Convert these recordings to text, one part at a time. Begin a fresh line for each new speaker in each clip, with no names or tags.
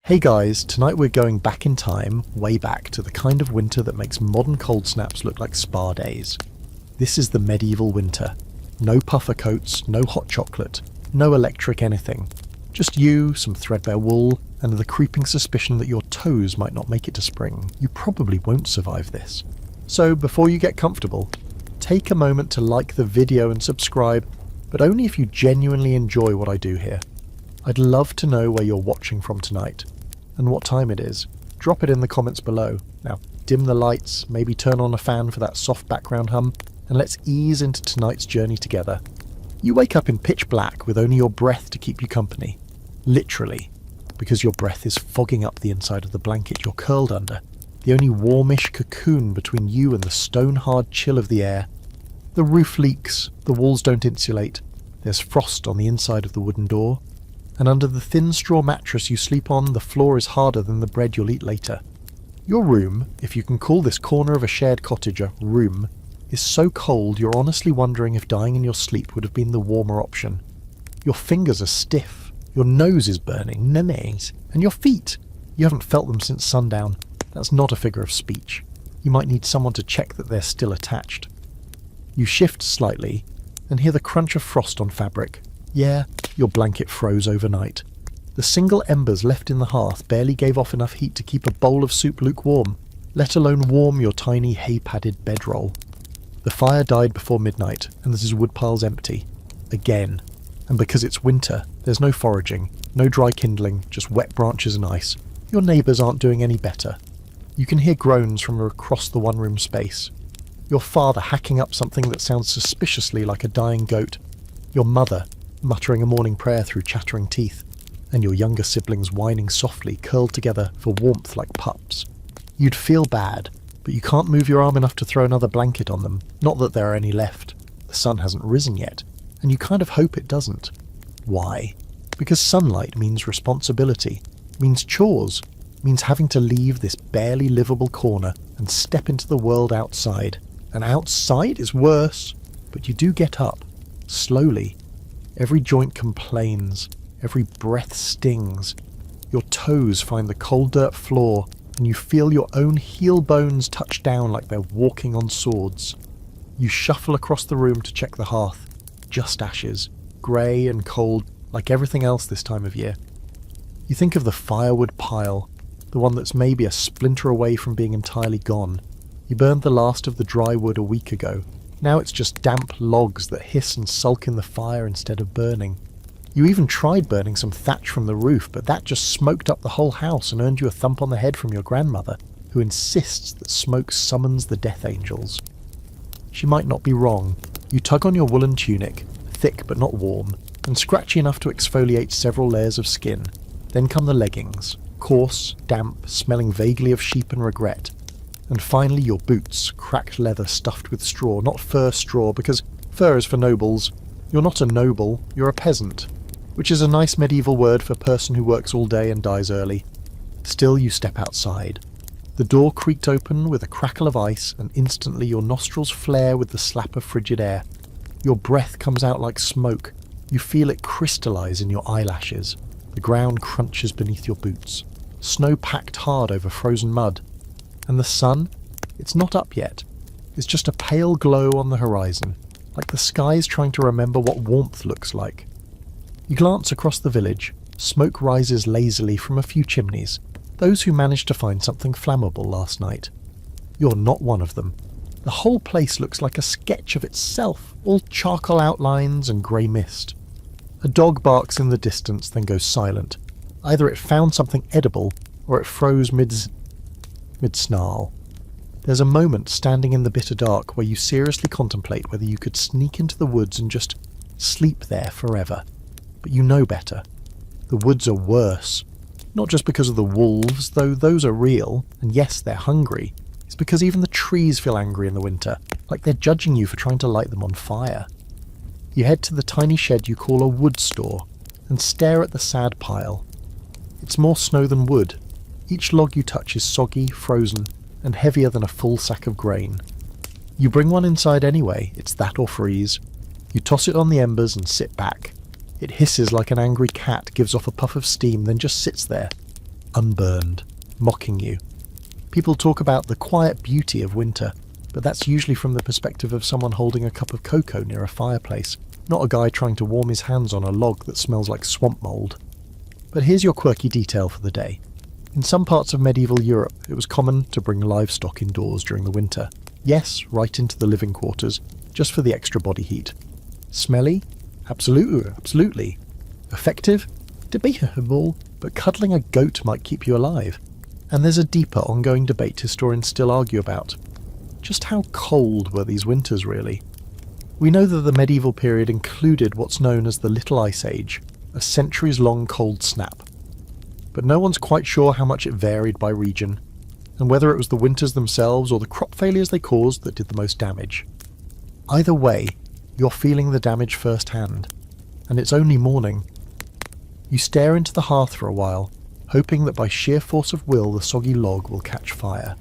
Hey guys, tonight we're going back in time, way back to the kind of winter that makes modern cold snaps look like spa days. This is the medieval winter. No puffer coats, no hot chocolate, no electric anything. Just you, some threadbare wool, and the creeping suspicion that your toes might not make it to spring. You probably won't survive this. So before you get comfortable, take a moment to like the video and subscribe, but only if you genuinely enjoy what I do here. I'd love to know where you're watching from tonight, and what time it is. Drop it in the comments below. Now, dim the lights, maybe turn on a fan for that soft background hum, and let's ease into tonight's journey together. You wake up in pitch black with only your breath to keep you company. Literally, because your breath is fogging up the inside of the blanket you're curled under, the only warmish cocoon between you and the stone-hard chill of the air. The roof leaks, the walls don't insulate, there's frost on the inside of the wooden door, and under the thin straw mattress you sleep on, the floor is harder than the bread you'll eat later. Your room, if you can call this corner of a shared cottage a room, is so cold you're honestly wondering if dying in your sleep would have been the warmer option. Your fingers are stiff, your nose is burning, and your feet. You haven't felt them since sundown. That's not a figure of speech. You might need someone to check that they're still attached. You shift slightly, and hear the crunch of frost on fabric. Yeah, your blanket froze overnight. The single embers left in the hearth barely gave off enough heat to keep a bowl of soup lukewarm, let alone warm your tiny hay-padded bedroll. The fire died before midnight, and this woodpile's empty. Again. And because it's winter, there's no foraging, no dry kindling, just wet branches and ice. Your neighbours aren't doing any better. You can hear groans from across the one-room space. Your father hacking up something that sounds suspiciously like a dying goat. Your mother muttering a morning prayer through chattering teeth, and your younger siblings whining softly, curled together for warmth like pups. You'd feel bad, but you can't move your arm enough to throw another blanket on them, not that there are any left. The sun hasn't risen yet, and you kind of hope it doesn't. Why? Because sunlight means responsibility, means chores, means having to leave this barely livable corner and step into the world outside. And outside is worse, but you do get up, slowly. Every joint complains, every breath stings. Your toes find the cold dirt floor, and you feel your own heel bones touch down like they're walking on swords. You shuffle across the room to check the hearth. Just ashes, grey and cold, like everything else this time of year. You think of the firewood pile, the one that's maybe a splinter away from being entirely gone. You burned the last of the dry wood a week ago. Now it's just damp logs that hiss and sulk in the fire instead of burning. You even tried burning some thatch from the roof, but that just smoked up the whole house and earned you a thump on the head from your grandmother, who insists that smoke summons the death angels. She might not be wrong. You tug on your woolen tunic, thick but not warm, and scratchy enough to exfoliate several layers of skin. Then come the leggings, coarse, damp, smelling vaguely of sheep and regret. And finally your boots, cracked leather stuffed with straw, not fur straw, because fur is for nobles. You're not a noble, you're a peasant, which is a nice medieval word for person who works all day and dies early. Still you step outside. The door creaked open with a crackle of ice, and instantly your nostrils flare with the slap of frigid air. Your breath comes out like smoke. You feel it crystallize in your eyelashes. The ground crunches beneath your boots. Snow packed hard over frozen mud. And the sun? It's not up yet. It's just a pale glow on the horizon, like the sky's trying to remember what warmth looks like. You glance across the village. Smoke rises lazily from a few chimneys, those who managed to find something flammable last night. You're not one of them. The whole place looks like a sketch of itself, all charcoal outlines and grey mist. A dog barks in the distance, then goes silent. Either it found something edible, or it froze mid-snarl. There's a moment standing in the bitter dark where you seriously contemplate whether you could sneak into the woods and just sleep there forever. But you know better. The woods are worse. Not just because of the wolves, though those are real, and yes, they're hungry. It's because even the trees feel angry in the winter, like they're judging you for trying to light them on fire. You head to the tiny shed you call a wood store, and stare at the sad pile. It's more snow than wood. Each log you touch is soggy, frozen, and heavier than a full sack of grain. You bring one inside anyway, it's that or freeze. You toss it on the embers and sit back. It hisses like an angry cat, gives off a puff of steam, then just sits there. unburned, mocking you. People talk about the quiet beauty of winter, but that's usually from the perspective of someone holding a cup of cocoa near a fireplace, not a guy trying to warm his hands on a log that smells like swamp mould. But here's your quirky detail for the day. In some parts of medieval Europe, it was common to bring livestock indoors during the winter. Yes, right into the living quarters, just for the extra body heat. Smelly? Absolutely. Effective? Debatable, but cuddling a goat might keep you alive. And there's a deeper ongoing debate historians still argue about. Just how cold were these winters really? We know that the medieval period included what's known as the Little Ice Age, a centuries-long cold snap. But no one's quite sure how much it varied by region, and whether it was the winters themselves or the crop failures they caused that did the most damage. Either way, you're feeling the damage firsthand, and it's only morning. You stare into the hearth for a while, hoping that by sheer force of will the soggy log will catch fire.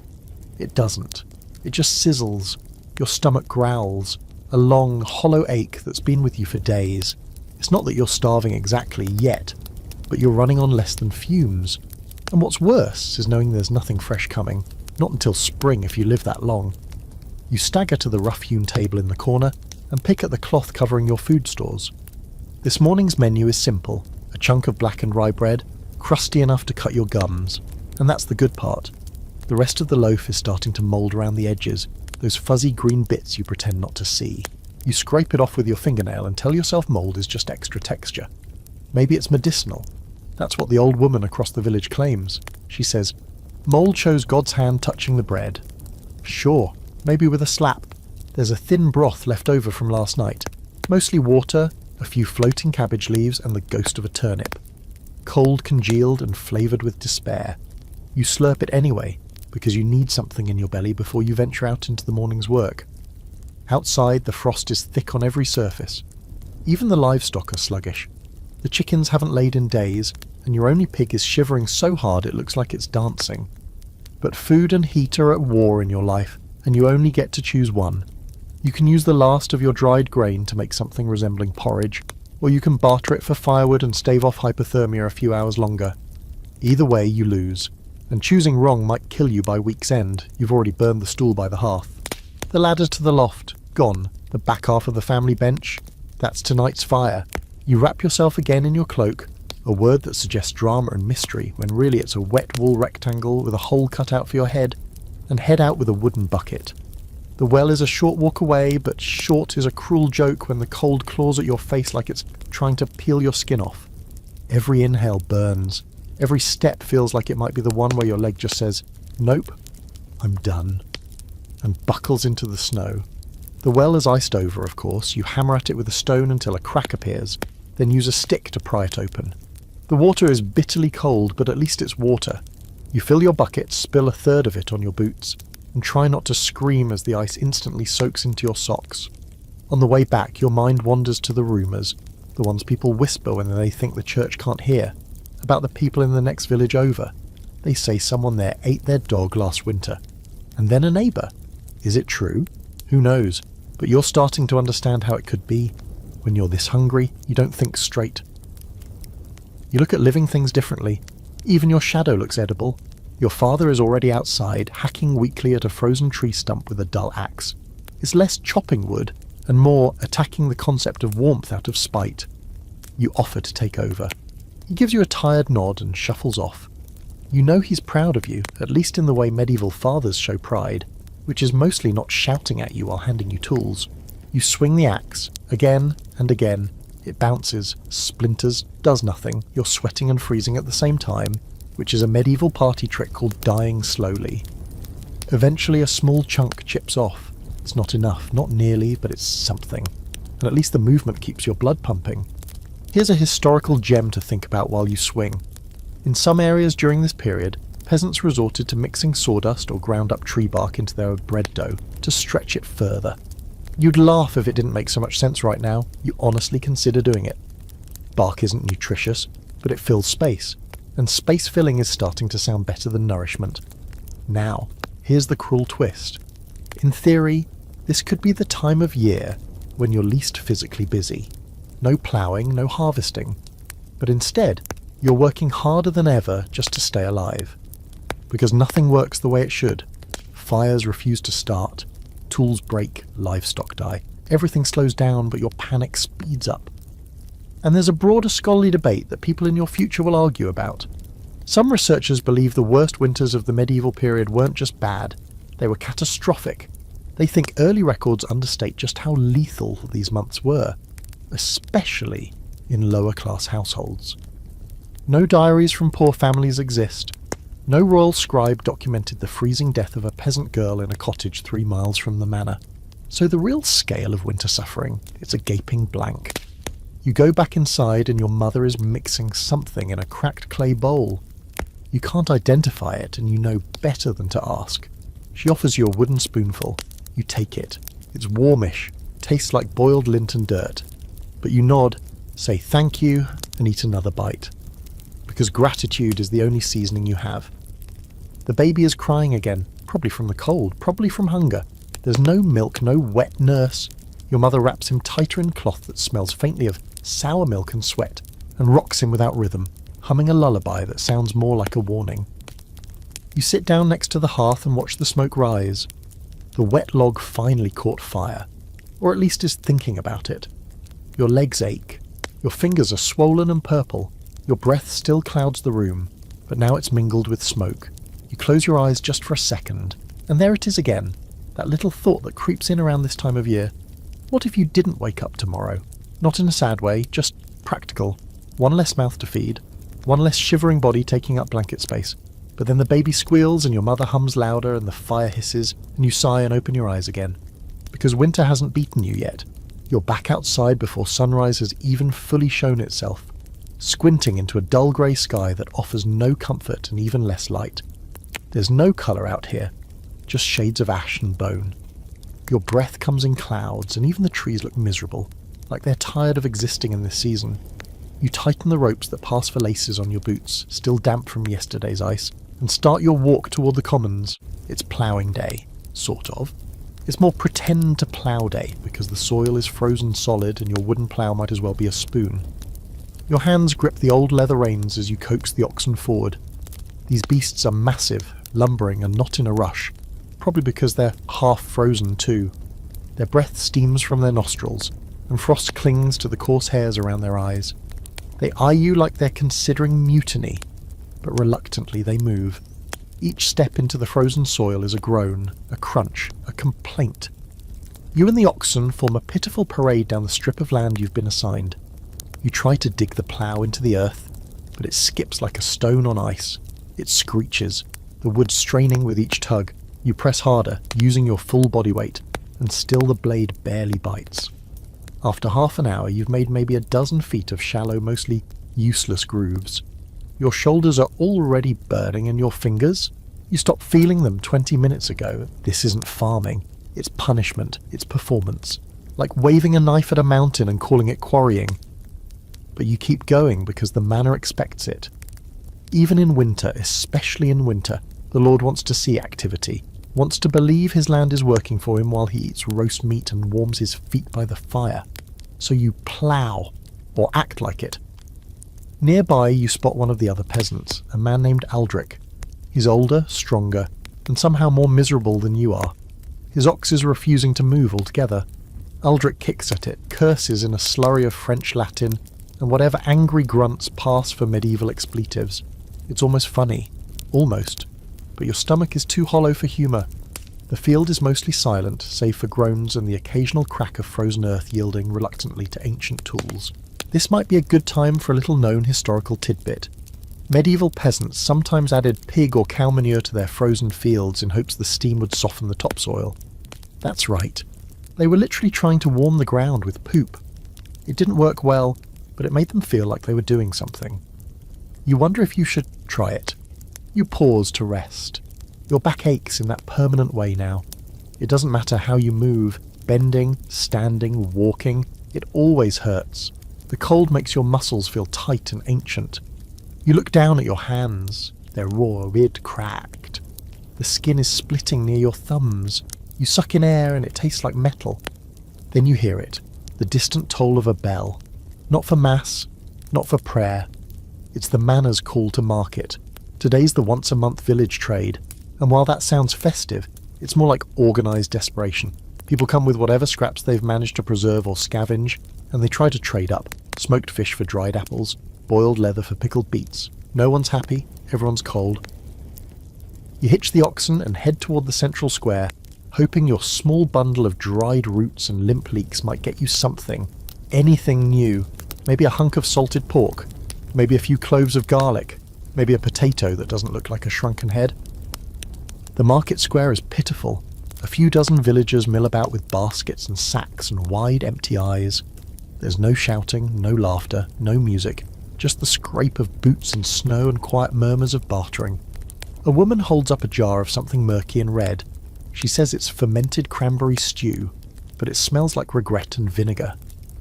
It doesn't. It just sizzles. Your stomach growls, a long, hollow ache that's been with you for days. It's not that you're starving exactly yet, but you're running on less than fumes. And what's worse is knowing there's nothing fresh coming, not until spring if you live that long. You stagger to the rough-hewn table in the corner and pick at the cloth covering your food stores. This morning's menu is simple: a chunk of blackened rye bread, crusty enough to cut your gums. And that's the good part. The rest of the loaf is starting to mould around the edges, those fuzzy green bits you pretend not to see. You scrape it off with your fingernail and tell yourself mould is just extra texture. Maybe it's medicinal. That's what the old woman across the village claims. She says, mould shows God's hand touching the bread. Sure, maybe with a slap. There's a thin broth left over from last night. Mostly water, a few floating cabbage leaves and the ghost of a turnip. Cold, congealed and flavoured with despair. You slurp it anyway, because you need something in your belly before you venture out into the morning's work. Outside, the frost is thick on every surface. Even the livestock are sluggish. The chickens haven't laid in days, and your only pig is shivering so hard it looks like it's dancing. But food and heat are at war in your life, and you only get to choose one. You can use the last of your dried grain to make something resembling porridge, or you can barter it for firewood and stave off hypothermia a few hours longer. Either way, you lose, and choosing wrong might kill you by week's end. You've already burned the stool by the hearth. The ladder to the loft, gone. The back half of the family bench, that's tonight's fire. You wrap yourself again in your cloak, a word that suggests drama and mystery when really it's a wet wool rectangle with a hole cut out for your head, and head out with a wooden bucket. The well is a short walk away, but short is a cruel joke when the cold claws at your face like it's trying to peel your skin off. Every inhale burns. Every step feels like it might be the one where your leg just says, nope, I'm done, and buckles into the snow. The well is iced over, of course. You hammer at it with a stone until a crack appears, then use a stick to pry it open. The water is bitterly cold, but at least it's water. You fill your bucket, spill a third of it on your boots, and try not to scream as the ice instantly soaks into your socks. On the way back, your mind wanders to the rumours, the ones people whisper when they think the church can't hear, about the people in the next village over. They say someone there ate their dog last winter. And then a neighbour. Is it true? Who knows? But you're starting to understand how it could be. When you're this hungry, you don't think straight. You look at living things differently. Even your shadow looks edible. Your father is already outside, hacking weakly at a frozen tree stump with a dull axe. It's less chopping wood, and more attacking the concept of warmth out of spite. You offer to take over. He gives you a tired nod and shuffles off. You know he's proud of you, at least in the way medieval fathers show pride, which is mostly not shouting at you while handing you tools. You swing the axe, again and again. It bounces, splinters, does nothing. You're sweating and freezing at the same time, which is a medieval party trick called dying slowly. Eventually a small chunk chips off. It's not enough, not nearly, but it's something. And at least the movement keeps your blood pumping. Here's a historical gem to think about while you swing. In some areas during this period, peasants resorted to mixing sawdust or ground up tree bark into their bread dough to stretch it further. You'd laugh if it didn't make so much sense right now. You honestly consider doing it. Bark isn't nutritious, but it fills space, and space filling is starting to sound better than nourishment. Now, here's the cruel twist. In theory, this could be the time of year when you're least physically busy. No ploughing, no harvesting. But instead, You're working harder than ever just to stay alive. Because nothing works the way it should. Fires refuse to start. Tools break, livestock die. Everything slows down, but your panic speeds up. And there's a broader scholarly debate that people in your future will argue about. Some researchers believe the worst winters of the medieval period weren't just bad, they were catastrophic. They think early records understate just how lethal these months were, especially in lower class households. No diaries from poor families exist. No royal scribe documented the freezing death of a peasant girl in a cottage 3 miles from the manor. So the real scale of winter suffering is a gaping blank. You go back inside and your mother is mixing something in a cracked clay bowl. You can't identify it and you know better than to ask. She offers you a wooden spoonful. You take it. It's warmish, tastes like boiled lint and dirt. But you nod, say thank you, and eat another bite. Because gratitude is the only seasoning you have. The baby is crying again, probably from the cold, probably from hunger. There's no milk, no wet nurse. Your mother wraps him tighter in cloth that smells faintly of sour milk and sweat, and rocks him without rhythm, humming a lullaby that sounds more like a warning. You sit down next to the hearth and watch the smoke rise. The wet log finally caught fire, or at least is thinking about it. Your legs ache. Your fingers are swollen and purple. Your breath still clouds the room, but now it's mingled with smoke. You close your eyes just for a second, and there it is again, that little thought that creeps in around this time of year. What if you didn't wake up tomorrow? Not in a sad way, just practical. One less mouth to feed, one less shivering body taking up blanket space. But then the baby squeals and your mother hums louder and the fire hisses, and you sigh and open your eyes again. Because winter hasn't beaten you yet. You're back outside before sunrise has even fully shown itself, squinting into a dull grey sky that offers no comfort and even less light. There's no colour out here, just shades of ash and bone. Your breath comes in clouds, and even the trees look miserable, like they're tired of existing in this season. You tighten the ropes that pass for laces on your boots, still damp from yesterday's ice, and start your walk toward the commons. It's ploughing day, sort of. It's more pretend to plough day, because the soil is frozen solid and your wooden plough might as well be a spoon. Your hands grip the old leather reins as you coax the oxen forward. These beasts are massive, lumbering, and not in a rush, probably because they're half frozen too. Their breath steams from their nostrils, and frost clings to the coarse hairs around their eyes. They eye you like they're considering mutiny, but reluctantly they move. Each step into the frozen soil is a groan, a crunch, a complaint. You and the oxen form a pitiful parade down the strip of land you've been assigned. You try to dig the plough into the earth, but it skips like a stone on ice. It screeches, the wood straining with each tug. You press harder, using your full body weight, and still the blade barely bites. After half an hour, you've made maybe a dozen feet of shallow, mostly useless grooves. Your shoulders are already burning, and your fingers? You stopped feeling them 20 minutes ago. This isn't farming. It's punishment. It's performance. Like waving a knife at a mountain and calling it quarrying. But you keep going because the manor expects it. Even in winter, especially in winter, the Lord wants to see activity, wants to believe his land is working for him while he eats roast meat and warms his feet by the fire. So you plough, or act like it. Nearby you spot one of the other peasants, a man named Aldrich. He's older, stronger, and somehow more miserable than you are. His ox is refusing to move altogether. Aldrich kicks at it, curses in a slurry of French Latin, and whatever angry grunts pass for medieval expletives. It's almost funny. Almost. But your stomach is too hollow for humour. The field is mostly silent, save for groans and the occasional crack of frozen earth yielding reluctantly to ancient tools. This might be a good time for a little-known historical tidbit. Medieval peasants sometimes added pig or cow manure to their frozen fields in hopes the steam would soften the topsoil. That's right. They were literally trying to warm the ground with poop. It didn't work well, but it made them feel like they were doing something. You wonder if you should try it. You pause to rest. Your back aches in that permanent way now. It doesn't matter how you move, bending, standing, walking, it always hurts. The cold makes your muscles feel tight and ancient. You look down at your hands. They're raw, rid, cracked. The skin is splitting near your thumbs. You suck in air and it tastes like metal. Then you hear it, the distant toll of a bell. Not for mass, not for prayer. It's the manor's call to market. Today's the once-a-month village trade, and while that sounds festive, it's more like organised desperation. People come with whatever scraps they've managed to preserve or scavenge, and they try to trade up. Smoked fish for dried apples, boiled leather for pickled beets. No one's happy, everyone's cold. You hitch the oxen and head toward the central square, hoping your small bundle of dried roots and limp leeks might get you something. Anything new. Maybe a hunk of salted pork. Maybe a few cloves of garlic. Maybe a potato that doesn't look like a shrunken head. The market square is pitiful. A few dozen villagers mill about with baskets and sacks and wide empty eyes. There's no shouting, no laughter, no music, just the scrape of boots in snow and quiet murmurs of bartering. A woman holds up a jar of something murky and red. She says it's fermented cranberry stew, but it smells like regret and vinegar.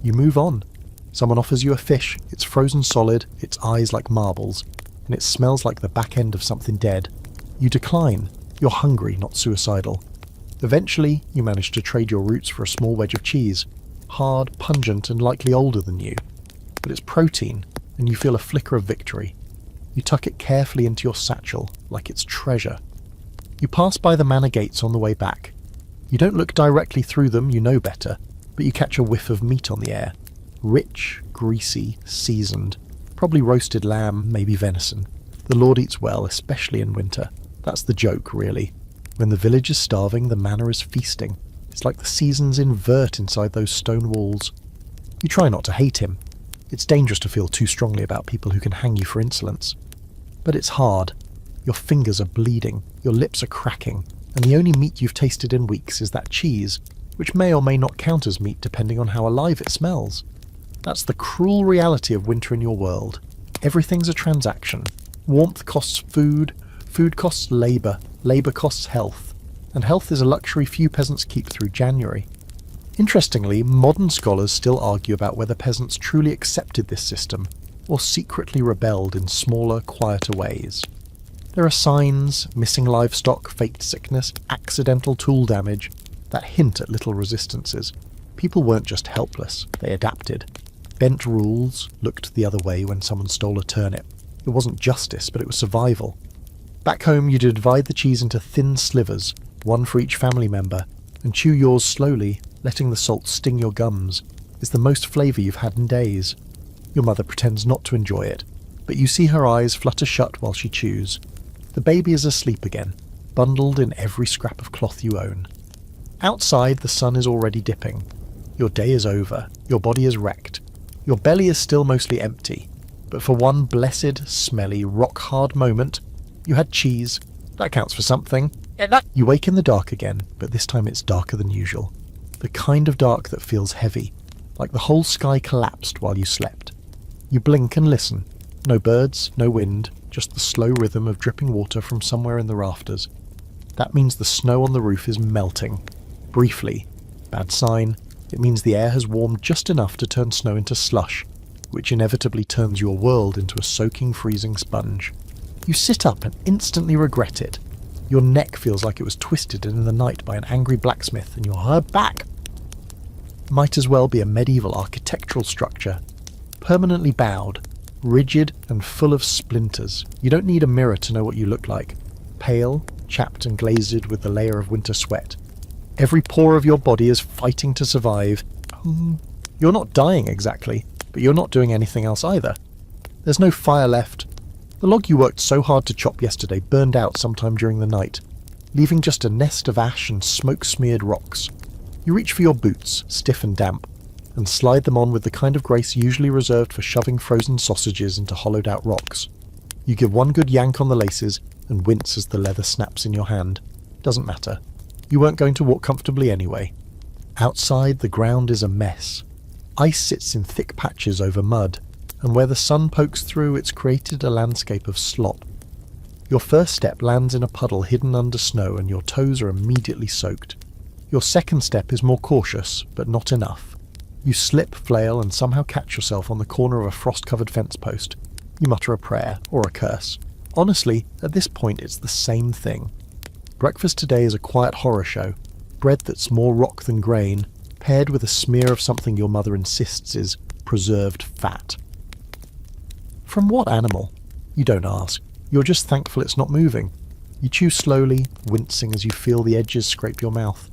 You move on. Someone offers you a fish, it's frozen solid, its eyes like marbles, and it smells like the back end of something dead. You decline. You're hungry, not suicidal. Eventually, you manage to trade your roots for a small wedge of cheese. Hard, pungent, and likely older than you. But it's protein, and you feel a flicker of victory. You tuck it carefully into your satchel, like it's treasure. You pass by the manor gates on the way back. You don't look directly through them, you know better, but you catch a whiff of meat on the air. Rich, greasy, seasoned. Probably roasted lamb, maybe venison. The Lord eats well, especially in winter. That's the joke, really. When the village is starving, the manor is feasting. It's like the seasons invert inside those stone walls. You try not to hate him. It's dangerous to feel too strongly about people who can hang you for insolence. But it's hard. Your fingers are bleeding, your lips are cracking, and the only meat you've tasted in weeks is that cheese, which may or may not count as meat depending on how alive it smells. That's the cruel reality of winter in your world. Everything's a transaction. Warmth costs food, food costs labour, labour costs health, and health is a luxury few peasants keep through January. Interestingly, modern scholars still argue about whether peasants truly accepted this system, or secretly rebelled in smaller, quieter ways. There are signs, missing livestock, faked sickness, accidental tool damage, that hint at little resistances. People weren't just helpless, they adapted. Bent rules, looked the other way when someone stole a turnip. It wasn't justice, but it was survival. Back home you'd divide the cheese into thin slivers, one for each family member, and chew yours slowly, letting the salt sting your gums. It's the most flavour you've had in days. Your mother pretends not to enjoy it, but you see her eyes flutter shut while she chews. The baby is asleep again, bundled in every scrap of cloth you own. Outside, the sun is already dipping. Your day is over, your body is wrecked. Your belly is still mostly empty, but for one blessed, smelly, rock-hard moment, you had cheese. That counts for something. You wake in the dark again, but this time it's darker than usual. The kind of dark that feels heavy, like the whole sky collapsed while you slept. You blink and listen. No birds, no wind, just the slow rhythm of dripping water from somewhere in the rafters. That means the snow on the roof is melting. Briefly. Bad sign. It means the air has warmed just enough to turn snow into slush, which inevitably turns your world into a soaking, freezing sponge. You sit up and instantly regret it. Your neck feels like it was twisted in the night by an angry blacksmith, and your back might as well be a medieval architectural structure, permanently bowed, rigid and full of splinters. You don't need a mirror to know what you look like. Pale, chapped and glazed with the layer of winter sweat. Every pore of your body is fighting to survive. You're not dying exactly, but you're not doing anything else either. There's no fire left. The log you worked so hard to chop yesterday burned out sometime during the night, leaving just a nest of ash and smoke-smeared rocks. You reach for your boots, stiff and damp, and slide them on with the kind of grace usually reserved for shoving frozen sausages into hollowed-out rocks. You give one good yank on the laces and wince as the leather snaps in your hand. Doesn't matter. You weren't going to walk comfortably anyway. Outside, the ground is a mess. Ice sits in thick patches over mud, and where the sun pokes through, it's created a landscape of slop. Your first step lands in a puddle hidden under snow, and your toes are immediately soaked. Your second step is more cautious, but not enough. You slip, flail, and somehow catch yourself on the corner of a frost-covered fence post. You mutter a prayer, or a curse. Honestly, at this point it's the same thing. Breakfast today is a quiet horror show. Bread that's more rock than grain, paired with a smear of something your mother insists is preserved fat. From what animal? You don't ask. You're just thankful it's not moving. You chew slowly, wincing as you feel the edges scrape your mouth.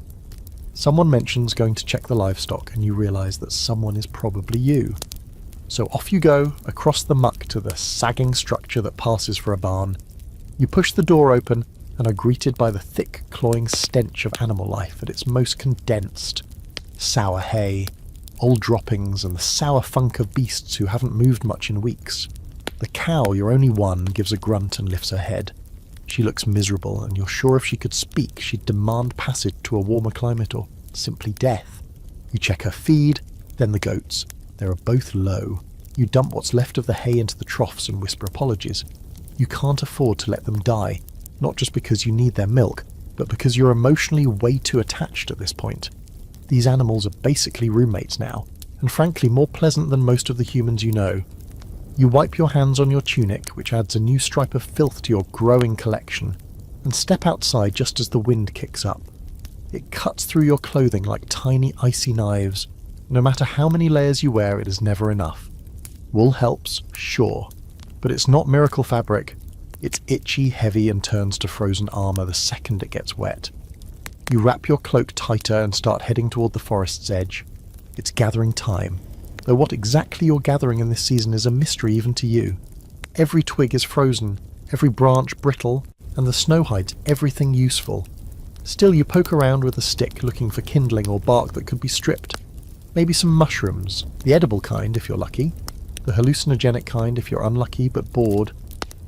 Someone mentions going to check the livestock, and you realise that someone is probably you. So off you go, across the muck to the sagging structure that passes for a barn. You push the door open and are greeted by the thick, cloying stench of animal life at its most condensed. Sour hay, old droppings, and the sour funk of beasts who haven't moved much in weeks. The cow, your only one, gives a grunt and lifts her head. She looks miserable, and you're sure if she could speak, she'd demand passage to a warmer climate or simply death. You check her feed, then the goats. They are both low. You dump what's left of the hay into the troughs and whisper apologies. You can't afford to let them die, not just because you need their milk, but because you're emotionally way too attached at this point. These animals are basically roommates now, and frankly more pleasant than most of the humans you know. You wipe your hands on your tunic, which adds a new stripe of filth to your growing collection, and step outside just as the wind kicks up. It cuts through your clothing like tiny icy knives. No matter how many layers you wear, it is never enough. Wool helps, sure, but it's not miracle fabric. It's itchy, heavy, and turns to frozen armour the second it gets wet. You wrap your cloak tighter and start heading toward the forest's edge. It's gathering time. Though what exactly you're gathering in this season is a mystery even to you. Every twig is frozen, every branch brittle, and the snow hides everything useful. Still, you poke around with a stick looking for kindling or bark that could be stripped. Maybe some mushrooms, the edible kind if you're lucky, the hallucinogenic kind if you're unlucky but bored.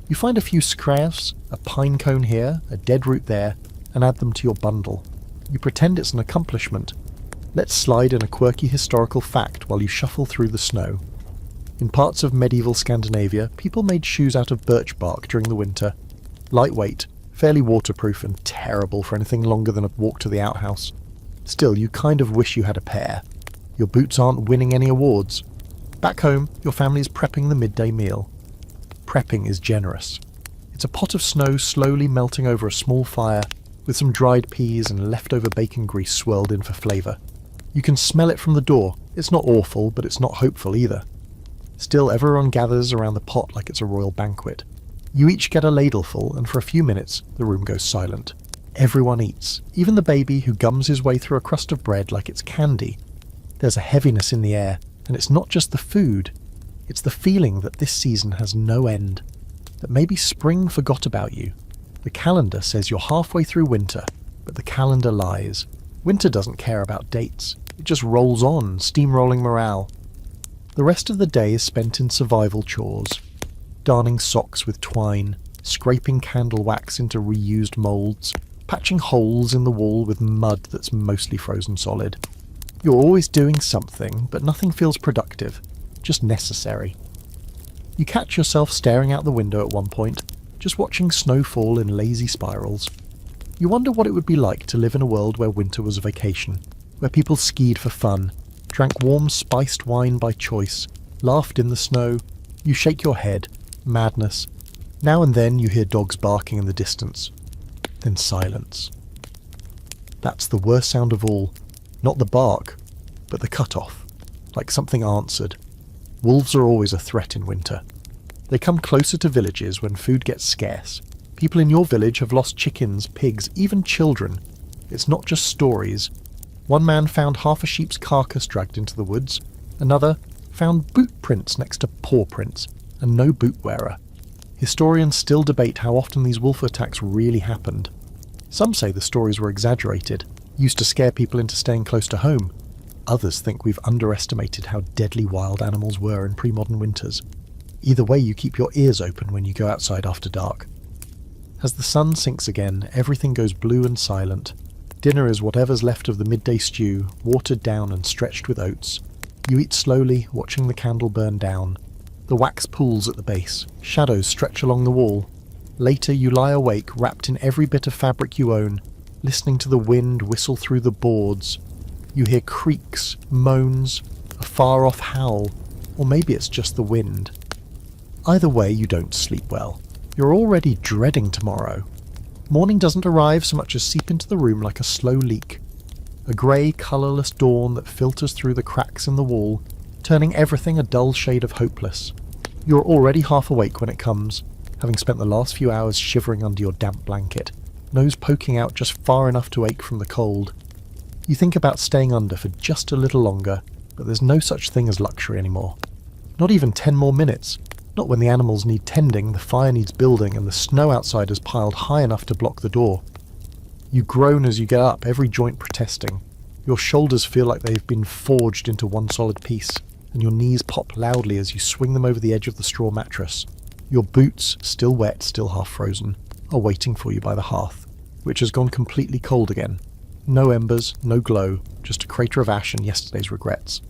You find a few scraps, a pine cone here, a dead root there, and add them to your bundle. You pretend it's an accomplishment. Let's slide in a quirky historical fact while you shuffle through the snow. In parts of medieval Scandinavia, people made shoes out of birch bark during the winter. Lightweight, fairly waterproof, and terrible for anything longer than a walk to the outhouse. Still, you kind of wish you had a pair. Your boots aren't winning any awards. Back home, your family is prepping the midday meal. Prepping is generous. It's a pot of snow slowly melting over a small fire, with some dried peas and leftover bacon grease swirled in for flavour. You can smell it from the door. It's not awful, but it's not hopeful either. Still, everyone gathers around the pot like it's a royal banquet. You each get a ladleful, and for a few minutes, the room goes silent. Everyone eats, even the baby who gums his way through a crust of bread like it's candy. There's a heaviness in the air, and it's not just the food. It's the feeling that this season has no end. That maybe spring forgot about you. The calendar says you're halfway through winter, but the calendar lies. Winter doesn't care about dates. It just rolls on, steamrolling morale. The rest of the day is spent in survival chores. Darning socks with twine, scraping candle wax into reused moulds, patching holes in the wall with mud that's mostly frozen solid. You're always doing something, but nothing feels productive, just necessary. You catch yourself staring out the window at one point, just watching snow fall in lazy spirals. You wonder what it would be like to live in a world where winter was a vacation, where people skied for fun, drank warm spiced wine by choice, laughed in the snow. You shake your head. Madness. Now and then you hear dogs barking in the distance. Then silence. That's the worst sound of all. Not the bark, but the cut-off. Like something answered. Wolves are always a threat in winter. They come closer to villages when food gets scarce. People in your village have lost chickens, pigs, even children. It's not just stories. One man found half a sheep's carcass dragged into the woods. Another found boot prints next to paw prints, and no boot wearer. Historians still debate how often these wolf attacks really happened. Some say the stories were exaggerated, used to scare people into staying close to home. Others think we've underestimated how deadly wild animals were in pre-modern winters. Either way, you keep your ears open when you go outside after dark. As the sun sinks again, everything goes blue and silent. Dinner is whatever's left of the midday stew, watered down and stretched with oats. You eat slowly, watching the candle burn down. The wax pools at the base. Shadows stretch along the wall. Later you lie awake, wrapped in every bit of fabric you own, listening to the wind whistle through the boards. You hear creaks, moans, a far-off howl, or maybe it's just the wind. Either way, you don't sleep well. You're already dreading tomorrow. Morning doesn't arrive so much as seep into the room like a slow leak. A grey, colourless dawn that filters through the cracks in the wall, turning everything a dull shade of hopeless. You're already half awake when it comes, having spent the last few hours shivering under your damp blanket, nose poking out just far enough to ache from the cold. You think about staying under for just a little longer, but there's no such thing as luxury anymore. Not even 10 more minutes. Not when the animals need tending, the fire needs building, and the snow outside is piled high enough to block the door. You groan as you get up, every joint protesting. Your shoulders feel like they've been forged into one solid piece, and your knees pop loudly as you swing them over the edge of the straw mattress. Your boots, still wet, still half frozen, are waiting for you by the hearth, which has gone completely cold again. No embers, no glow, just a crater of ash and yesterday's regrets.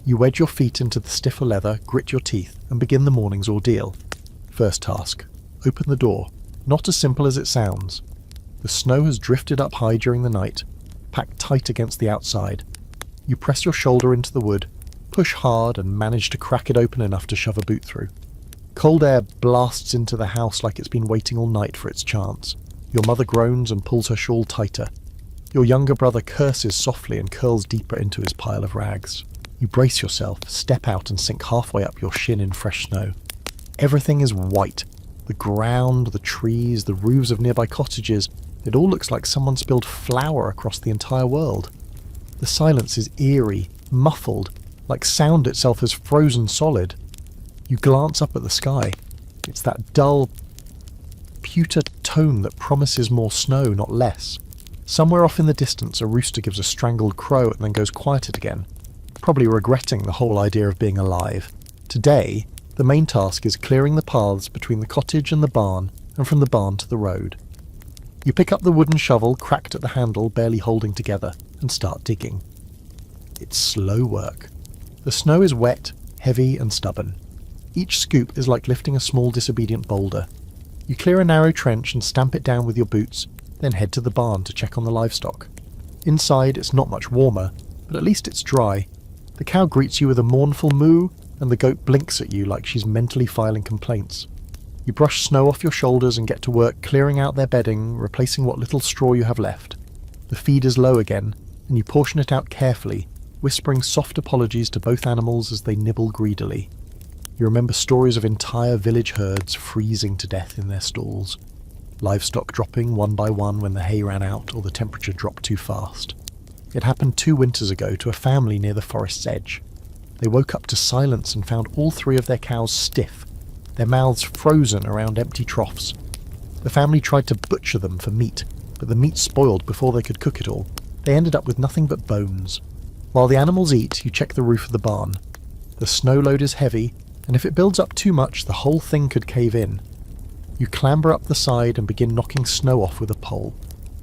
You wedge your feet into the stiffer leather, grit your teeth, and begin the morning's ordeal. First task: open the door. Not as simple as it sounds. The snow has drifted up high during the night, packed tight against the outside. You press your shoulder into the wood, push hard, and manage to crack it open enough to shove a boot through. Cold air blasts into the house like it's been waiting all night for its chance. Your mother groans and pulls her shawl tighter. Your younger brother curses softly and curls deeper into his pile of rags. You brace yourself, step out, and sink halfway up your shin in fresh snow. Everything is white. The ground, the trees, the roofs of nearby cottages. It all looks like someone spilled flour across the entire world. The silence is eerie, muffled, like sound itself is frozen solid. You glance up at the sky. It's that dull, pewter tone that promises more snow, not less. Somewhere off in the distance, a rooster gives a strangled crow and then goes quiet again, probably regretting the whole idea of being alive. Today, the main task is clearing the paths between the cottage and the barn, and from the barn to the road. You pick up the wooden shovel, cracked at the handle, barely holding together, and start digging. It's slow work. The snow is wet, heavy, and stubborn. Each scoop is like lifting a small disobedient boulder. You clear a narrow trench and stamp it down with your boots, then head to the barn to check on the livestock. Inside, it's not much warmer, but at least it's dry. The cow greets you with a mournful moo, and the goat blinks at you like she's mentally filing complaints. You brush snow off your shoulders and get to work clearing out their bedding, replacing what little straw you have left. The feed is low again, and you portion it out carefully, whispering soft apologies to both animals as they nibble greedily. You remember stories of entire village herds freezing to death in their stalls. Livestock dropping one by one when the hay ran out or the temperature dropped too fast. It happened 2 winters ago to a family near the forest's edge. They woke up to silence and found all 3 of their cows stiff, their mouths frozen around empty troughs. The family tried to butcher them for meat, but the meat spoiled before they could cook it all. They ended up with nothing but bones. While the animals eat, you check the roof of the barn. The snow load is heavy, and if it builds up too much, the whole thing could cave in. You clamber up the side and begin knocking snow off with a pole.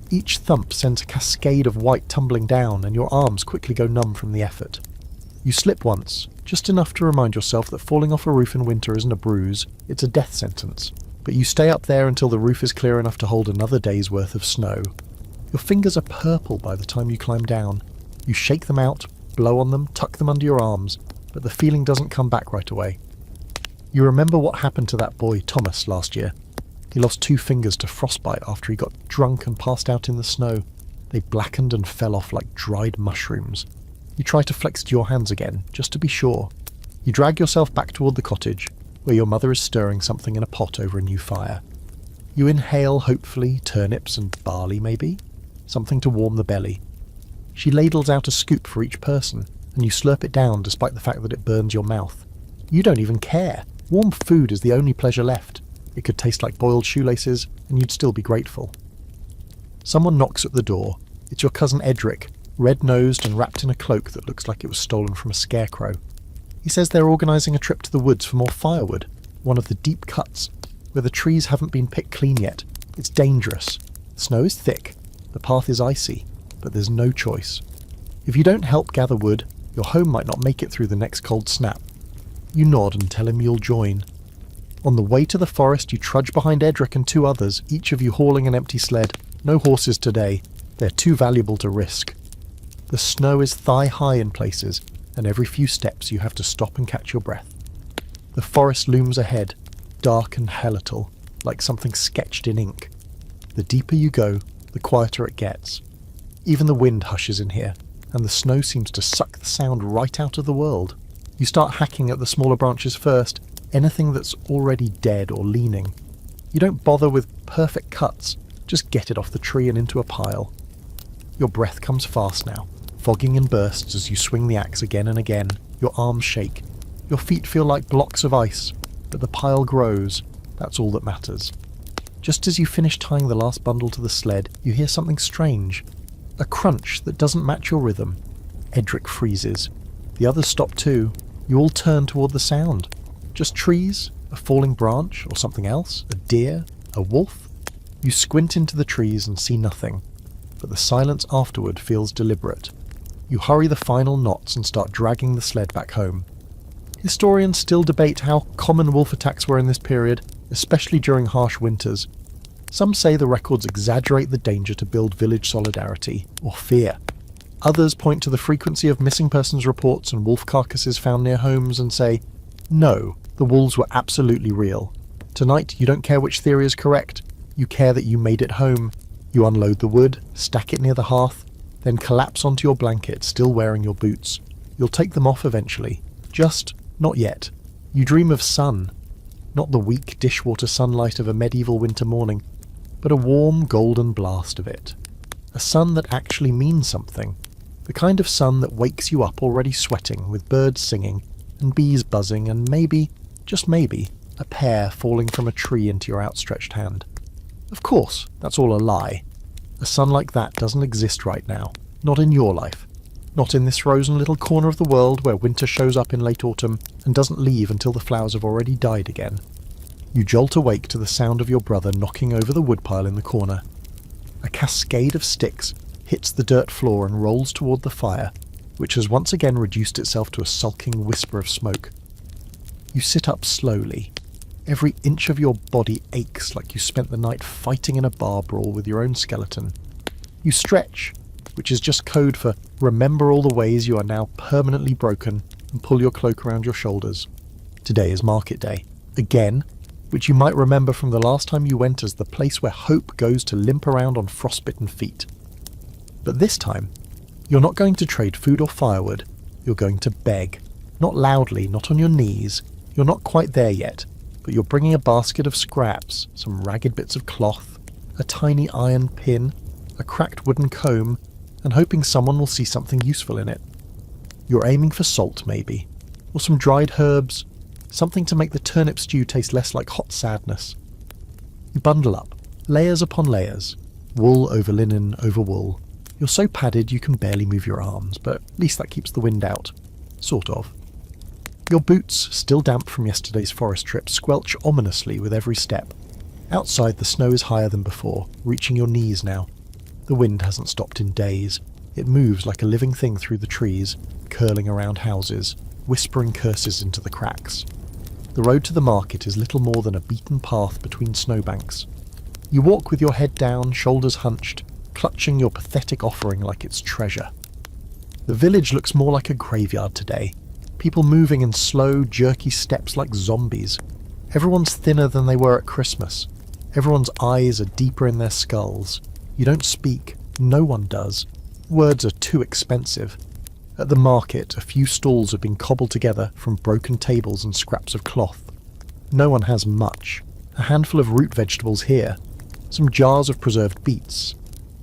Each thump sends a cascade of white tumbling down, and your arms quickly go numb from the effort. You slip once, just enough to remind yourself that falling off a roof in winter isn't a bruise, it's a death sentence. But you stay up there until the roof is clear enough to hold another day's worth of snow. Your fingers are purple by the time you climb down. You shake them out, blow on them, tuck them under your arms, but the feeling doesn't come back right away. You remember what happened to that boy, Thomas, last year. He lost 2 fingers to frostbite after he got drunk and passed out in the snow. They blackened and fell off like dried mushrooms. You try to flex to your hands again, just to be sure. You drag yourself back toward the cottage, where your mother is stirring something in a pot over a new fire. You inhale, hopefully, turnips and barley maybe? Something to warm the belly. She ladles out a scoop for each person, and you slurp it down despite the fact that it burns your mouth. You don't even care. Warm food is the only pleasure left. It could taste like boiled shoelaces, and you'd still be grateful. Someone knocks at the door. It's your cousin Edric, red-nosed and wrapped in a cloak that looks like it was stolen from a scarecrow. He says they're organising a trip to the woods for more firewood, one of the deep cuts, where the trees haven't been picked clean yet. It's dangerous. The snow is thick, the path is icy, but there's no choice. If you don't help gather wood, your home might not make it through the next cold snap. You nod and tell him you'll join. On the way to the forest, you trudge behind Edric and 2 others, each of you hauling an empty sled. No horses today. They're too valuable to risk. The snow is thigh-high in places, and every few steps you have to stop and catch your breath. The forest looms ahead, dark and hellital, like something sketched in ink. The deeper you go, the quieter it gets. Even the wind hushes in here, and the snow seems to suck the sound right out of the world. You start hacking at the smaller branches first, anything that's already dead or leaning. You don't bother with perfect cuts, just get it off the tree and into a pile. Your breath comes fast now, fogging in bursts as you swing the axe again and again. Your arms shake. Your feet feel like blocks of ice, but the pile grows. That's all that matters. Just as you finish tying the last bundle to the sled, you hear something strange. A crunch that doesn't match your rhythm. Edric freezes. The others stop too. You all turn toward the sound. Just trees? A falling branch? Or something else? A deer? A wolf? You squint into the trees and see nothing, but the silence afterward feels deliberate. You hurry the final knots and start dragging the sled back home. Historians still debate how common wolf attacks were in this period, especially during harsh winters. Some say the records exaggerate the danger to build village solidarity, or fear. Others point to the frequency of missing persons reports and wolf carcasses found near homes and say, no, the wolves were absolutely real. Tonight you don't care which theory is correct, you care that you made it home. You unload the wood, stack it near the hearth, then collapse onto your blanket, still wearing your boots. You'll take them off eventually. Just not yet. You dream of sun. Not the weak dishwater sunlight of a medieval winter morning, but a warm golden blast of it. A sun that actually means something. The kind of sun that wakes you up already sweating, with birds singing, and bees buzzing, and maybe, just maybe, a pear falling from a tree into your outstretched hand. Of course, that's all a lie. A sun like that doesn't exist right now. Not in your life. Not in this frozen little corner of the world where winter shows up in late autumn and doesn't leave until the flowers have already died again. You jolt awake to the sound of your brother knocking over the woodpile in the corner. A cascade of sticks hits the dirt floor and rolls toward the fire, which has once again reduced itself to a sulking whisper of smoke. You sit up slowly. Every inch of your body aches like you spent the night fighting in a bar brawl with your own skeleton. You stretch, which is just code for remember all the ways you are now permanently broken, and pull your cloak around your shoulders. Today is market day. Again, which you might remember from the last time you went as the place where hope goes to limp around on frostbitten feet. But this time, you're not going to trade food or firewood, you're going to beg. Not loudly, not on your knees. You're not quite there yet, but you're bringing a basket of scraps, some ragged bits of cloth, a tiny iron pin, a cracked wooden comb, and hoping someone will see something useful in it. You're aiming for salt, maybe, or some dried herbs, something to make the turnip stew taste less like hot sadness. You bundle up, layers upon layers, wool over linen over wool. You're so padded you can barely move your arms, but at least that keeps the wind out. Sort of. Your boots, still damp from yesterday's forest trip, squelch ominously with every step. Outside the snow is higher than before, reaching your knees now. The wind hasn't stopped in days. It moves like a living thing through the trees, curling around houses, whispering curses into the cracks. The road to the market is little more than a beaten path between snowbanks. You walk with your head down, shoulders hunched, clutching your pathetic offering like it's treasure. The village looks more like a graveyard today. People moving in slow, jerky steps like zombies. Everyone's thinner than they were at Christmas. Everyone's eyes are deeper in their skulls. You don't speak. No one does. Words are too expensive. At the market, a few stalls have been cobbled together from broken tables and scraps of cloth. No one has much. A handful of root vegetables here. Some jars of preserved beets.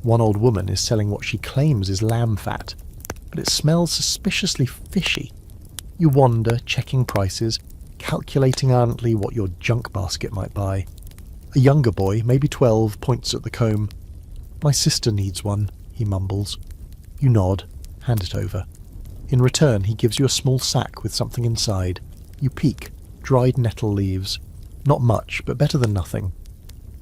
One old woman is selling what she claims is lamb fat, but it smells suspiciously fishy. You wander, checking prices, calculating ardently what your junk basket might buy. A younger boy, maybe 12, points at the comb. "My sister needs one," he mumbles. You nod, hand it over. In return, he gives you a small sack with something inside. You peek, dried nettle leaves. Not much, but better than nothing.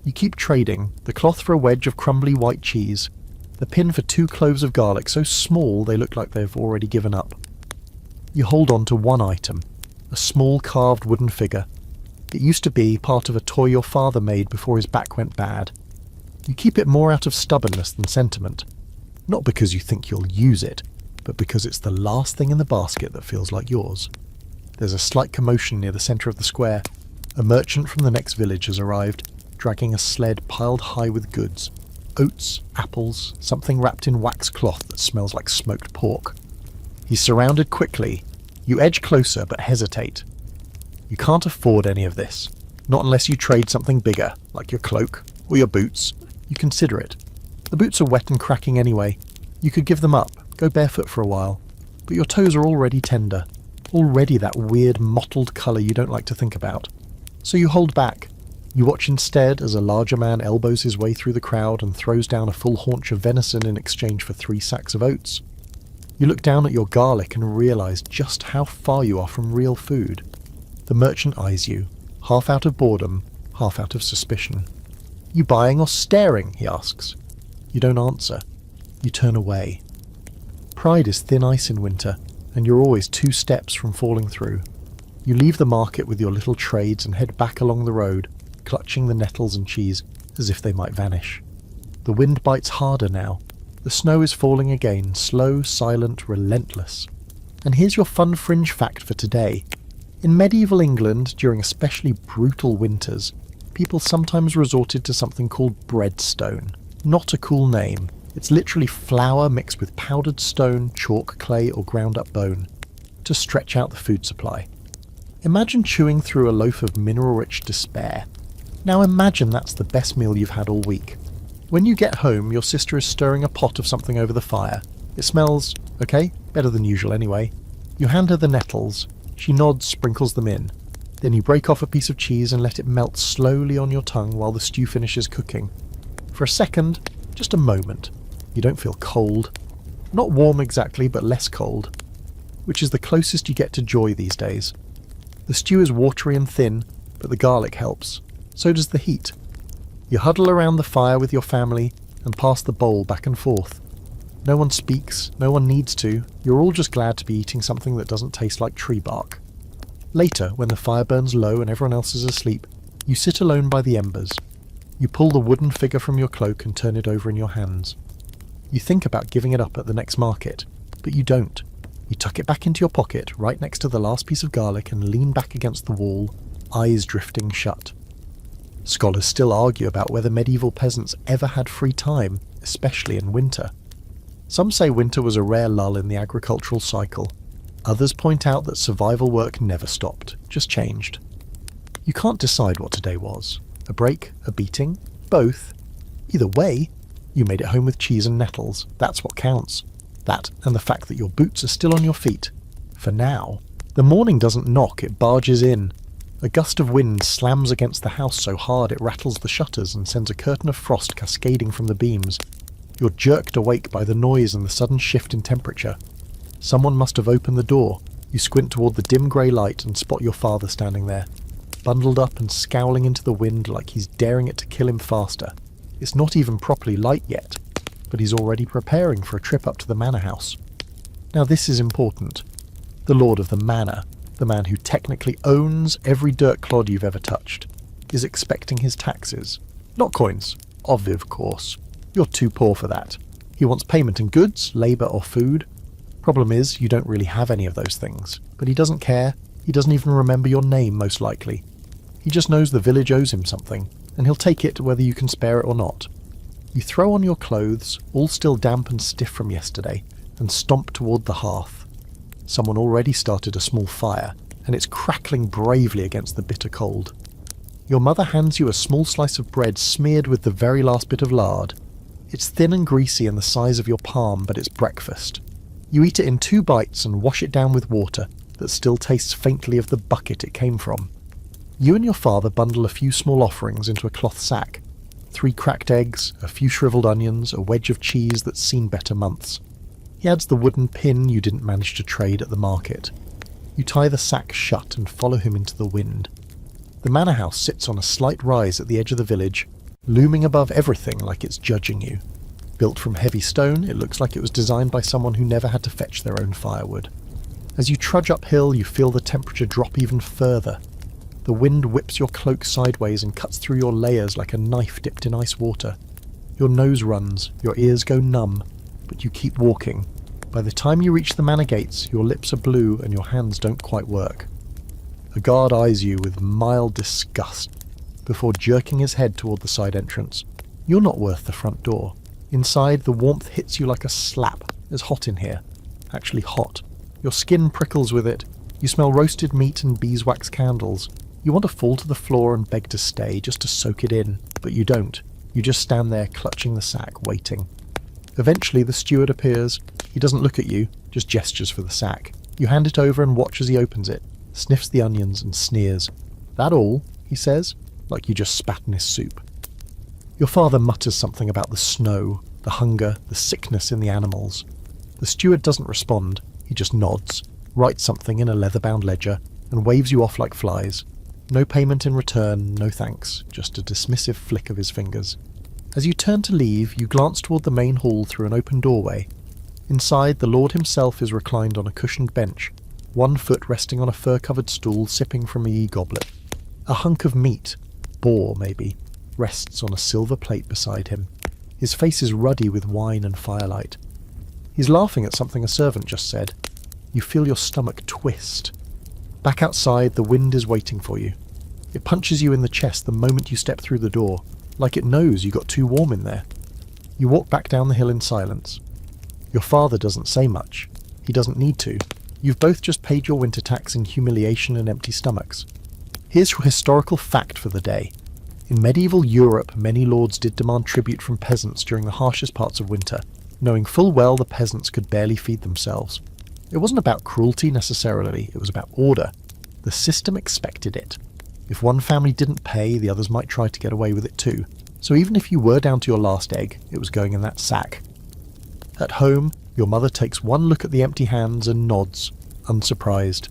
You keep trading, the cloth for a wedge of crumbly white cheese, the pin for 2 cloves of garlic so small they look like they've already given up. You hold on to one item, a small carved wooden figure. It used to be part of a toy your father made before his back went bad. You keep it more out of stubbornness than sentiment. Not because you think you'll use it, but because it's the last thing in the basket that feels like yours. There's a slight commotion near the centre of the square. A merchant from the next village has arrived, dragging a sled piled high with goods. Oats, apples, something wrapped in wax cloth that smells like smoked pork. He's surrounded quickly. You edge closer but hesitate. You can't afford any of this. Not unless you trade something bigger, like your cloak or your boots. You consider it. The boots are wet and cracking anyway. You could give them up, go barefoot for a while. But your toes are already tender. Already that weird mottled colour you don't like to think about. So you hold back. You watch instead as a larger man elbows his way through the crowd and throws down a full haunch of venison in exchange for 3 sacks of oats. You look down at your garlic and realise just how far you are from real food. The merchant eyes you, half out of boredom, half out of suspicion. You buying or staring? He asks. You don't answer. You turn away. Pride is thin ice in winter, and you're always 2 steps from falling through. You leave the market with your little trades and head back along the road, clutching the nettles and cheese as if they might vanish. The wind bites harder now. The snow is falling again, slow, silent, relentless. And here's your fun fringe fact for today. In medieval England, during especially brutal winters, people sometimes resorted to something called breadstone. Not a cool name. It's literally flour mixed with powdered stone, chalk, clay, or ground up bone, to stretch out the food supply. Imagine chewing through a loaf of mineral-rich despair. Now imagine that's the best meal you've had all week. When you get home, your sister is stirring a pot of something over the fire. It smells, okay, better than usual anyway. You hand her the nettles. She nods, sprinkles them in. Then you break off a piece of cheese and let it melt slowly on your tongue while the stew finishes cooking. For a second, just a moment, you don't feel cold. Not warm exactly, but less cold. Which is the closest you get to joy these days. The stew is watery and thin, but the garlic helps. So does the heat. You huddle around the fire with your family and pass the bowl back and forth. No one speaks, no one needs to. You're all just glad to be eating something that doesn't taste like tree bark. Later, when the fire burns low and everyone else is asleep, you sit alone by the embers. You pull the wooden figure from your cloak and turn it over in your hands. You think about giving it up at the next market, but you don't. You tuck it back into your pocket, right next to the last piece of garlic, and lean back against the wall, eyes drifting shut. Scholars still argue about whether medieval peasants ever had free time, especially in winter. Some say winter was a rare lull in the agricultural cycle. Others point out that survival work never stopped, just changed. You can't decide what today was. A break? A beating? Both? Either way, you made it home with cheese and nettles. That's what counts. That, and the fact that your boots are still on your feet. For now. The morning doesn't knock, it barges in. A gust of wind slams against the house so hard it rattles the shutters and sends a curtain of frost cascading from the beams. You're jerked awake by the noise and the sudden shift in temperature. Someone must have opened the door. You squint toward the dim grey light and spot your father standing there, bundled up and scowling into the wind like he's daring it to kill him faster. It's not even properly light yet, but he's already preparing for a trip up to the manor house. Now this is important. The lord of the manor, the man who technically owns every dirt clod you've ever touched, is expecting his taxes. Not coins. Of course. You're too poor for that. He wants payment in goods, labour or food. Problem is, you don't really have any of those things. But he doesn't care. He doesn't even remember your name, most likely. He just knows the village owes him something, and he'll take it whether you can spare it or not. You throw on your clothes, all still damp and stiff from yesterday, and stomp toward the hearth. Someone already started a small fire, and it's crackling bravely against the bitter cold. Your mother hands you a small slice of bread smeared with the very last bit of lard. It's thin and greasy and the size of your palm, but it's breakfast. You eat it in 2 bites and wash it down with water that still tastes faintly of the bucket it came from. You and your father bundle a few small offerings into a cloth sack. 3 cracked eggs, a few shriveled onions, a wedge of cheese that's seen better months. He adds the wooden pin you didn't manage to trade at the market. You tie the sack shut and follow him into the wind. The manor house sits on a slight rise at the edge of the village, looming above everything like it's judging you. Built from heavy stone, it looks like it was designed by someone who never had to fetch their own firewood. As you trudge uphill, you feel the temperature drop even further. The wind whips your cloak sideways and cuts through your layers like a knife dipped in ice water. Your nose runs, your ears go numb, but you keep walking. By the time you reach the manor gates, your lips are blue and your hands don't quite work. A guard eyes you with mild disgust before jerking his head toward the side entrance. You're not worth the front door. Inside, the warmth hits you like a slap. It's hot in here. Actually hot. Your skin prickles with it. You smell roasted meat and beeswax candles. You want to fall to the floor and beg to stay, just to soak it in, but you don't. You just stand there clutching the sack, waiting. Eventually the steward appears. He doesn't look at you, just gestures for the sack. You hand it over and watch as he opens it, sniffs the onions and sneers. "That all?" he says, like you just spat in his soup. Your father mutters something about the snow, the hunger, the sickness in the animals. The steward doesn't respond, he just nods, writes something in a leather-bound ledger, and waves you off like flies. No payment in return, no thanks, just a dismissive flick of his fingers. As you turn to leave, you glance toward the main hall through an open doorway. Inside, the Lord himself is reclined on a cushioned bench, one foot resting on a fur-covered stool sipping from a goblet. A hunk of meat, boar maybe, rests on a silver plate beside him. His face is ruddy with wine and firelight. He's laughing at something a servant just said. You feel your stomach twist. Back outside, the wind is waiting for you. It punches you in the chest the moment you step through the door, like it knows you got too warm in there. You walk back down the hill in silence. Your father doesn't say much. He doesn't need to. You've both just paid your winter tax in humiliation and empty stomachs. Here's your historical fact for the day. In medieval Europe, many lords did demand tribute from peasants during the harshest parts of winter, knowing full well the peasants could barely feed themselves. It wasn't about cruelty necessarily, it was about order. The system expected it. If one family didn't pay, the others might try to get away with it too. So even if you were down to your last egg, it was going in that sack. At home, your mother takes one look at the empty hands and nods, unsurprised.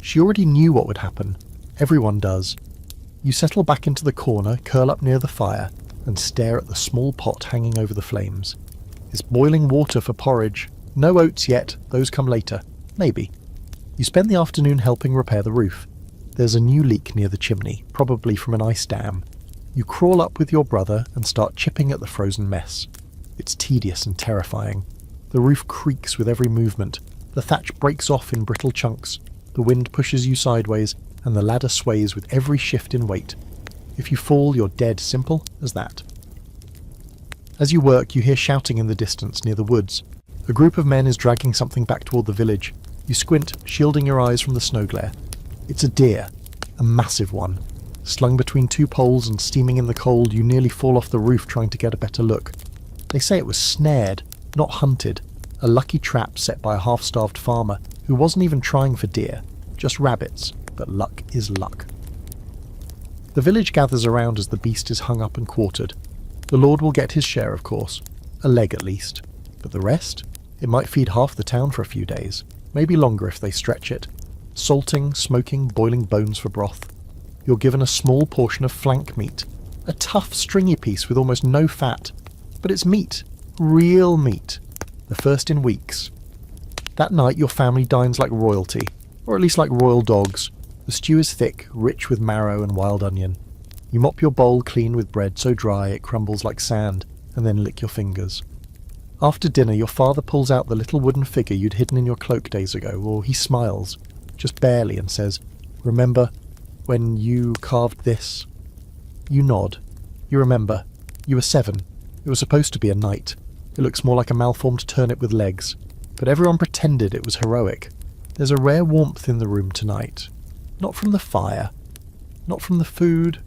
She already knew what would happen. Everyone does. You settle back into the corner, curl up near the fire, and stare at the small pot hanging over the flames. It's boiling water for porridge. No oats yet, those come later. Maybe. You spend the afternoon helping repair the roof. There's a new leak near the chimney, probably from an ice dam. You crawl up with your brother and start chipping at the frozen mess. It's tedious and terrifying. The roof creaks with every movement. The thatch breaks off in brittle chunks. The wind pushes you sideways, and the ladder sways with every shift in weight. If you fall, you're dead, simple as that. As you work, you hear shouting in the distance near the woods. A group of men is dragging something back toward the village. You squint, shielding your eyes from the snow glare. It's a deer, a massive one. Slung between two poles and steaming in the cold, you nearly fall off the roof trying to get a better look. They say it was snared, not hunted, a lucky trap set by a half-starved farmer who wasn't even trying for deer, just rabbits, but luck is luck. The village gathers around as the beast is hung up and quartered. The Lord will get his share, of course, a leg at least, but the rest? It might feed half the town for a few days, maybe longer if they stretch it. Salting, smoking, boiling bones for broth. You're given a small portion of flank meat, a tough, stringy piece with almost no fat. But it's meat, real meat, the first in weeks. That night your family dines like royalty, or at least like royal dogs. The stew is thick, rich with marrow and wild onion. You mop your bowl clean with bread so dry it crumbles like sand, and then lick your fingers. After dinner your father pulls out the little wooden figure you'd hidden in your cloak days ago, or he smiles, just barely, and says, "Remember when you carved this?" You nod. You remember. You were 7. It was supposed to be a knight. It looks more like a malformed turnip with legs. But everyone pretended it was heroic. There's a rare warmth in the room tonight. Not from the fire. Not from the food.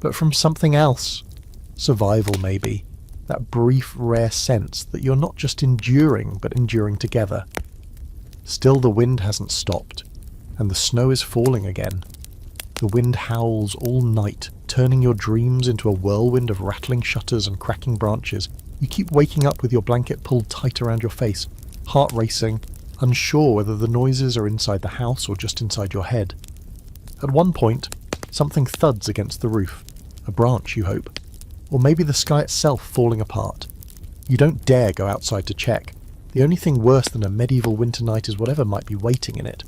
But from something else. Survival, maybe. That brief, rare sense that you're not just enduring, but enduring together. Still the wind hasn't stopped, and the snow is falling again. The wind howls all night, turning your dreams into a whirlwind of rattling shutters and cracking branches. You keep waking up with your blanket pulled tight around your face, heart racing, unsure whether the noises are inside the house or just inside your head. At one point, something thuds against the roof. A branch, you hope. Or maybe the sky itself falling apart. You don't dare go outside to check. The only thing worse than a medieval winter night is whatever might be waiting in it.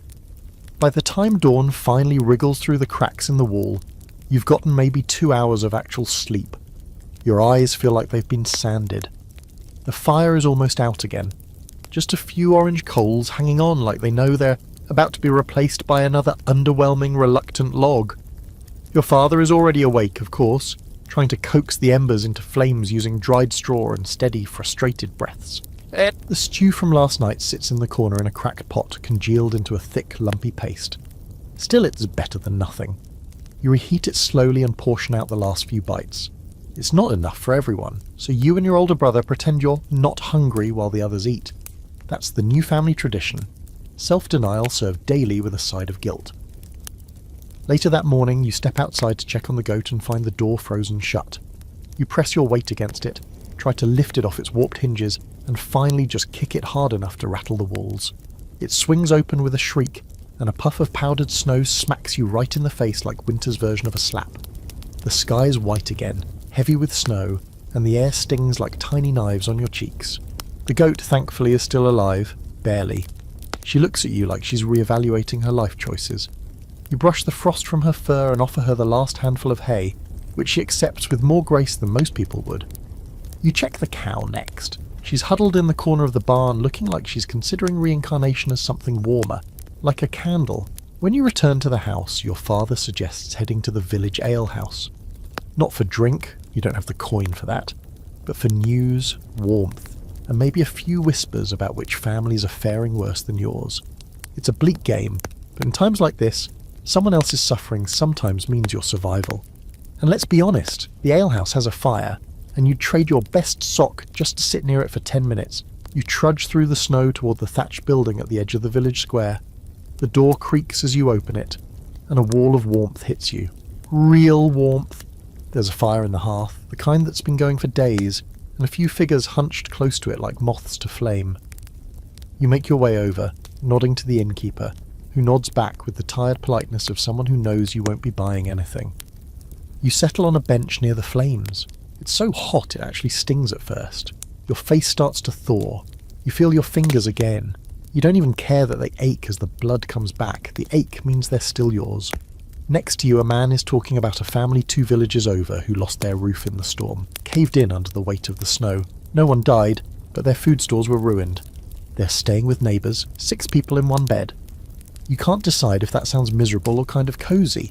By the time dawn finally wriggles through the cracks in the wall, you've gotten maybe 2 hours of actual sleep. Your eyes feel like they've been sanded. The fire is almost out again. Just a few orange coals hanging on like they know they're about to be replaced by another underwhelming, reluctant log. Your father is already awake, of course, trying to coax the embers into flames using dried straw and steady, frustrated breaths. The stew from last night sits in the corner in a cracked pot, congealed into a thick, lumpy paste. Still, it's better than nothing. You reheat it slowly and portion out the last few bites. It's not enough for everyone, so you and your older brother pretend you're not hungry while the others eat. That's the new family tradition. Self-denial served daily with a side of guilt. Later that morning, you step outside to check on the goat and find the door frozen shut. You press your weight against it, try to lift it off its warped hinges, and finally just kick it hard enough to rattle the walls. It swings open with a shriek, and a puff of powdered snow smacks you right in the face like winter's version of a slap. The sky is white again, heavy with snow, and the air stings like tiny knives on your cheeks. The goat, thankfully, is still alive, barely. She looks at you like she's reevaluating her life choices. You brush the frost from her fur and offer her the last handful of hay, which she accepts with more grace than most people would. You check the cow next. She's huddled in the corner of the barn, looking like she's considering reincarnation as something warmer, like a candle. When you return to the house, your father suggests heading to the village alehouse. Not for drink, you don't have the coin for that, but for news, warmth, and maybe a few whispers about which families are faring worse than yours. It's a bleak game, but in times like this, someone else's suffering sometimes means your survival. And let's be honest, the alehouse has a fire, and you'd trade your best sock just to sit near it for 10 minutes. You trudge through the snow toward the thatched building at the edge of the village square. The door creaks as you open it, and a wall of warmth hits you. Real warmth. There's a fire in the hearth, the kind that's been going for days, and a few figures hunched close to it like moths to flame. You make your way over, nodding to the innkeeper, who nods back with the tired politeness of someone who knows you won't be buying anything. You settle on a bench near the flames. It's so hot it actually stings at first. Your face starts to thaw. You feel your fingers again. You don't even care that they ache as the blood comes back. The ache means they're still yours. Next to you, a man is talking about a family 2 villages over who lost their roof in the storm, caved in under the weight of the snow. No one died, but their food stores were ruined. They're staying with neighbours, 6 people in one bed. You can't decide if that sounds miserable or kind of cosy.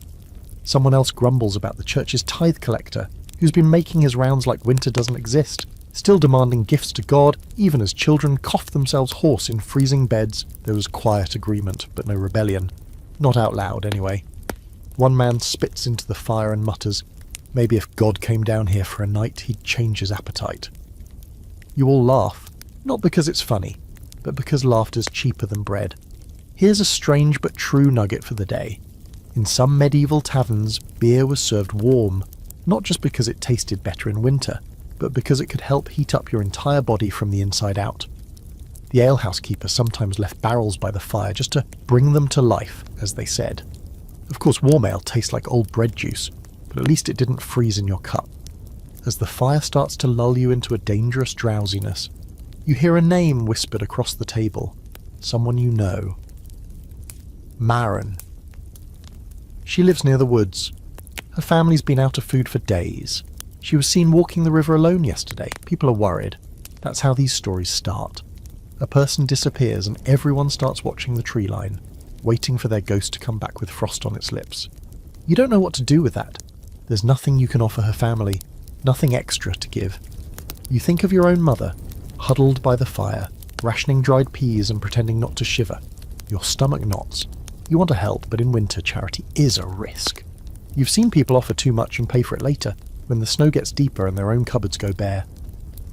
Someone else grumbles about the church's tithe collector, who's been making his rounds like winter doesn't exist, still demanding gifts to God, even as children cough themselves hoarse in freezing beds. There was quiet agreement, but no rebellion. Not out loud, anyway. One man spits into the fire and mutters, maybe if God came down here for a night, he'd change his appetite. You all laugh, not because it's funny, but because laughter's cheaper than bread. Here's a strange but true nugget for the day. In some medieval taverns, beer was served warm, not just because it tasted better in winter, but because it could help heat up your entire body from the inside out. The alehouse keeper sometimes left barrels by the fire just to bring them to life, as they said. Of course, warm ale tastes like old bread juice, but at least it didn't freeze in your cup. As the fire starts to lull you into a dangerous drowsiness, you hear a name whispered across the table. Someone you know. Maren. She lives near the woods. Her family's been out of food for days. She was seen walking the river alone yesterday. People are worried. That's how these stories start. A person disappears and everyone starts watching the tree line, waiting for their ghost to come back with frost on its lips. You don't know what to do with that. There's nothing you can offer her family, nothing extra to give. You think of your own mother, huddled by the fire, rationing dried peas and pretending not to shiver. Your stomach knots. You want to help, but in winter, charity is a risk. You've seen people offer too much and pay for it later, when the snow gets deeper and their own cupboards go bare.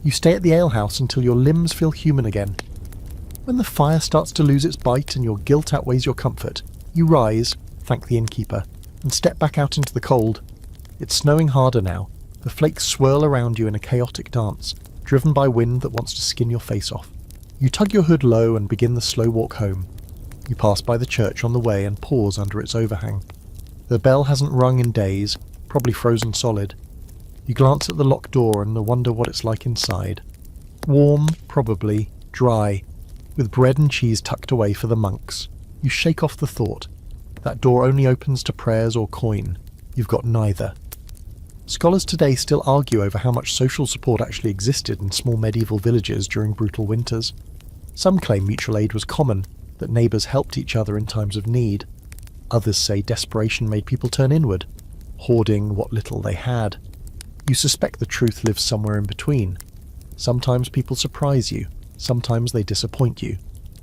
You stay at the alehouse until your limbs feel human again. When the fire starts to lose its bite and your guilt outweighs your comfort, you rise, thank the innkeeper, and step back out into the cold. It's snowing harder now. The flakes swirl around you in a chaotic dance, driven by wind that wants to skin your face off. You tug your hood low and begin the slow walk home. You pass by the church on the way and pause under its overhang. The bell hasn't rung in days, probably frozen solid. You glance at the locked door and wonder what it's like inside. Warm, probably, dry, with bread and cheese tucked away for the monks. You shake off the thought. That door only opens to prayers or coin. You've got neither. Scholars today still argue over how much social support actually existed in small medieval villages during brutal winters. Some claim mutual aid was common, that neighbours helped each other in times of need. Others say desperation made people turn inward, hoarding what little they had. You suspect the truth lives somewhere in between. Sometimes people surprise you, Sometimes they disappoint you.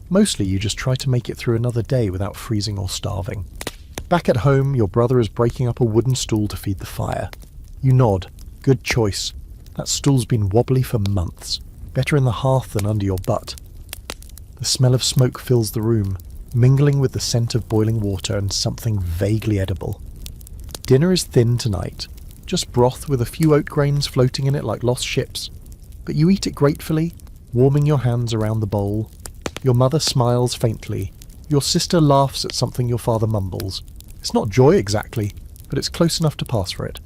Mostly you just try to make it through another day without freezing or starving. Back at home, your brother is breaking up a wooden stool to feed the fire. You nod. Good choice. That stool's been wobbly for months. Better in the hearth than under your butt. The smell of smoke fills the room, mingling with the scent of boiling water and something vaguely edible. Dinner is thin tonight, just broth with a few oat grains floating in it like lost ships. But you eat it gratefully, warming your hands around the bowl. Your mother smiles faintly. Your sister laughs at something your father mumbles. It's not joy exactly, but it's close enough to pass for it.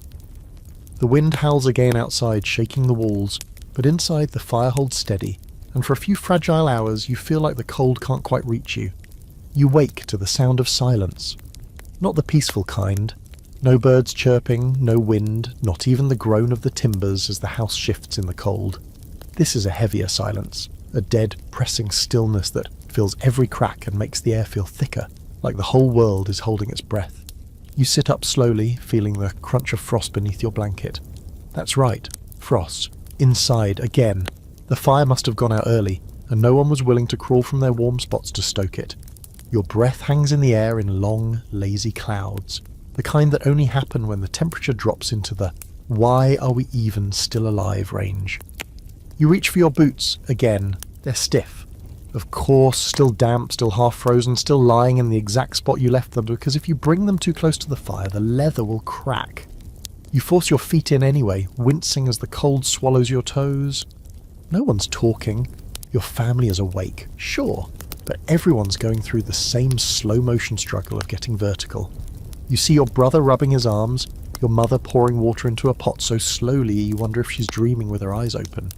The wind howls again outside, shaking the walls, but inside the fire holds steady, and for a few fragile hours you feel like the cold can't quite reach you. You wake to the sound of silence. Not the peaceful kind. No birds chirping, no wind, not even the groan of the timbers as the house shifts in the cold. This is a heavier silence, a dead, pressing stillness that fills every crack and makes the air feel thicker, like the whole world is holding its breath. You sit up slowly, feeling the crunch of frost beneath your blanket. That's right, frost. Inside, again. The fire must have gone out early, and no one was willing to crawl from their warm spots to stoke it. Your breath hangs in the air in long, lazy clouds, the kind that only happen when the temperature drops into the "why are we even still alive" range. You reach for your boots, again. They're stiff. Of course, still damp, still half frozen, still lying in the exact spot you left them, because if you bring them too close to the fire, the leather will crack. You force your feet in anyway, wincing as the cold swallows your toes. No one's talking. Your family is awake, sure, but everyone's going through the same slow-motion struggle of getting vertical. You see your brother rubbing his arms, your mother pouring water into a pot so slowly you wonder if she's dreaming with her eyes open.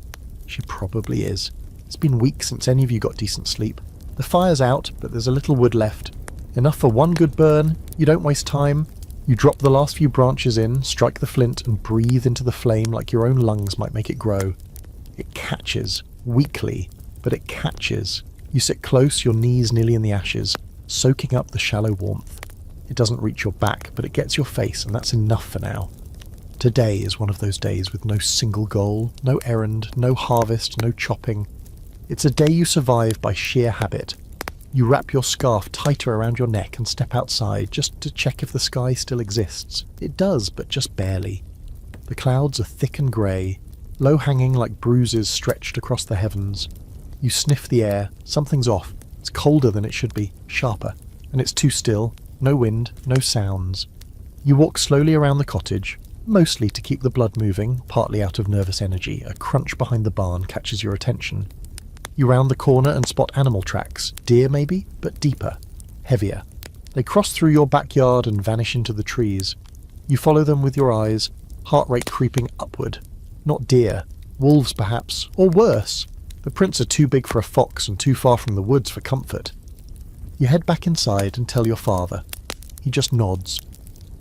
She probably is. It's been weeks since any of you got decent sleep. The fire's out, but there's a little wood left. Enough for one good burn. You don't waste time. You drop the last few branches in, strike the flint, and breathe into the flame like your own lungs might make it grow. It catches, weakly, but it catches. You sit close, your knees nearly in the ashes, soaking up the shallow warmth. It doesn't reach your back, but it gets your face, and that's enough for now. Today is one of those days with no single goal, no errand, no harvest, no chopping. It's a day you survive by sheer habit. You wrap your scarf tighter around your neck and step outside just to check if the sky still exists. It does, but just barely. The clouds are thick and grey, low-hanging like bruises stretched across the heavens. You sniff the air. Something's off. It's colder than it should be, sharper, and it's too still. No wind, no sounds. You walk slowly around the cottage, mostly to keep the blood moving, partly out of nervous energy. A crunch behind the barn catches your attention. You round the corner and spot animal tracks. Deer maybe, but deeper, heavier. They cross through your backyard and vanish into the trees. You follow them with your eyes, heart rate creeping upward. Not deer. Wolves perhaps, or worse. The prints are too big for a fox and too far from the woods for comfort. You head back inside and tell your father. He just nods.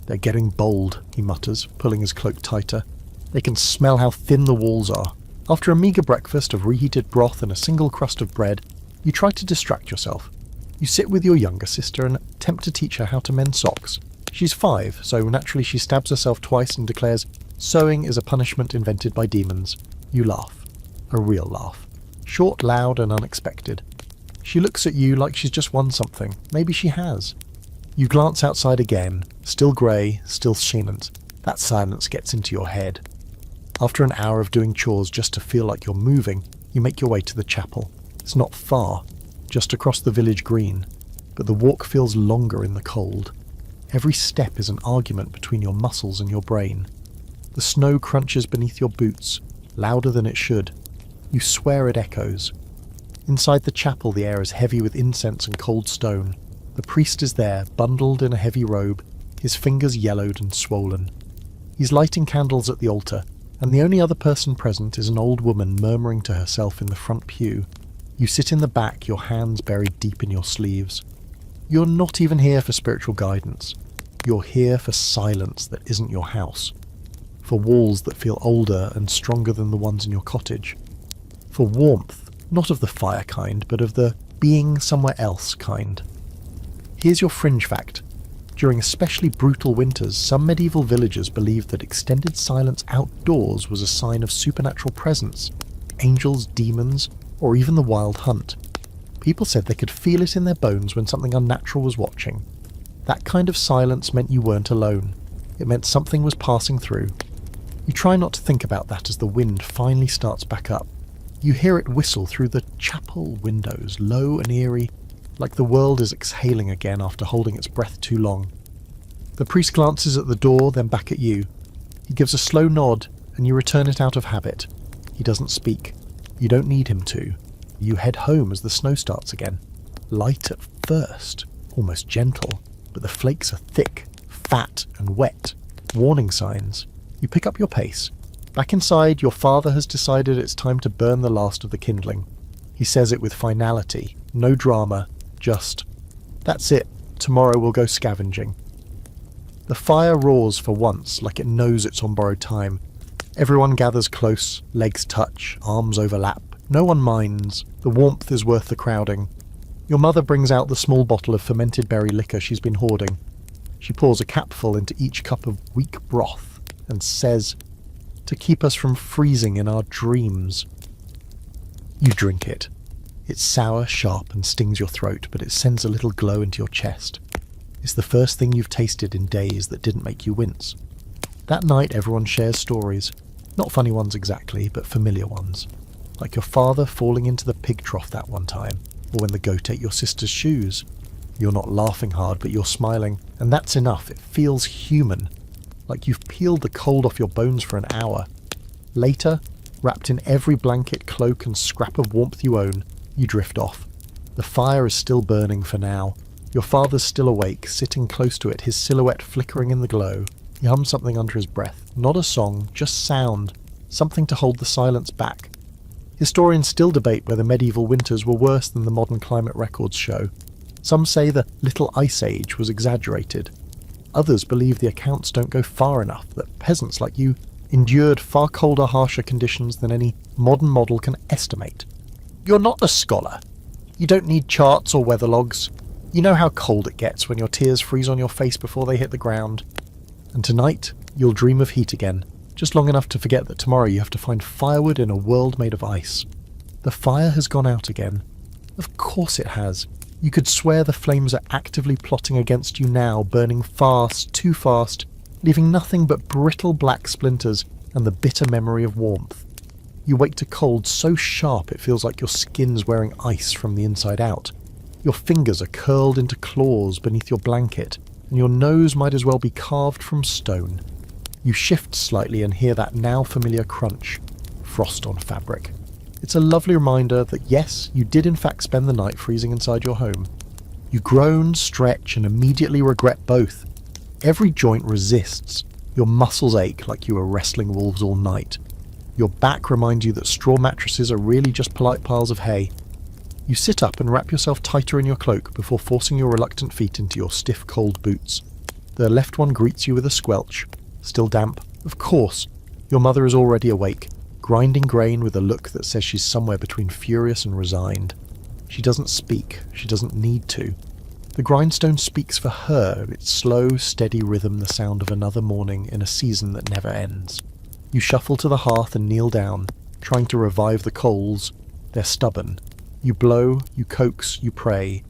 They're getting bold, he mutters, pulling his cloak tighter. They can smell how thin the walls are. After a meagre breakfast of reheated broth and a single crust of bread, you try to distract yourself. You sit with your younger sister and attempt to teach her how to mend socks. She's 5, so naturally she stabs herself twice and declares, "Sewing is a punishment invented by demons." You laugh. A real laugh. Short, loud, and unexpected. She looks at you like she's just won something. Maybe she has. You glance outside again. Still grey, still silent. That silence gets into your head. After an hour of doing chores just to feel like you're moving, you make your way to the chapel. It's not far, just across the village green, but the walk feels longer in the cold. Every step is an argument between your muscles and your brain. The snow crunches beneath your boots, louder than it should. You swear it echoes. Inside the chapel the air is heavy with incense and cold stone. The priest is there, bundled in a heavy robe, his fingers yellowed and swollen. He's lighting candles at the altar, and the only other person present is an old woman murmuring to herself in the front pew. You sit in the back, your hands buried deep in your sleeves. You're not even here for spiritual guidance. You're here for silence that isn't your house. For walls that feel older and stronger than the ones in your cottage. For warmth, not of the fire kind, but of the being somewhere else kind. Here's your fringe fact. During especially brutal winters, some medieval villagers believed that extended silence outdoors was a sign of supernatural presence. Angels, demons, or even the wild hunt. People said they could feel it in their bones when something unnatural was watching. That kind of silence meant you weren't alone. It meant something was passing through. You try not to think about that as the wind finally starts back up. You hear it whistle through the chapel windows, low and eerie, like the world is exhaling again after holding its breath too long. The priest glances at the door, then back at you. He gives a slow nod, and you return it out of habit. He doesn't speak. You don't need him to. You head home as the snow starts again. Light at first, almost gentle, but the flakes are thick, fat and wet. Warning signs. You pick up your pace. Back inside, your father has decided it's time to burn the last of the kindling. He says it with finality, no drama, just, "That's it, tomorrow we'll go scavenging." The fire roars for once, like it knows it's on borrowed time. Everyone gathers close, legs touch, arms overlap. No one minds. The warmth is worth the crowding. Your mother brings out the small bottle of fermented berry liquor she's been hoarding. She pours a capful into each cup of weak broth and says, "To keep us from freezing in our dreams." You drink it. It's sour, sharp, and stings your throat, but it sends a little glow into your chest. It's the first thing you've tasted in days that didn't make you wince. That night everyone shares stories. Not funny ones exactly, but familiar ones. Like your father falling into the pig trough that one time, or when the goat ate your sister's shoes. You're not laughing hard, but you're smiling, and that's enough. It feels human. Like you've peeled the cold off your bones for an hour. Later, wrapped in every blanket, cloak, and scrap of warmth you own, you drift off. The fire is still burning for now. Your father's still awake, sitting close to it, his silhouette flickering in the glow. He hums something under his breath. Not a song, just sound. Something to hold the silence back. Historians still debate whether medieval winters were worse than the modern climate records show. Some say the Little Ice Age was exaggerated. Others believe the accounts don't go far enough, that peasants like you endured far colder, harsher conditions than any modern model can estimate. You're not a scholar. You don't need charts or weather logs. You know how cold it gets when your tears freeze on your face before they hit the ground. And tonight, you'll dream of heat again, just long enough to forget that tomorrow you have to find firewood in a world made of ice. The fire has gone out again. Of course it has. You could swear the flames are actively plotting against you now, burning fast, too fast, leaving nothing but brittle black splinters and the bitter memory of warmth. You wake to cold so sharp it feels like your skin's wearing ice from the inside out. Your fingers are curled into claws beneath your blanket, and your nose might as well be carved from stone. You shift slightly and hear that now familiar crunch. Frost on fabric. It's a lovely reminder that yes, you did in fact spend the night freezing inside your home. You groan, stretch, and immediately regret both. Every joint resists. Your muscles ache like you were wrestling wolves all night. Your back reminds you that straw mattresses are really just polite piles of hay. You sit up and wrap yourself tighter in your cloak before forcing your reluctant feet into your stiff, cold boots. The left one greets you with a squelch. Still damp, of course. Your mother is already awake, grinding grain with a look that says she's somewhere between furious and resigned. She doesn't speak. She doesn't need to. The grindstone speaks for her, its slow, steady rhythm the sound of another morning in a season that never ends. You shuffle to the hearth and kneel down, trying to revive the coals. They're stubborn. You blow, you coax, you pray.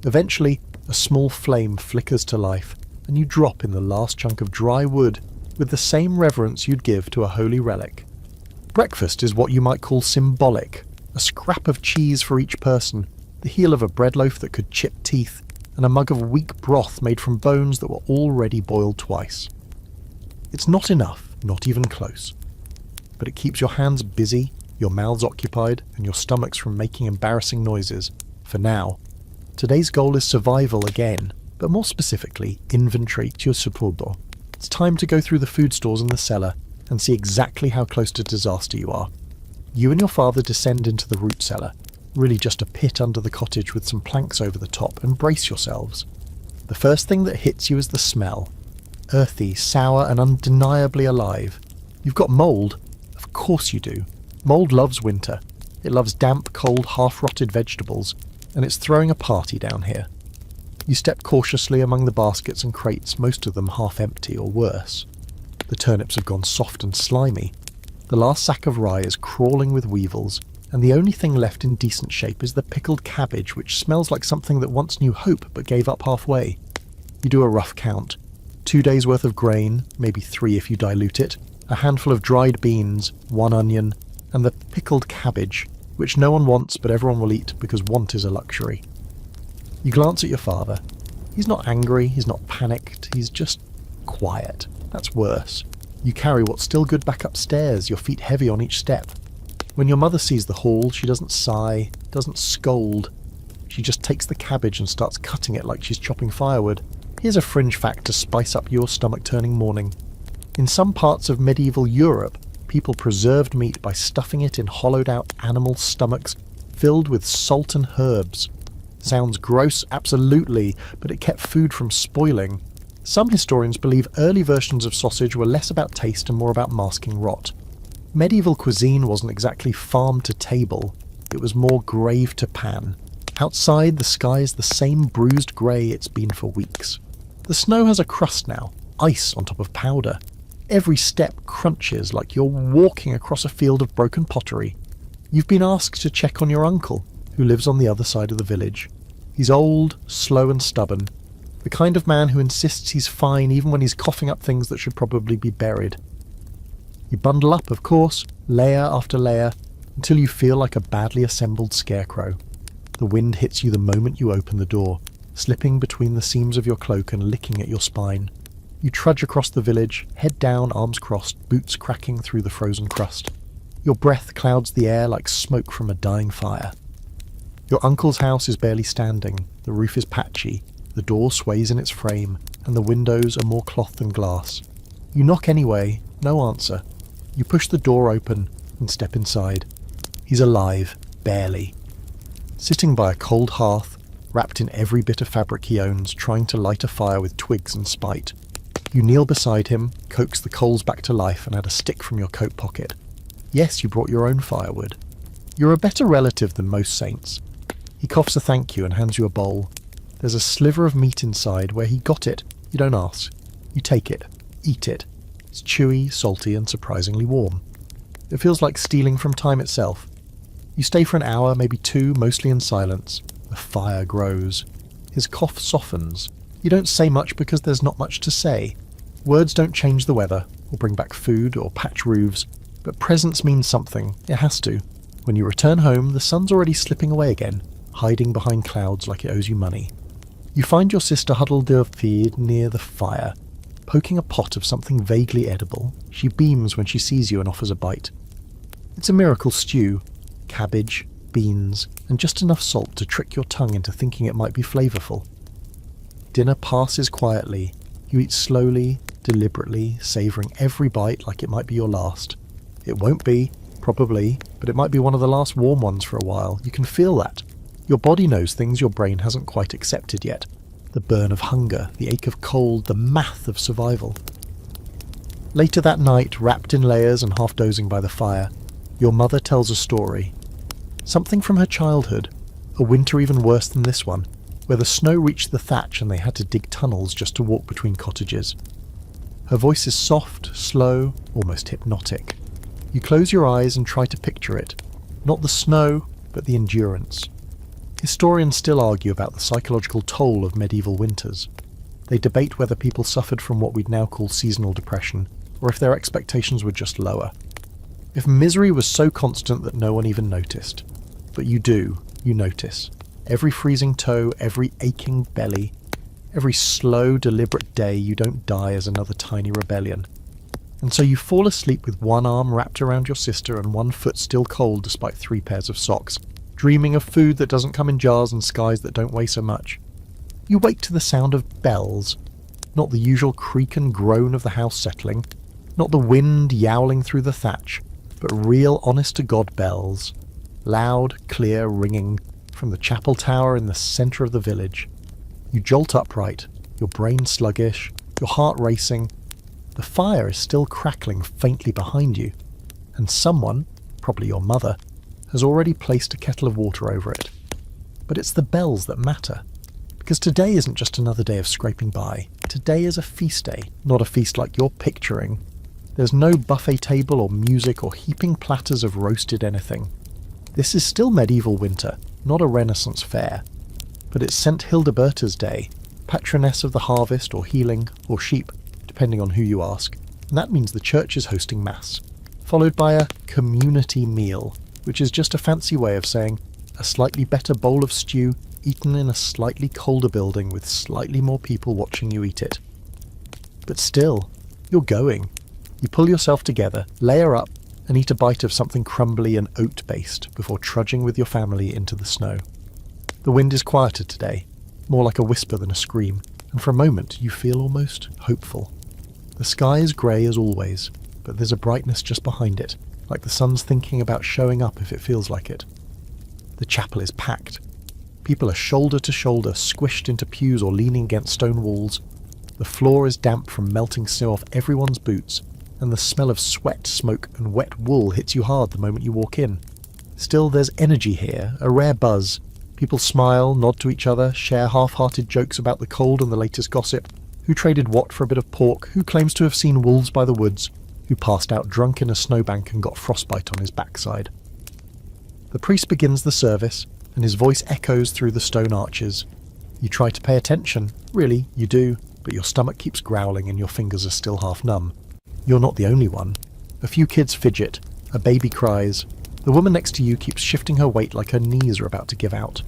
Eventually, a small flame flickers to life, and you drop in the last chunk of dry wood with the same reverence you'd give to a holy relic. Breakfast is what you might call symbolic. A scrap of cheese for each person, the heel of a bread loaf that could chip teeth, and a mug of weak broth made from bones that were already boiled twice. It's not enough, not even close. But it keeps your hands busy, your mouths occupied, and your stomachs from making embarrassing noises, for now. Today's goal is survival again, but more specifically, inventory to your. It's time to go through the food stores in the cellar and see exactly how close to disaster you are. You and your father descend into the root cellar, really just a pit under the cottage with some planks over the top, and brace yourselves. The first thing that hits you is the smell. Earthy, sour, and undeniably alive. You've got mould. Of course you do. Mould loves winter. It loves damp, cold, half-rotted vegetables, and it's throwing a party down here. You step cautiously among the baskets and crates, most of them half empty or worse. The turnips have gone soft and slimy. The last sack of rye is crawling with weevils, and the only thing left in decent shape is the pickled cabbage, which smells like something that once knew hope but gave up halfway. You do a rough count. 2 days' worth of grain, maybe 3 if you dilute it, a handful of dried beans, 1 onion, and the pickled cabbage, which no one wants but everyone will eat because want is a luxury. You glance at your father. He's not angry, he's not panicked, he's just quiet. That's worse. You carry what's still good back upstairs, your feet heavy on each step. When your mother sees the haul, she doesn't sigh, doesn't scold. She just takes the cabbage and starts cutting it like she's chopping firewood. Here's a fringe fact to spice up your stomach-turning morning. In some parts of medieval Europe, people preserved meat by stuffing it in hollowed-out animal stomachs filled with salt and herbs. Sounds gross, absolutely, but it kept food from spoiling. Some historians believe early versions of sausage were less about taste and more about masking rot. Medieval cuisine wasn't exactly farm to table, it was more grave to pan. Outside, the sky is the same bruised grey it's been for weeks. The snow has a crust now, ice on top of powder. Every step crunches like you're walking across a field of broken pottery. You've been asked to check on your uncle, who lives on the other side of the village. He's old, slow and stubborn, the kind of man who insists he's fine even when he's coughing up things that should probably be buried. You bundle up, of course, layer after layer, until you feel like a badly assembled scarecrow. The wind hits you the moment you open the door, slipping between the seams of your cloak and licking at your spine. You trudge across the village, head down, arms crossed, boots cracking through the frozen crust. Your breath clouds the air like smoke from a dying fire. Your uncle's house is barely standing, the roof is patchy, the door sways in its frame, and the windows are more cloth than glass. You knock anyway, no answer. You push the door open and step inside. He's alive, barely. Sitting by a cold hearth, wrapped in every bit of fabric he owns, trying to light a fire with twigs and spite. You kneel beside him, coax the coals back to life, and add a stick from your coat pocket. Yes, you brought your own firewood. You're a better relative than most saints. He coughs a thank you and hands you a bowl. There's a sliver of meat inside where he got it. You don't ask. You take it. Eat it. It's chewy, salty, and surprisingly warm. It feels like stealing from time itself. You stay for an hour, maybe 2, mostly in silence. The fire grows. His cough softens. You don't say much because there's not much to say. Words don't change the weather, or bring back food, or patch roofs, but presence means something. It has to. When you return home, the sun's already slipping away again, hiding behind clouds like it owes you money. You find your sister huddled near the fire, poking a pot of something vaguely edible. She beams when she sees you and offers a bite. It's a miracle stew. Cabbage, beans, and just enough salt to trick your tongue into thinking it might be flavourful. Dinner passes quietly. You eat slowly, deliberately, savouring every bite like it might be your last. It won't be, probably, but it might be one of the last warm ones for a while. You can feel that. Your body knows things your brain hasn't quite accepted yet. The burn of hunger, the ache of cold, the math of survival. Later that night, wrapped in layers and half dozing by the fire, your mother tells a story. Something from her childhood, a winter even worse than this one, where the snow reached the thatch and they had to dig tunnels just to walk between cottages. Her voice is soft, slow, almost hypnotic. You close your eyes and try to picture it. Not the snow, but the endurance. Historians still argue about the psychological toll of medieval winters. They debate whether people suffered from what we'd now call seasonal depression, or if their expectations were just lower. If misery was so constant that no one even noticed. But you do, you notice. Every freezing toe, every aching belly, every slow, deliberate day you don't die as another tiny rebellion. And so you fall asleep with one arm wrapped around your sister and one foot still cold despite 3 pairs of socks, dreaming of food that doesn't come in jars and skies that don't weigh so much. You wake to the sound of bells, not the usual creak and groan of the house settling, not the wind yowling through the thatch, but real honest-to-God bells, loud, clear, ringing, from the chapel tower in the centre of the village. You jolt upright, your brain sluggish, your heart racing. The fire is still crackling faintly behind you, and someone, probably your mother, has already placed a kettle of water over it. But it's the bells that matter, because today isn't just another day of scraping by. Today is a feast day, not a feast like you're picturing. There's no buffet table or music or heaping platters of roasted anything. This is still medieval winter, not a Renaissance fair. But it's St. Hildeberta's Day, patroness of the harvest or healing or sheep, depending on who you ask, and that means the church is hosting Mass, followed by a community meal, which is just a fancy way of saying a slightly better bowl of stew eaten in a slightly colder building with slightly more people watching you eat it. But still, you're going. You pull yourself together, layer up, and eat a bite of something crumbly and oat-based before trudging with your family into the snow. The wind is quieter today, more like a whisper than a scream, and for a moment you feel almost hopeful. The sky is grey as always, but there's a brightness just behind it, like the sun's thinking about showing up if it feels like it. The chapel is packed. People are shoulder to shoulder, squished into pews or leaning against stone walls. The floor is damp from melting snow off everyone's boots, and the smell of sweat, smoke and wet wool hits you hard the moment you walk in. Still, there's energy here, a rare buzz. People smile, nod to each other, share half-hearted jokes about the cold and the latest gossip. Who traded what for a bit of pork? Who claims to have seen wolves by the woods? Who passed out drunk in a snowbank and got frostbite on his backside? The priest begins the service, and his voice echoes through the stone arches. You try to pay attention. Really, you do, but your stomach keeps growling and your fingers are still half numb. You're not the only one. A few kids fidget. A baby cries. The woman next to you keeps shifting her weight like her knees are about to give out.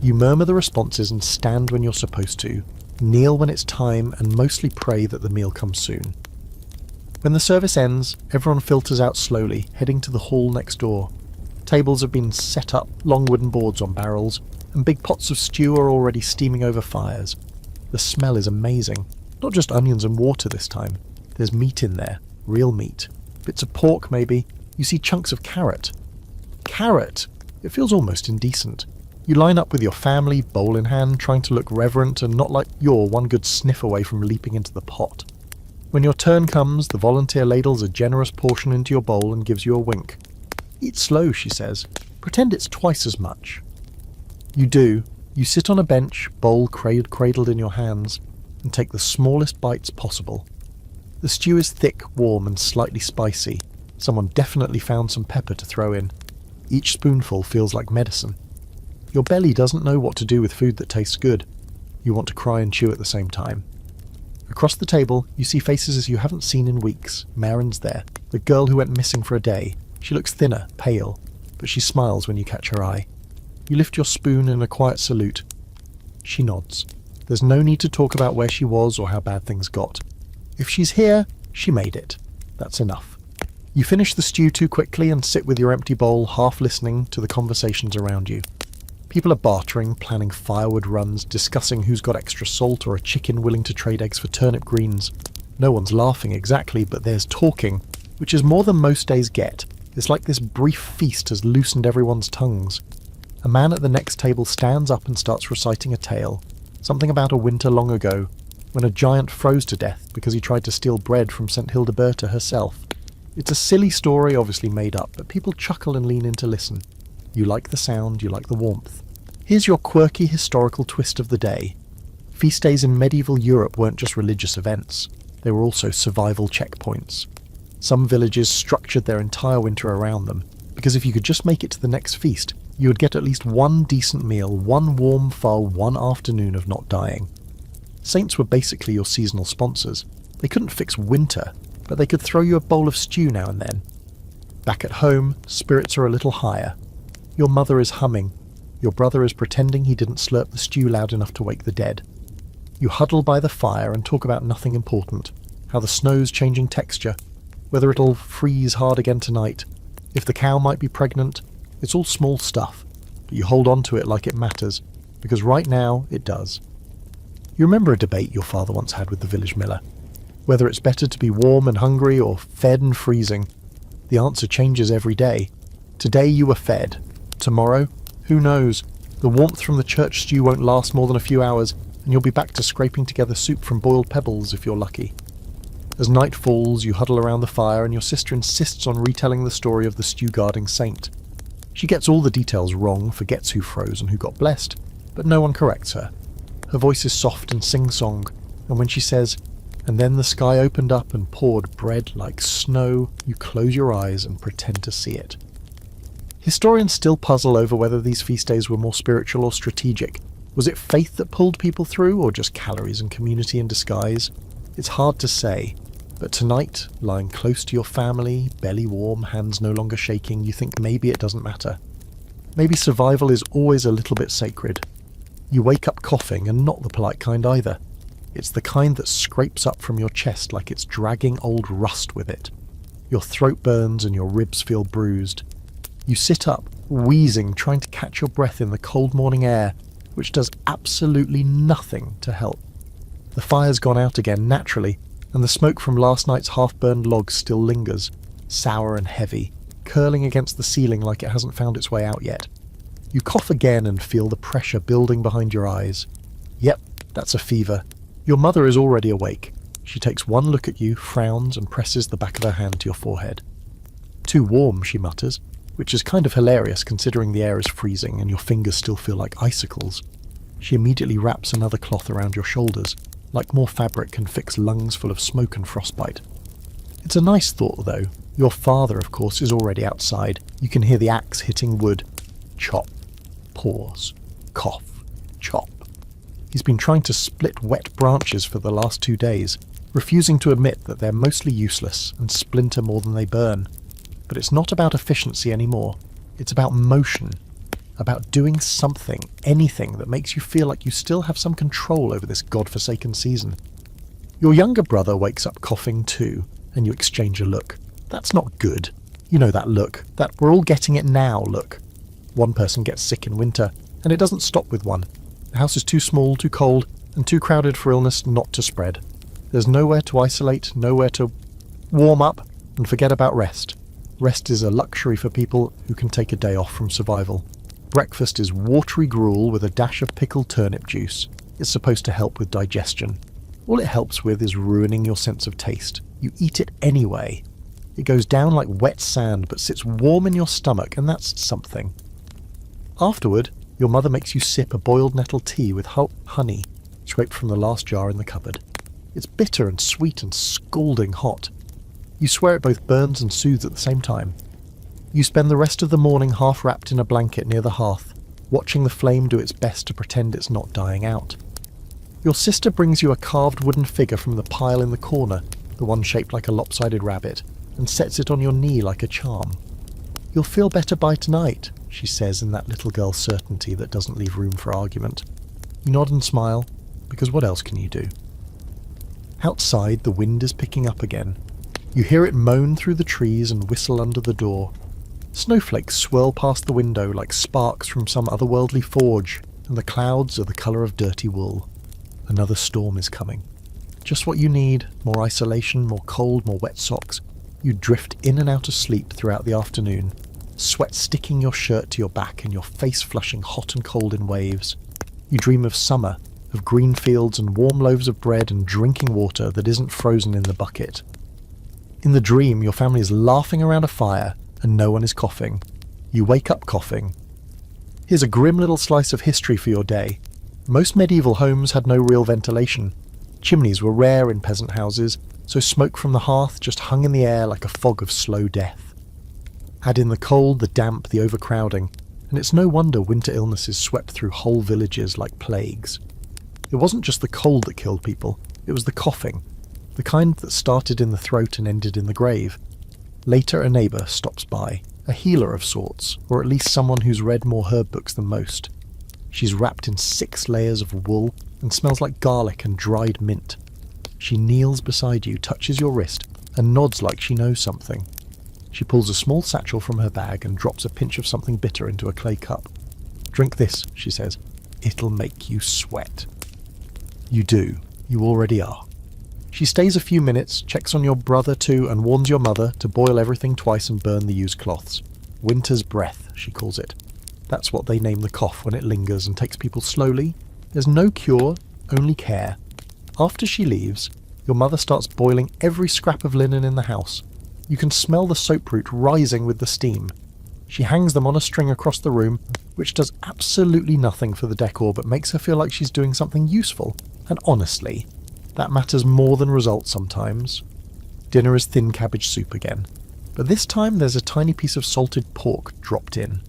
You murmur the responses and stand when you're supposed to, kneel when it's time, and mostly pray that the meal comes soon. When the service ends, everyone filters out slowly, heading to the hall next door. Tables have been set up, long wooden boards on barrels, and big pots of stew are already steaming over fires. The smell is amazing. Not just onions and water this time. There's meat in there, real meat. Bits of pork maybe. You see chunks of carrot. Carrot! It feels almost indecent. You line up with your family, bowl in hand, trying to look reverent and not like you're one good sniff away from leaping into the pot. When your turn comes, the volunteer ladles a generous portion into your bowl and gives you a wink. Eat slow, she says. Pretend it's twice as much. You do. You sit on a bench, bowl cradled in your hands, and take the smallest bites possible. The stew is thick, warm, and slightly spicy. Someone definitely found some pepper to throw in. Each spoonful feels like medicine. Your belly doesn't know what to do with food that tastes good. You want to cry and chew at the same time. Across the table, you see faces you haven't seen in weeks. Marin's there, the girl who went missing for a day. She looks thinner, pale, but she smiles when you catch her eye. You lift your spoon in a quiet salute. She nods. There's no need to talk about where she was or how bad things got. If she's here, she made it. That's enough. You finish the stew too quickly and sit with your empty bowl, half listening to the conversations around you. People are bartering, planning firewood runs, discussing who's got extra salt or a chicken willing to trade eggs for turnip greens. No one's laughing exactly, but there's talking, which is more than most days get. It's like this brief feast has loosened everyone's tongues. A man at the next table stands up and starts reciting a tale, something about a winter long ago, when a giant froze to death because he tried to steal bread from St. Hildeberta herself. It's a silly story, obviously made up, but people chuckle and lean in to listen. You like the sound, you like the warmth. Here's your quirky historical twist of the day. Feast days in medieval Europe weren't just religious events. They were also survival checkpoints. Some villages structured their entire winter around them, because if you could just make it to the next feast, you would get at least one decent meal, one warm fowl, one afternoon of not dying. Saints were basically your seasonal sponsors. They couldn't fix winter, but they could throw you a bowl of stew now and then. Back at home, spirits are a little higher. Your mother is humming. Your brother is pretending he didn't slurp the stew loud enough to wake the dead. You huddle by the fire and talk about nothing important. How the snow's changing texture, whether it'll freeze hard again tonight, if the cow might be pregnant. It's all small stuff, but you hold on to it like it matters, because right now it does. You remember a debate your father once had with the village miller. Whether it's better to be warm and hungry or fed and freezing. The answer changes every day. Today you were fed. Tomorrow? Who knows? The warmth from the church stew won't last more than a few hours, and you'll be back to scraping together soup from boiled pebbles if you're lucky. As night falls, you huddle around the fire and your sister insists on retelling the story of the stew-guarding saint. She gets all the details wrong, forgets who froze and who got blessed, but no one corrects her. Her voice is soft and sing-song, and when she says, "And then the sky opened up and poured bread like snow," you close your eyes and pretend to see it. Historians still puzzle over whether these feast days were more spiritual or strategic. Was it faith that pulled people through, or just calories and community in disguise? It's hard to say, but tonight, lying close to your family, belly warm, hands no longer shaking, you think maybe it doesn't matter. Maybe survival is always a little bit sacred. You wake up coughing, and not the polite kind either. It's the kind that scrapes up from your chest like it's dragging old rust with it. Your throat burns and your ribs feel bruised. You sit up, wheezing, trying to catch your breath in the cold morning air, which does absolutely nothing to help. The fire's gone out again naturally, and the smoke from last night's half-burned logs still lingers, sour and heavy, curling against the ceiling like it hasn't found its way out yet. You cough again and feel the pressure building behind your eyes. Yep, that's a fever. Your mother is already awake. She takes one look at you, frowns, and presses the back of her hand to your forehead. "Too warm," she mutters, which is kind of hilarious considering the air is freezing and your fingers still feel like icicles. She immediately wraps another cloth around your shoulders, like more fabric can fix lungs full of smoke and frostbite. It's a nice thought, though. Your father, of course, is already outside. You can hear the axe hitting wood. Chop. Pause. Cough. Chop. He's been trying to split wet branches for the last 2 days, refusing to admit that they're mostly useless and splinter more than they burn. But it's not about efficiency anymore. It's about motion. About doing something, anything that makes you feel like you still have some control over this godforsaken season. Your younger brother wakes up coughing too, and you exchange a look. That's not good. You know that look, that we're all getting it now look. One person gets sick in winter, and it doesn't stop with one. The house is too small, too cold, and too crowded for illness not to spread. There's nowhere to isolate, nowhere to warm up, and forget about rest. Rest is a luxury for people who can take a day off from survival. Breakfast is watery gruel with a dash of pickled turnip juice. It's supposed to help with digestion. All it helps with is ruining your sense of taste. You eat it anyway. It goes down like wet sand but sits warm in your stomach, and that's something. Afterward, your mother makes you sip a boiled nettle tea with honey, scraped from the last jar in the cupboard. It's bitter and sweet and scalding hot. You swear it both burns and soothes at the same time. You spend the rest of the morning half wrapped in a blanket near the hearth, watching the flame do its best to pretend it's not dying out. Your sister brings you a carved wooden figure from the pile in the corner, the one shaped like a lopsided rabbit, and sets it on your knee like a charm. "You'll feel better by tonight," she says in that little girl certainty that doesn't leave room for argument. You nod and smile, because what else can you do? Outside, the wind is picking up again. You hear it moan through the trees and whistle under the door. Snowflakes swirl past the window like sparks from some otherworldly forge, and the clouds are the colour of dirty wool. Another storm is coming. Just what you need, more isolation, more cold, more wet socks. You drift in and out of sleep throughout the afternoon, sweat sticking your shirt to your back and your face flushing hot and cold in waves. You dream of summer, of green fields and warm loaves of bread and drinking water that isn't frozen in the bucket. In the dream, your family is laughing around a fire and no one is coughing. You wake up coughing. Here's a grim little slice of history for your day. Most medieval homes had no real ventilation. Chimneys were rare in peasant houses, so smoke from the hearth just hung in the air like a fog of slow death. Add in the cold, the damp, the overcrowding, and it's no wonder winter illnesses swept through whole villages like plagues. It wasn't just the cold that killed people, it was the coughing, the kind that started in the throat and ended in the grave. Later, a neighbour stops by, a healer of sorts, or at least someone who's read more herb books than most. She's wrapped in 6 layers of wool and smells like garlic and dried mint. She kneels beside you, touches your wrist, and nods like she knows something. She pulls a small satchel from her bag and drops a pinch of something bitter into a clay cup. "Drink this," she says. "It'll make you sweat." You do. You already are. She stays a few minutes, checks on your brother too, and warns your mother to boil everything twice and burn the used cloths. Winter's breath, she calls it. That's what they name the cough when it lingers and takes people slowly. There's no cure, only care. After she leaves, your mother starts boiling every scrap of linen in the house. You can smell the soap root rising with the steam. She hangs them on a string across the room, which does absolutely nothing for the decor but makes her feel like she's doing something useful. And honestly, that matters more than results sometimes. Dinner is thin cabbage soup again. But this time there's a tiny piece of salted pork dropped in.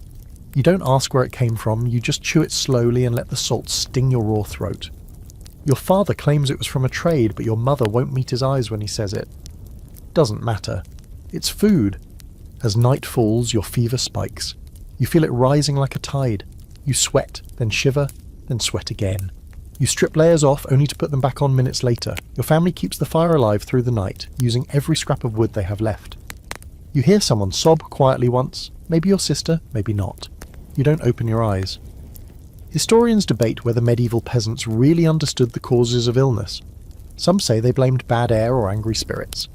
You don't ask where it came from, you just chew it slowly and let the salt sting your raw throat. Your father claims it was from a trade, but your mother won't meet his eyes when he says it. Doesn't matter. It's food. As night falls, your fever spikes. You feel it rising like a tide. You sweat, then shiver, then sweat again. You strip layers off, only to put them back on minutes later. Your family keeps the fire alive through the night, using every scrap of wood they have left. You hear someone sob quietly once, maybe your sister, maybe not. You don't open your eyes. Historians debate whether medieval peasants really understood the causes of illness. Some say they blamed bad air or angry spirits.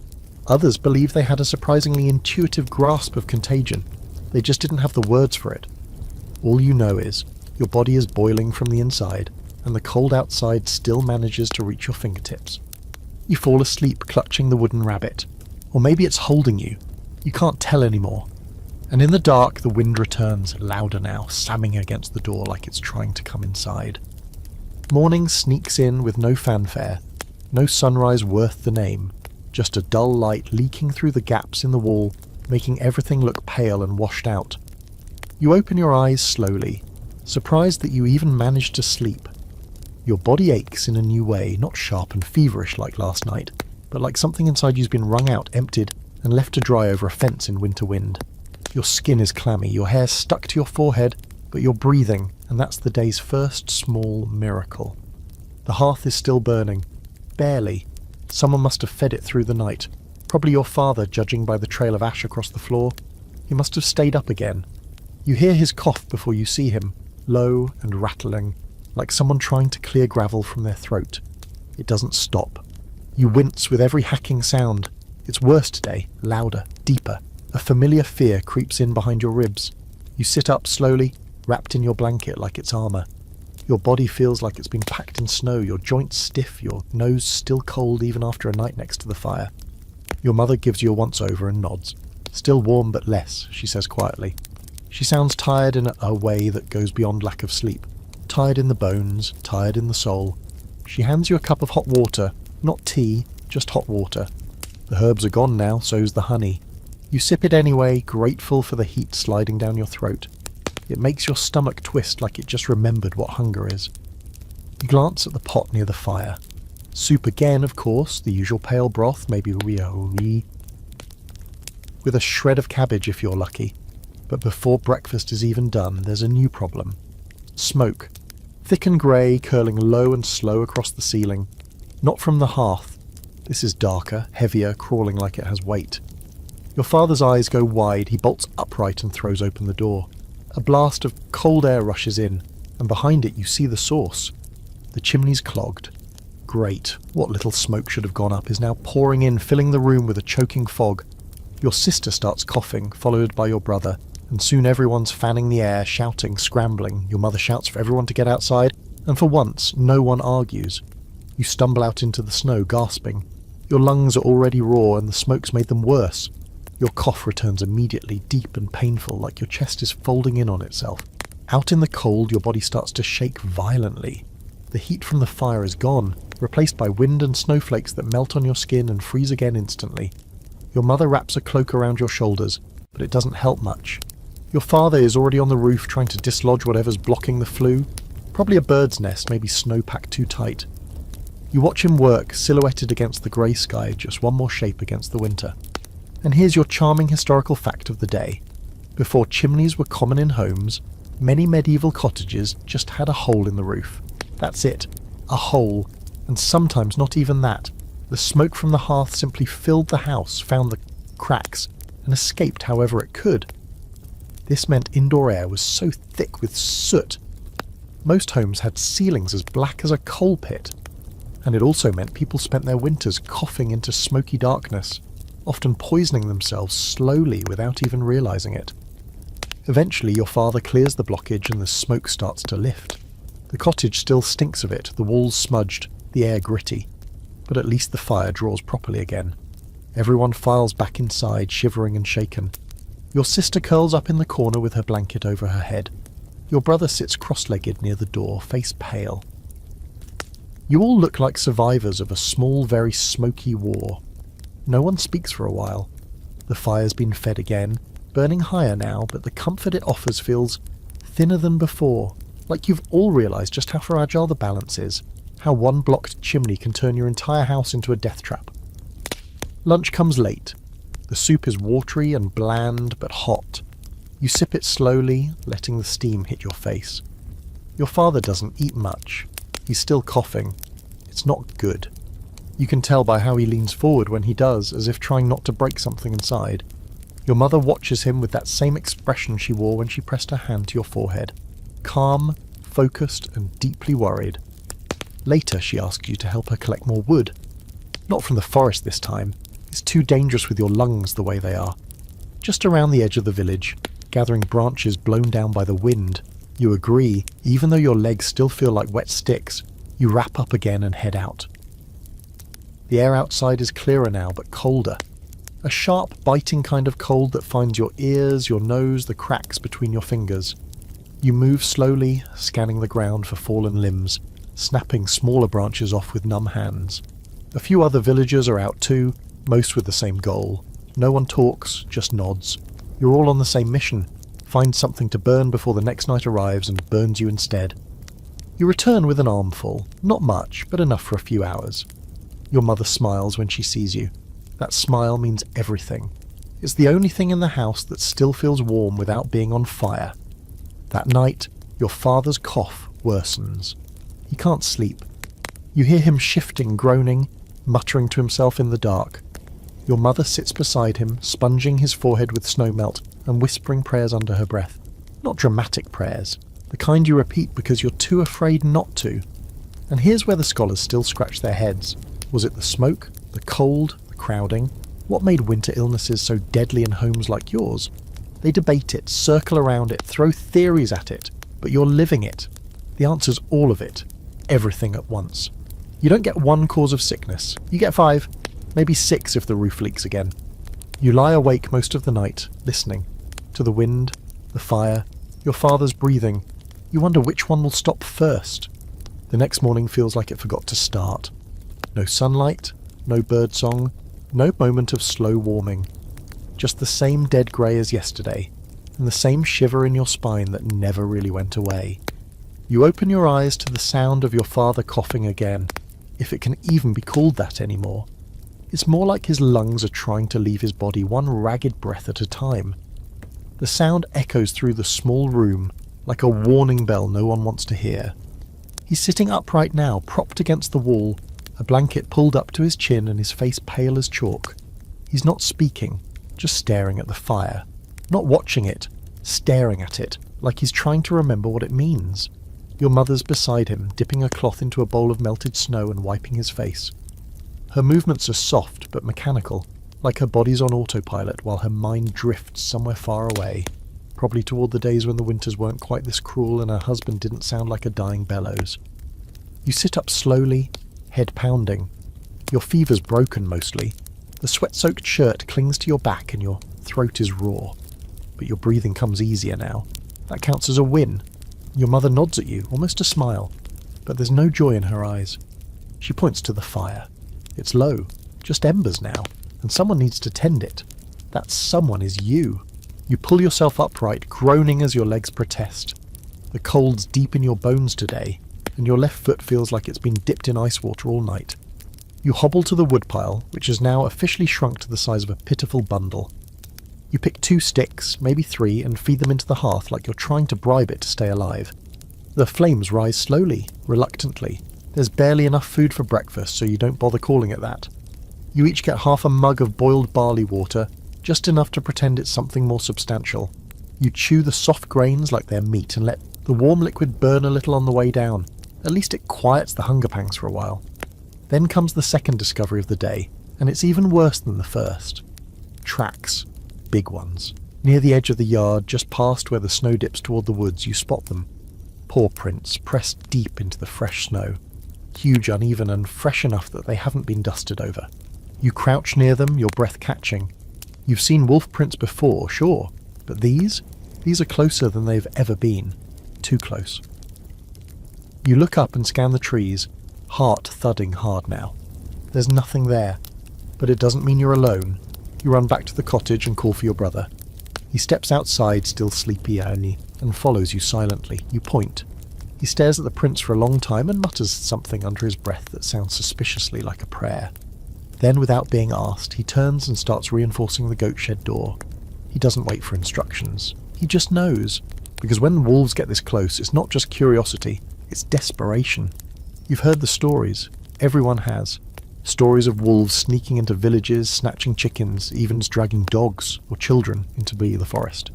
Others believe they had a surprisingly intuitive grasp of contagion. They just didn't have the words for it. All you know is, your body is boiling from the inside, and the cold outside still manages to reach your fingertips. You fall asleep clutching the wooden rabbit. Or maybe it's holding you. You can't tell anymore. And in the dark, the wind returns, louder now, slamming against the door like it's trying to come inside. Morning sneaks in with no fanfare, no sunrise worth the name, just a dull light leaking through the gaps in the wall, making everything look pale and washed out. You open your eyes slowly, surprised that you even managed to sleep. Your body aches in a new way, not sharp and feverish like last night, but like something inside you's been wrung out, emptied, and left to dry over a fence in winter wind. Your skin is clammy, your hair's stuck to your forehead, but you're breathing, and that's the day's first small miracle. The hearth is still burning. Barely. Someone must have fed it through the night. Probably your father, judging by the trail of ash across the floor. He must have stayed up again. You hear his cough before you see him, low and rattling, like someone trying to clear gravel from their throat. It doesn't stop. You wince with every hacking sound. It's worse today, louder, deeper. A familiar fear creeps in behind your ribs. You sit up slowly, wrapped in your blanket like it's armour. Your body feels like it's been packed in snow, your joints stiff, your nose still cold even after a night next to the fire. Your mother gives you a once-over and nods. Still warm but less, she says quietly. She sounds tired in a way that goes beyond lack of sleep. Tired in the bones, tired in the soul. She hands you a cup of hot water, not tea, just hot water. The herbs are gone now, so's the honey. You sip it anyway, grateful for the heat sliding down your throat. It makes your stomach twist like it just remembered what hunger is. You glance at the pot near the fire. Soup again, of course, the usual pale broth, maybe with a shred of cabbage if you're lucky. But before breakfast is even done, there's a new problem. Smoke. Thick and grey, curling low and slow across the ceiling. Not from the hearth. This is darker, heavier, crawling like it has weight. Your father's eyes go wide, he bolts upright and throws open the door. A blast of cold air rushes in, and behind it you see the source. The chimney's clogged. Great, what little smoke should have gone up is now pouring in, filling the room with a choking fog. Your sister starts coughing, followed by your brother, and soon everyone's fanning the air, shouting, scrambling. Your mother shouts for everyone to get outside, and for once, no one argues. You stumble out into the snow, gasping. Your lungs are already raw, and the smoke's made them worse. Your cough returns immediately, deep and painful, like your chest is folding in on itself. Out in the cold, your body starts to shake violently. The heat from the fire is gone, replaced by wind and snowflakes that melt on your skin and freeze again instantly. Your mother wraps a cloak around your shoulders, but it doesn't help much. Your father is already on the roof trying to dislodge whatever's blocking the flue. Probably a bird's nest, maybe snow packed too tight. You watch him work, silhouetted against the grey sky, just one more shape against the winter. And here's your charming historical fact of the day. Before chimneys were common in homes, many medieval cottages just had a hole in the roof. That's it. A hole. And sometimes not even that. The smoke from the hearth simply filled the house, found the cracks, and escaped however it could. This meant indoor air was so thick with soot. Most homes had ceilings as black as a coal pit. And it also meant people spent their winters coughing into smoky darkness, often poisoning themselves slowly without even realizing it. Eventually your father clears the blockage and the smoke starts to lift. The cottage still stinks of it, the walls smudged, the air gritty. But at least the fire draws properly again. Everyone files back inside, shivering and shaken. Your sister curls up in the corner with her blanket over her head. Your brother sits cross-legged near the door, face pale. You all look like survivors of a small, very smoky war. No one speaks for a while. The fire's been fed again, burning higher now, but the comfort it offers feels thinner than before, like you've all realised just how fragile the balance is, how one blocked chimney can turn your entire house into a death trap. Lunch comes late. The soup is watery and bland but hot. You sip it slowly, letting the steam hit your face. Your father doesn't eat much. He's still coughing. It's not good. You can tell by how he leans forward when he does, as if trying not to break something inside. Your mother watches him with that same expression she wore when she pressed her hand to your forehead. Calm, focused, and deeply worried. Later, she asks you to help her collect more wood. Not from the forest this time. It's too dangerous with your lungs the way they are. Just around the edge of the village, gathering branches blown down by the wind. You agree, even though your legs still feel like wet sticks. You wrap up again and head out. The air outside is clearer now, but colder. A sharp, biting kind of cold that finds your ears, your nose, the cracks between your fingers. You move slowly, scanning the ground for fallen limbs, snapping smaller branches off with numb hands. A few other villagers are out too, most with the same goal. No one talks, just nods. You're all on the same mission. Find something to burn before the next night arrives and burns you instead. You return with an armful, not much, but enough for a few hours. Your mother smiles when she sees you. That smile means everything. It's the only thing in the house that still feels warm without being on fire. That night, your father's cough worsens. He can't sleep. You hear him shifting, groaning, muttering to himself in the dark. Your mother sits beside him, sponging his forehead with snowmelt and whispering prayers under her breath. Not dramatic prayers, the kind you repeat because you're too afraid not to. And here's where the scholars still scratch their heads. Was it the smoke, the cold, the crowding? What made winter illnesses so deadly in homes like yours? They debate it, circle around it, throw theories at it, but you're living it. The answer's all of it. Everything at once. You don't get one cause of sickness. You get 5, maybe 6 if the roof leaks again. You lie awake most of the night, listening. To the wind, the fire, your father's breathing. You wonder which one will stop first. The next morning feels like it forgot to start. No sunlight, no birdsong, no moment of slow warming. Just the same dead grey as yesterday, and the same shiver in your spine that never really went away. You open your eyes to the sound of your father coughing again, if it can even be called that anymore. It's more like his lungs are trying to leave his body one ragged breath at a time. The sound echoes through the small room, like a warning bell no one wants to hear. He's sitting upright now, propped against the wall, a blanket pulled up to his chin and his face pale as chalk. He's not speaking, just staring at the fire. Not watching it, staring at it, like he's trying to remember what it means. Your mother's beside him, dipping a cloth into a bowl of melted snow and wiping his face. Her movements are soft but mechanical, like her body's on autopilot while her mind drifts somewhere far away, probably toward the days when the winters weren't quite this cruel and her husband didn't sound like a dying bellows. You sit up slowly, head pounding. Your fever's broken mostly. The sweat-soaked shirt clings to your back and your throat is raw. But your breathing comes easier now. That counts as a win. Your mother nods at you, almost a smile, but there's no joy in her eyes. She points to the fire. It's low, just embers now, and someone needs to tend it. That someone is you. You pull yourself upright, groaning as your legs protest. The cold's deep in your bones today, and your left foot feels like it's been dipped in ice water all night. You hobble to the woodpile, which has now officially shrunk to the size of a pitiful bundle. You pick 2 sticks, maybe 3, and feed them into the hearth like you're trying to bribe it to stay alive. The flames rise slowly, reluctantly. There's barely enough food for breakfast, so you don't bother calling it that. You each get half a mug of boiled barley water, just enough to pretend it's something more substantial. You chew the soft grains like they're meat and let the warm liquid burn a little on the way down. At least it quiets the hunger pangs for a while. Then comes the second discovery of the day, and it's even worse than the first. Tracks. Big ones. Near the edge of the yard, just past where the snow dips toward the woods, you spot them. Paw prints pressed deep into the fresh snow. Huge, uneven, and fresh enough that they haven't been dusted over. You crouch near them, your breath catching. You've seen wolf prints before, sure, but these are closer than they've ever been. Too close. You look up and scan the trees, heart thudding hard now. There's nothing there, but it doesn't mean you're alone. You run back to the cottage and call for your brother. He steps outside, still sleepy-eyed, and follows you silently. You point. He stares at the prints for a long time and mutters something under his breath that sounds suspiciously like a prayer. Then, without being asked, he turns and starts reinforcing the goat shed door. He doesn't wait for instructions. He just knows. Because when wolves get this close, it's not just curiosity, it's desperation. You've heard the stories. Everyone has. Stories of wolves sneaking into villages, snatching chickens, even dragging dogs or children into the forest.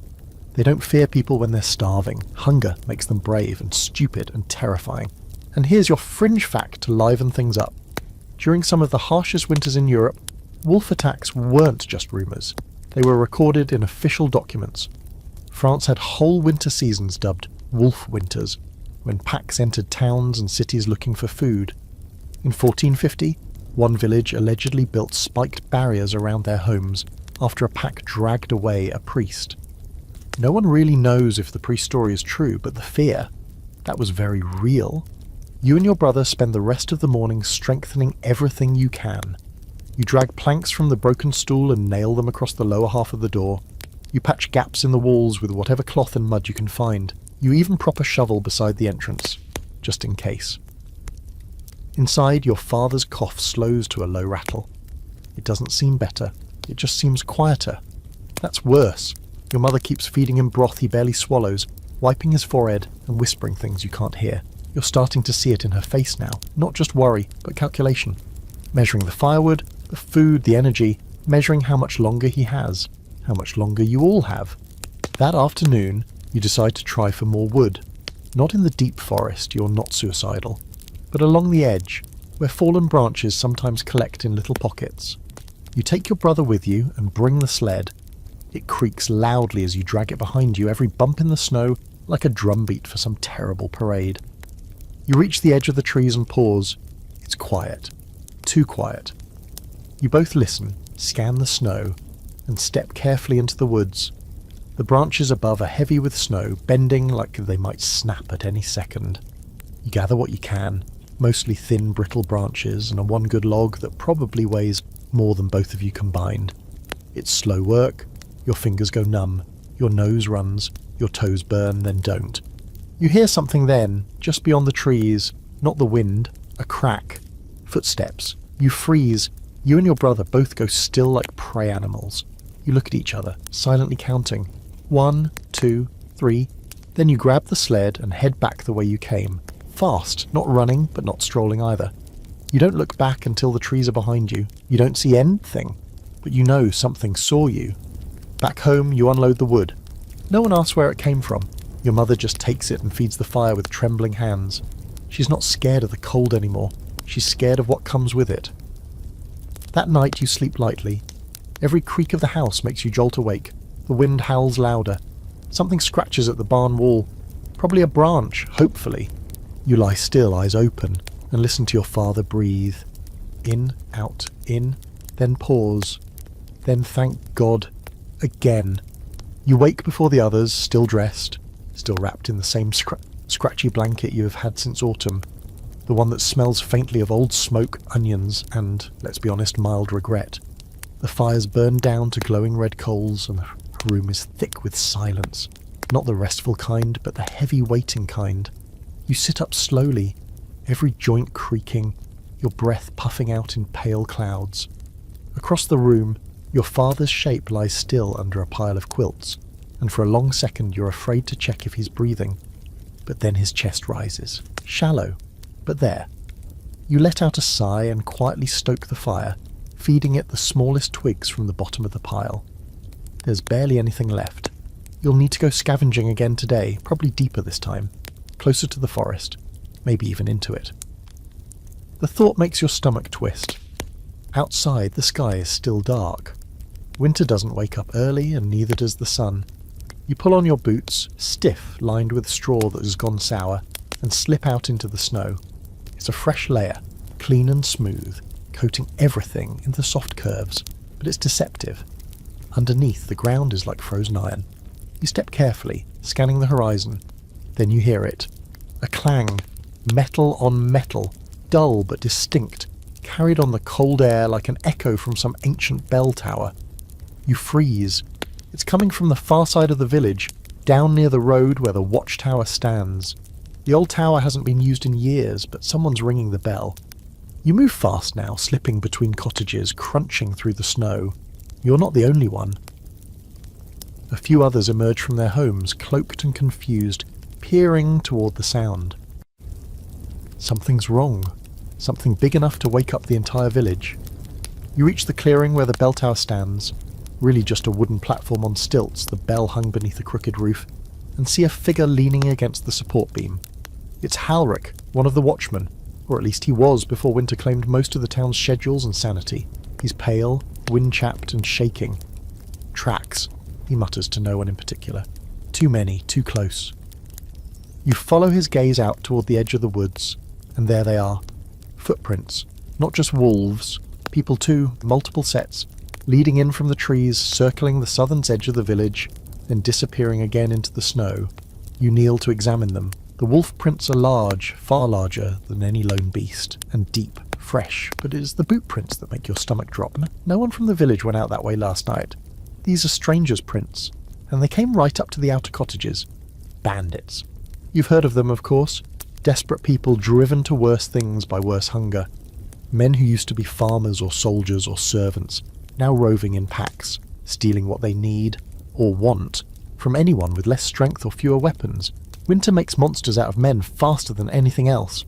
They don't fear people when they're starving. Hunger makes them brave and stupid and terrifying. And here's your fringe fact to liven things up. During some of the harshest winters in Europe, wolf attacks weren't just rumours. They were recorded in official documents. France had whole winter seasons dubbed wolf winters, when packs entered towns and cities looking for food. In 1450, one village allegedly built spiked barriers around their homes after a pack dragged away a priest. No one really knows if the priest story is true, but the fear, that was very real. You and your brother spend the rest of the morning strengthening everything you can. You drag planks from the broken stool and nail them across the lower half of the door. You patch gaps in the walls with whatever cloth and mud you can find. You even prop a shovel beside the entrance, just in case. Inside, your father's cough slows to a low rattle. It doesn't seem better. It just seems quieter. That's worse. Your mother keeps feeding him broth he barely swallows, wiping his forehead and whispering things you can't hear. You're starting to see it in her face now. Not just worry, but calculation. Measuring the firewood, the food, the energy, measuring how much longer he has, how much longer you all have. That afternoon, you decide to try for more wood. Not in the deep forest, you're not suicidal, but along the edge, where fallen branches sometimes collect in little pockets. You take your brother with you and bring the sled. It creaks loudly as you drag it behind you, every bump in the snow like a drumbeat for some terrible parade. You reach the edge of the trees and pause. It's quiet. Too quiet. You both listen, scan the snow, and step carefully into the woods. The branches above are heavy with snow, bending like they might snap at any second. You gather what you can, mostly thin, brittle branches and a one good log that probably weighs more than both of you combined. It's slow work. Your fingers go numb. Your nose runs. Your toes burn, then don't. You hear something then, just beyond the trees, not the wind, a crack. Footsteps. You freeze. You and your brother both go still like prey animals. You look at each other, silently counting. 1, 2, 3. Then you grab the sled and head back the way you came. Fast, not running, but not strolling either. You don't look back until the trees are behind you. You don't see anything, but you know something saw you. Back home, you unload the wood. No one asks where it came from. Your mother just takes it and feeds the fire with trembling hands. She's not scared of the cold anymore. She's scared of what comes with it. That night you sleep lightly. Every creak of the house makes you jolt awake. The wind howls louder. Something scratches at the barn wall. Probably a branch, hopefully. You lie still, eyes open, and listen to your father breathe. In, out, in, then pause. Then thank God. Again. You wake before the others, still dressed, still wrapped in the same scratchy blanket you have had since autumn. The one that smells faintly of old smoke, onions, and, let's be honest, mild regret. The fire's burned down to glowing red coals, and the room is thick with silence. Not the restful kind, but the heavy waiting kind. You sit up slowly, every joint creaking, your breath puffing out in pale clouds. Across the room, your father's shape lies still under a pile of quilts, and for a long second you're afraid to check if he's breathing. But then his chest rises, shallow, but there. You let out a sigh and quietly stoke the fire, feeding it the smallest twigs from the bottom of the pile. There's barely anything left. You'll need to go scavenging again today, probably deeper this time, closer to the forest, maybe even into it. The thought makes your stomach twist. Outside, the sky is still dark. Winter doesn't wake up early, and neither does the sun. You pull on your boots, stiff, lined with straw that has gone sour, and slip out into the snow. It's a fresh layer, clean and smooth, coating everything in the soft curves, but it's deceptive. Underneath, the ground is like frozen iron. You step carefully, scanning the horizon. Then you hear it. A clang, metal on metal, dull but distinct, carried on the cold air like an echo from some ancient bell tower. You freeze. It's coming from the far side of the village, down near the road where the watchtower stands. The old tower hasn't been used in years, but someone's ringing the bell. You move fast now, slipping between cottages, crunching through the snow. You're not the only one. A few others emerge from their homes, cloaked and confused, peering toward the sound. Something's wrong. Something big enough to wake up the entire village. You reach the clearing where the bell tower stands, really just a wooden platform on stilts, the bell hung beneath a crooked roof, and see a figure leaning against the support beam. It's Halric, one of the watchmen, or at least he was before winter claimed most of the town's schedules and sanity. He's pale, wind-chapped and shaking. Tracks, he mutters to no one in particular. Too many, too close. You follow his gaze out toward the edge of the woods, and there they are. Footprints, not just wolves, people too, multiple sets, leading in from the trees, circling the southern edge of the village, then disappearing again into the snow. You kneel to examine them. The wolf prints are large, far larger than any lone beast, and deep, fresh, but it is the boot prints that make your stomach drop. No one from the village went out that way last night. These are strangers' prints, and they came right up to the outer cottages. Bandits. You've heard of them, of course. Desperate people driven to worse things by worse hunger. Men who used to be farmers or soldiers or servants, now roving in packs, stealing what they need, or want, from anyone with less strength or fewer weapons. Winter makes monsters out of men faster than anything else.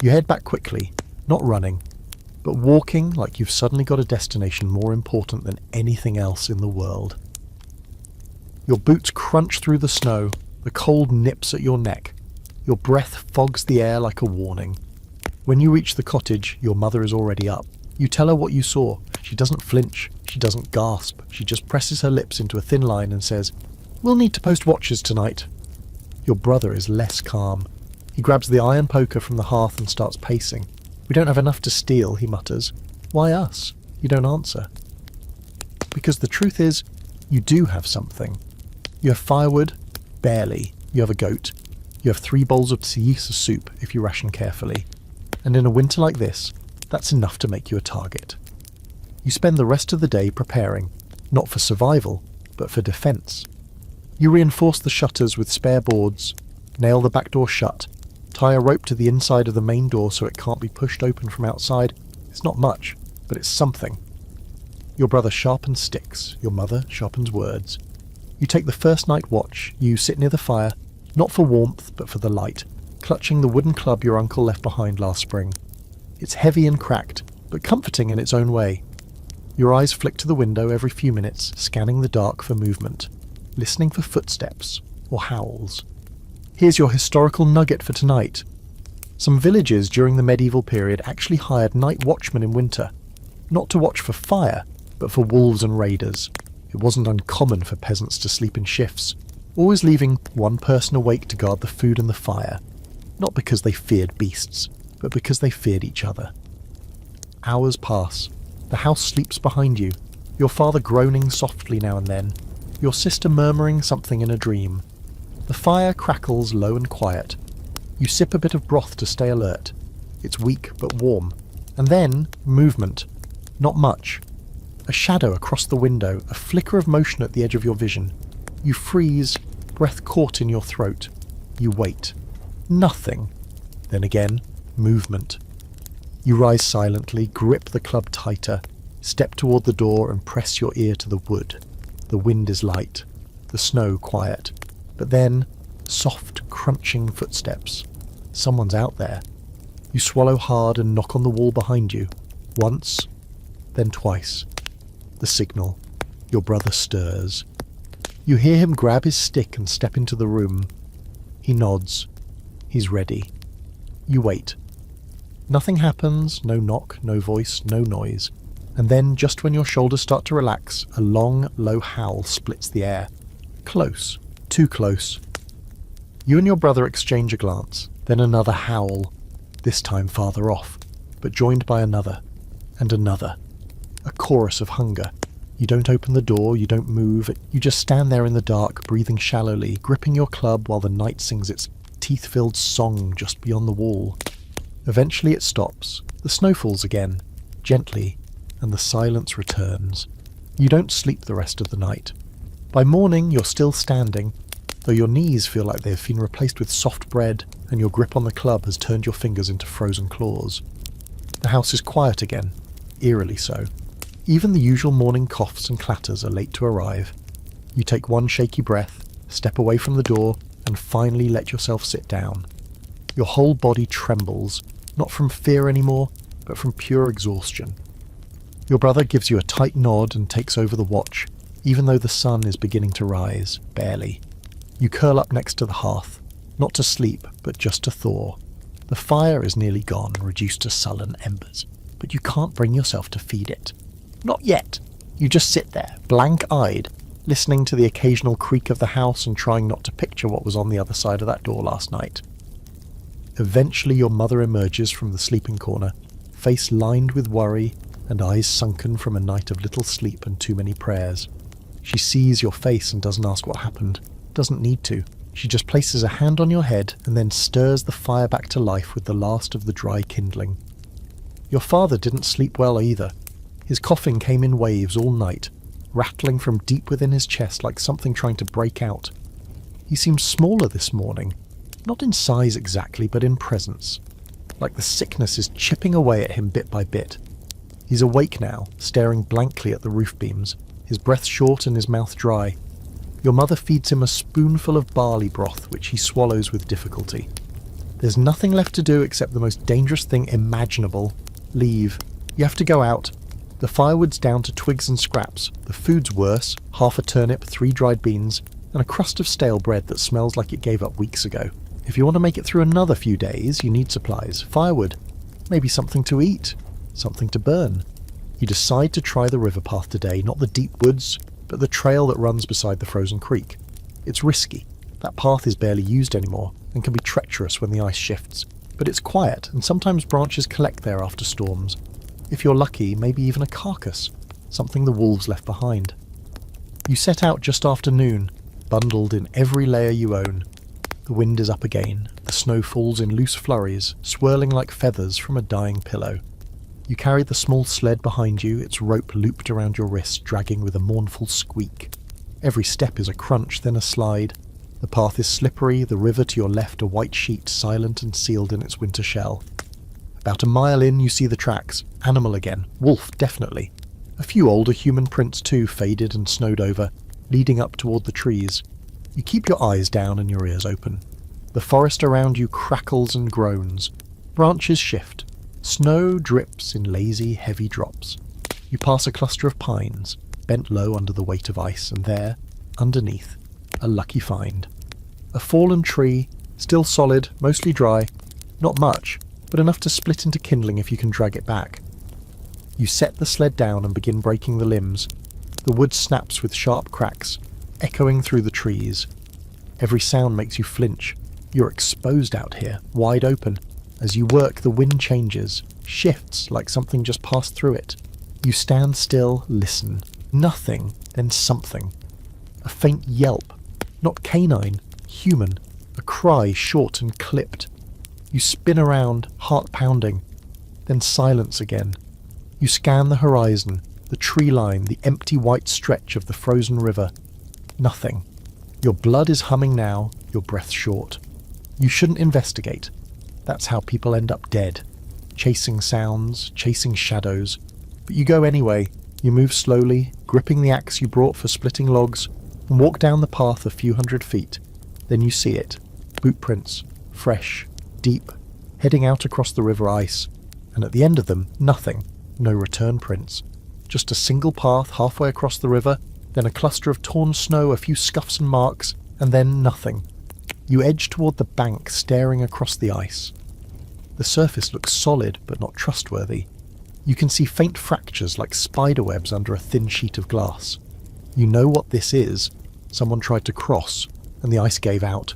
You head back quickly, not running, but walking like you've suddenly got a destination more important than anything else in the world. Your boots crunch through the snow, the cold nips at your neck. Your breath fogs the air like a warning. When you reach the cottage, your mother is already up. You tell her what you saw. She doesn't flinch. She doesn't gasp. She just presses her lips into a thin line and says, "We'll need to post watches tonight." Your brother is less calm. He grabs the iron poker from the hearth and starts pacing. "We don't have enough to steal," he mutters. "Why us?" You don't answer. Because the truth is, you do have something. You have firewood, barely. You have a goat. You have 3 bowls of tsiyisa soup if you ration carefully. And in a winter like this, that's enough to make you a target. You spend the rest of the day preparing, not for survival, but for defence. You reinforce the shutters with spare boards, nail the back door shut, tie a rope to the inside of the main door so it can't be pushed open from outside. It's not much, but it's something. Your brother sharpens sticks, your mother sharpens words. You take the first night watch, you sit near the fire, not for warmth but for the light, clutching the wooden club your uncle left behind last spring. It's heavy and cracked, but comforting in its own way. Your eyes flick to the window every few minutes, scanning the dark for movement, listening for footsteps or howls. Here's your historical nugget for tonight. Some villages during the medieval period actually hired night watchmen in winter, not to watch for fire, but for wolves and raiders. It wasn't uncommon for peasants to sleep in shifts, always leaving one person awake to guard the food and the fire, not because they feared beasts, but because they feared each other. Hours pass. The house sleeps behind you, your father groaning softly now and then, your sister murmuring something in a dream. The fire crackles low and quiet. You sip a bit of broth to stay alert. It's weak but warm. And then, movement. Not much. A shadow across the window, a flicker of motion at the edge of your vision. You freeze, breath caught in your throat. You wait. Nothing. Then again, movement. You rise silently, grip the club tighter, step toward the door and press your ear to the wood. The wind is light, the snow quiet. But then, soft, crunching footsteps. Someone's out there. You swallow hard and knock on the wall behind you. Once, then twice. The signal. Your brother stirs. You hear him grab his stick and step into the room. He nods. He's ready. You wait. Nothing happens, no knock, no voice, no noise. And then, just when your shoulders start to relax, a long, low howl splits the air. Close. Too close. You and your brother exchange a glance, then another howl, this time farther off, but joined by another, and another. A chorus of hunger. You don't open the door, you don't move, you just stand there in the dark, breathing shallowly, gripping your club while the night sings its teeth-filled song just beyond the wall. Eventually it stops, the snow falls again, gently, and the silence returns. You don't sleep the rest of the night. By morning, you're still standing, though your knees feel like they've been replaced with soft bread and your grip on the club has turned your fingers into frozen claws. The house is quiet again, eerily so. Even the usual morning coughs and clatters are late to arrive. You take one shaky breath, step away from the door, and finally let yourself sit down. Your whole body trembles, not from fear anymore, but from pure exhaustion. Your brother gives you a tight nod and takes over the watch, even though the sun is beginning to rise, barely. You curl up next to the hearth, not to sleep, but just to thaw. The fire is nearly gone, reduced to sullen embers, but you can't bring yourself to feed it. Not yet. You just sit there, blank-eyed, listening to the occasional creak of the house and trying not to picture what was on the other side of that door last night. Eventually your mother emerges from the sleeping corner, face lined with worry and eyes sunken from a night of little sleep and too many prayers. She sees your face and doesn't ask what happened. Doesn't need to. She just places a hand on your head and then stirs the fire back to life with the last of the dry kindling. Your father didn't sleep well either. His coughing came in waves all night, rattling from deep within his chest like something trying to break out. He seemed smaller this morning, not in size exactly, but in presence. Like the sickness is chipping away at him bit by bit. He's awake now, staring blankly at the roof beams, his breath short and his mouth dry. Your mother feeds him a spoonful of barley broth, which he swallows with difficulty. There's nothing left to do except the most dangerous thing imaginable. Leave. You have to go out. The firewood's down to twigs and scraps. The food's worse, half a turnip, 3 dried beans, and a crust of stale bread that smells like it gave up weeks ago. If you want to make it through another few days, you need supplies. Firewood. Maybe something to eat. Something to burn. You decide to try the river path today, not the deep woods, but the trail that runs beside the frozen creek. It's risky. That path is barely used anymore, and can be treacherous when the ice shifts. But it's quiet, and sometimes branches collect there after storms. If you're lucky, maybe even a carcass, something the wolves left behind. You set out just after noon, bundled in every layer you own. The wind is up again, the snow falls in loose flurries, swirling like feathers from a dying pillow. You carry the small sled behind you, its rope looped around your wrist, dragging with a mournful squeak. Every step is a crunch, then a slide. The path is slippery, the river to your left a white sheet, silent and sealed in its winter shell. About a mile in, you see the tracks. Animal again. Wolf, definitely. A few older human prints too, faded and snowed over, leading up toward the trees. You keep your eyes down and your ears open. The forest around you crackles and groans. Branches shift. Snow drips in lazy, heavy drops. You pass a cluster of pines, bent low under the weight of ice, and there, underneath, a lucky find. A fallen tree, still solid, mostly dry. Not much, but enough to split into kindling if you can drag it back. You set the sled down and begin breaking the limbs. The wood snaps with sharp cracks, echoing through the trees. Every sound makes you flinch. You're exposed out here, wide open. As you work, the wind changes, shifts like something just passed through it. You stand still, listen. Nothing, then something. A faint yelp. Not canine, human. A cry short and clipped. You spin around, heart pounding. Then silence again. You scan the horizon, the tree line, the empty white stretch of the frozen river. Nothing. Your blood is humming now, your breath short. You shouldn't investigate. That's how people end up dead. Chasing sounds, chasing shadows. But you go anyway. You move slowly, gripping the axe you brought for splitting logs, and walk down the path a few hundred feet. Then you see it. Boot prints. Fresh. Deep. Heading out across the river ice. And at the end of them, nothing. No return prints. Just a single path halfway across the river, then a cluster of torn snow, a few scuffs and marks, and then nothing. You edge toward the bank, staring across the ice. The surface looks solid, but not trustworthy. You can see faint fractures like spiderwebs under a thin sheet of glass. You know what this is. Someone tried to cross, and the ice gave out.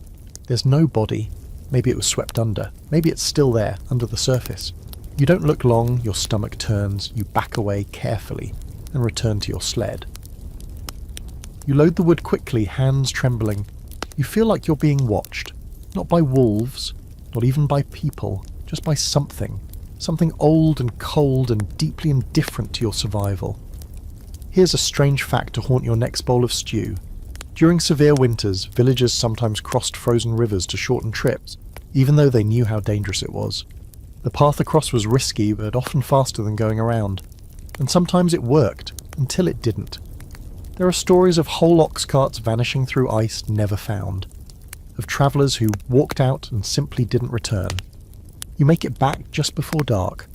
There's no body. Maybe it was swept under. Maybe it's still there, under the surface. You don't look long, your stomach turns, you back away carefully, and return to your sled. You load the wood quickly, hands trembling. You feel like you're being watched. Not by wolves, not even by people, just by something. Something old and cold and deeply indifferent to your survival. Here's a strange fact to haunt your next bowl of stew. During severe winters, villagers sometimes crossed frozen rivers to shorten trips, even though they knew how dangerous it was. The path across was risky, but often faster than going around. And sometimes it worked, until it didn't. There are stories of whole ox carts vanishing through ice never found, of travellers who walked out and simply didn't return. You make it back just before dark.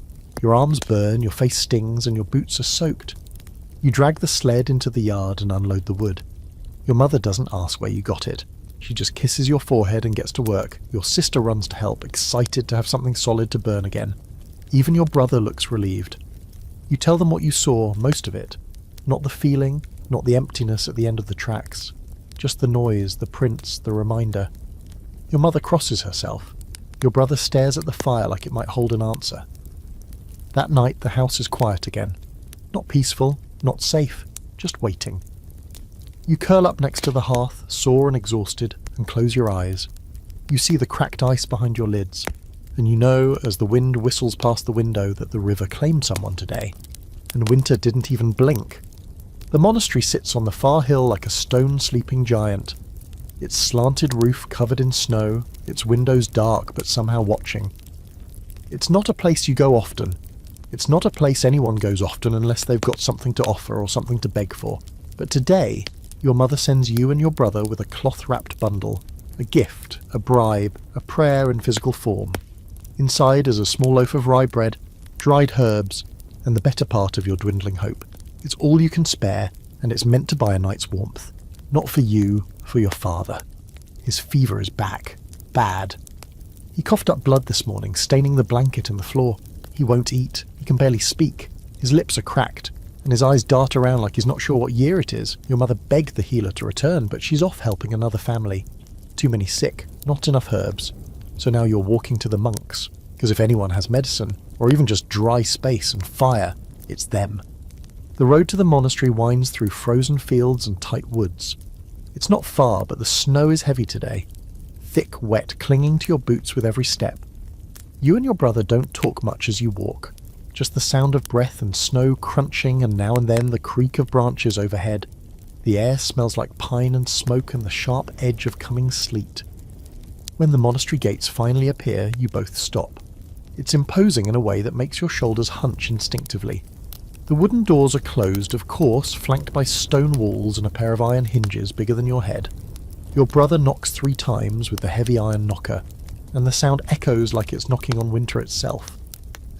Your arms burn, your face stings, and your boots are soaked. You drag the sled into the yard and unload the wood. Your mother doesn't ask where you got it. She just kisses your forehead and gets to work. Your sister runs to help, excited to have something solid to burn again. Even your brother looks relieved. You tell them what you saw, most of it. Not the feeling, not the emptiness at the end of the tracks. Just the noise, the prints, the reminder. Your mother crosses herself. Your brother stares at the fire like it might hold an answer. That night the house is quiet again. Not peaceful, not safe, just waiting. You curl up next to the hearth, sore and exhausted, and close your eyes. You see the cracked ice behind your lids, and you know as the wind whistles past the window that the river claimed someone today, and winter didn't even blink. The monastery sits on the far hill like a stone sleeping giant, its slanted roof covered in snow, its windows dark but somehow watching. It's not a place you go often. It's not a place anyone goes often unless they've got something to offer or something to beg for. But today, your mother sends you and your brother with a cloth-wrapped bundle, a gift, a bribe, a prayer in physical form. Inside is a small loaf of rye bread, dried herbs, and the better part of your dwindling hope. It's all you can spare, and it's meant to buy a night's warmth. Not for you, for your father. His fever is back. Bad. He coughed up blood this morning, staining the blanket and the floor. He won't eat. He can barely speak. His lips are cracked, and his eyes dart around like he's not sure what year it is. Your mother begged the healer to return, but she's off helping another family. Too many sick, not enough herbs. So now you're walking to the monks, because if anyone has medicine, or even just dry space and fire, it's them. The road to the monastery winds through frozen fields and tight woods. It's not far, but the snow is heavy today. Thick, wet, clinging to your boots with every step. You and your brother don't talk much as you walk. Just the sound of breath and snow crunching and now and then the creak of branches overhead. The air smells like pine and smoke and the sharp edge of coming sleet. When the monastery gates finally appear, you both stop. It's imposing in a way that makes your shoulders hunch instinctively. The wooden doors are closed, of course, flanked by stone walls and a pair of iron hinges bigger than your head. Your brother knocks 3 times with the heavy iron knocker, and the sound echoes like it's knocking on winter itself.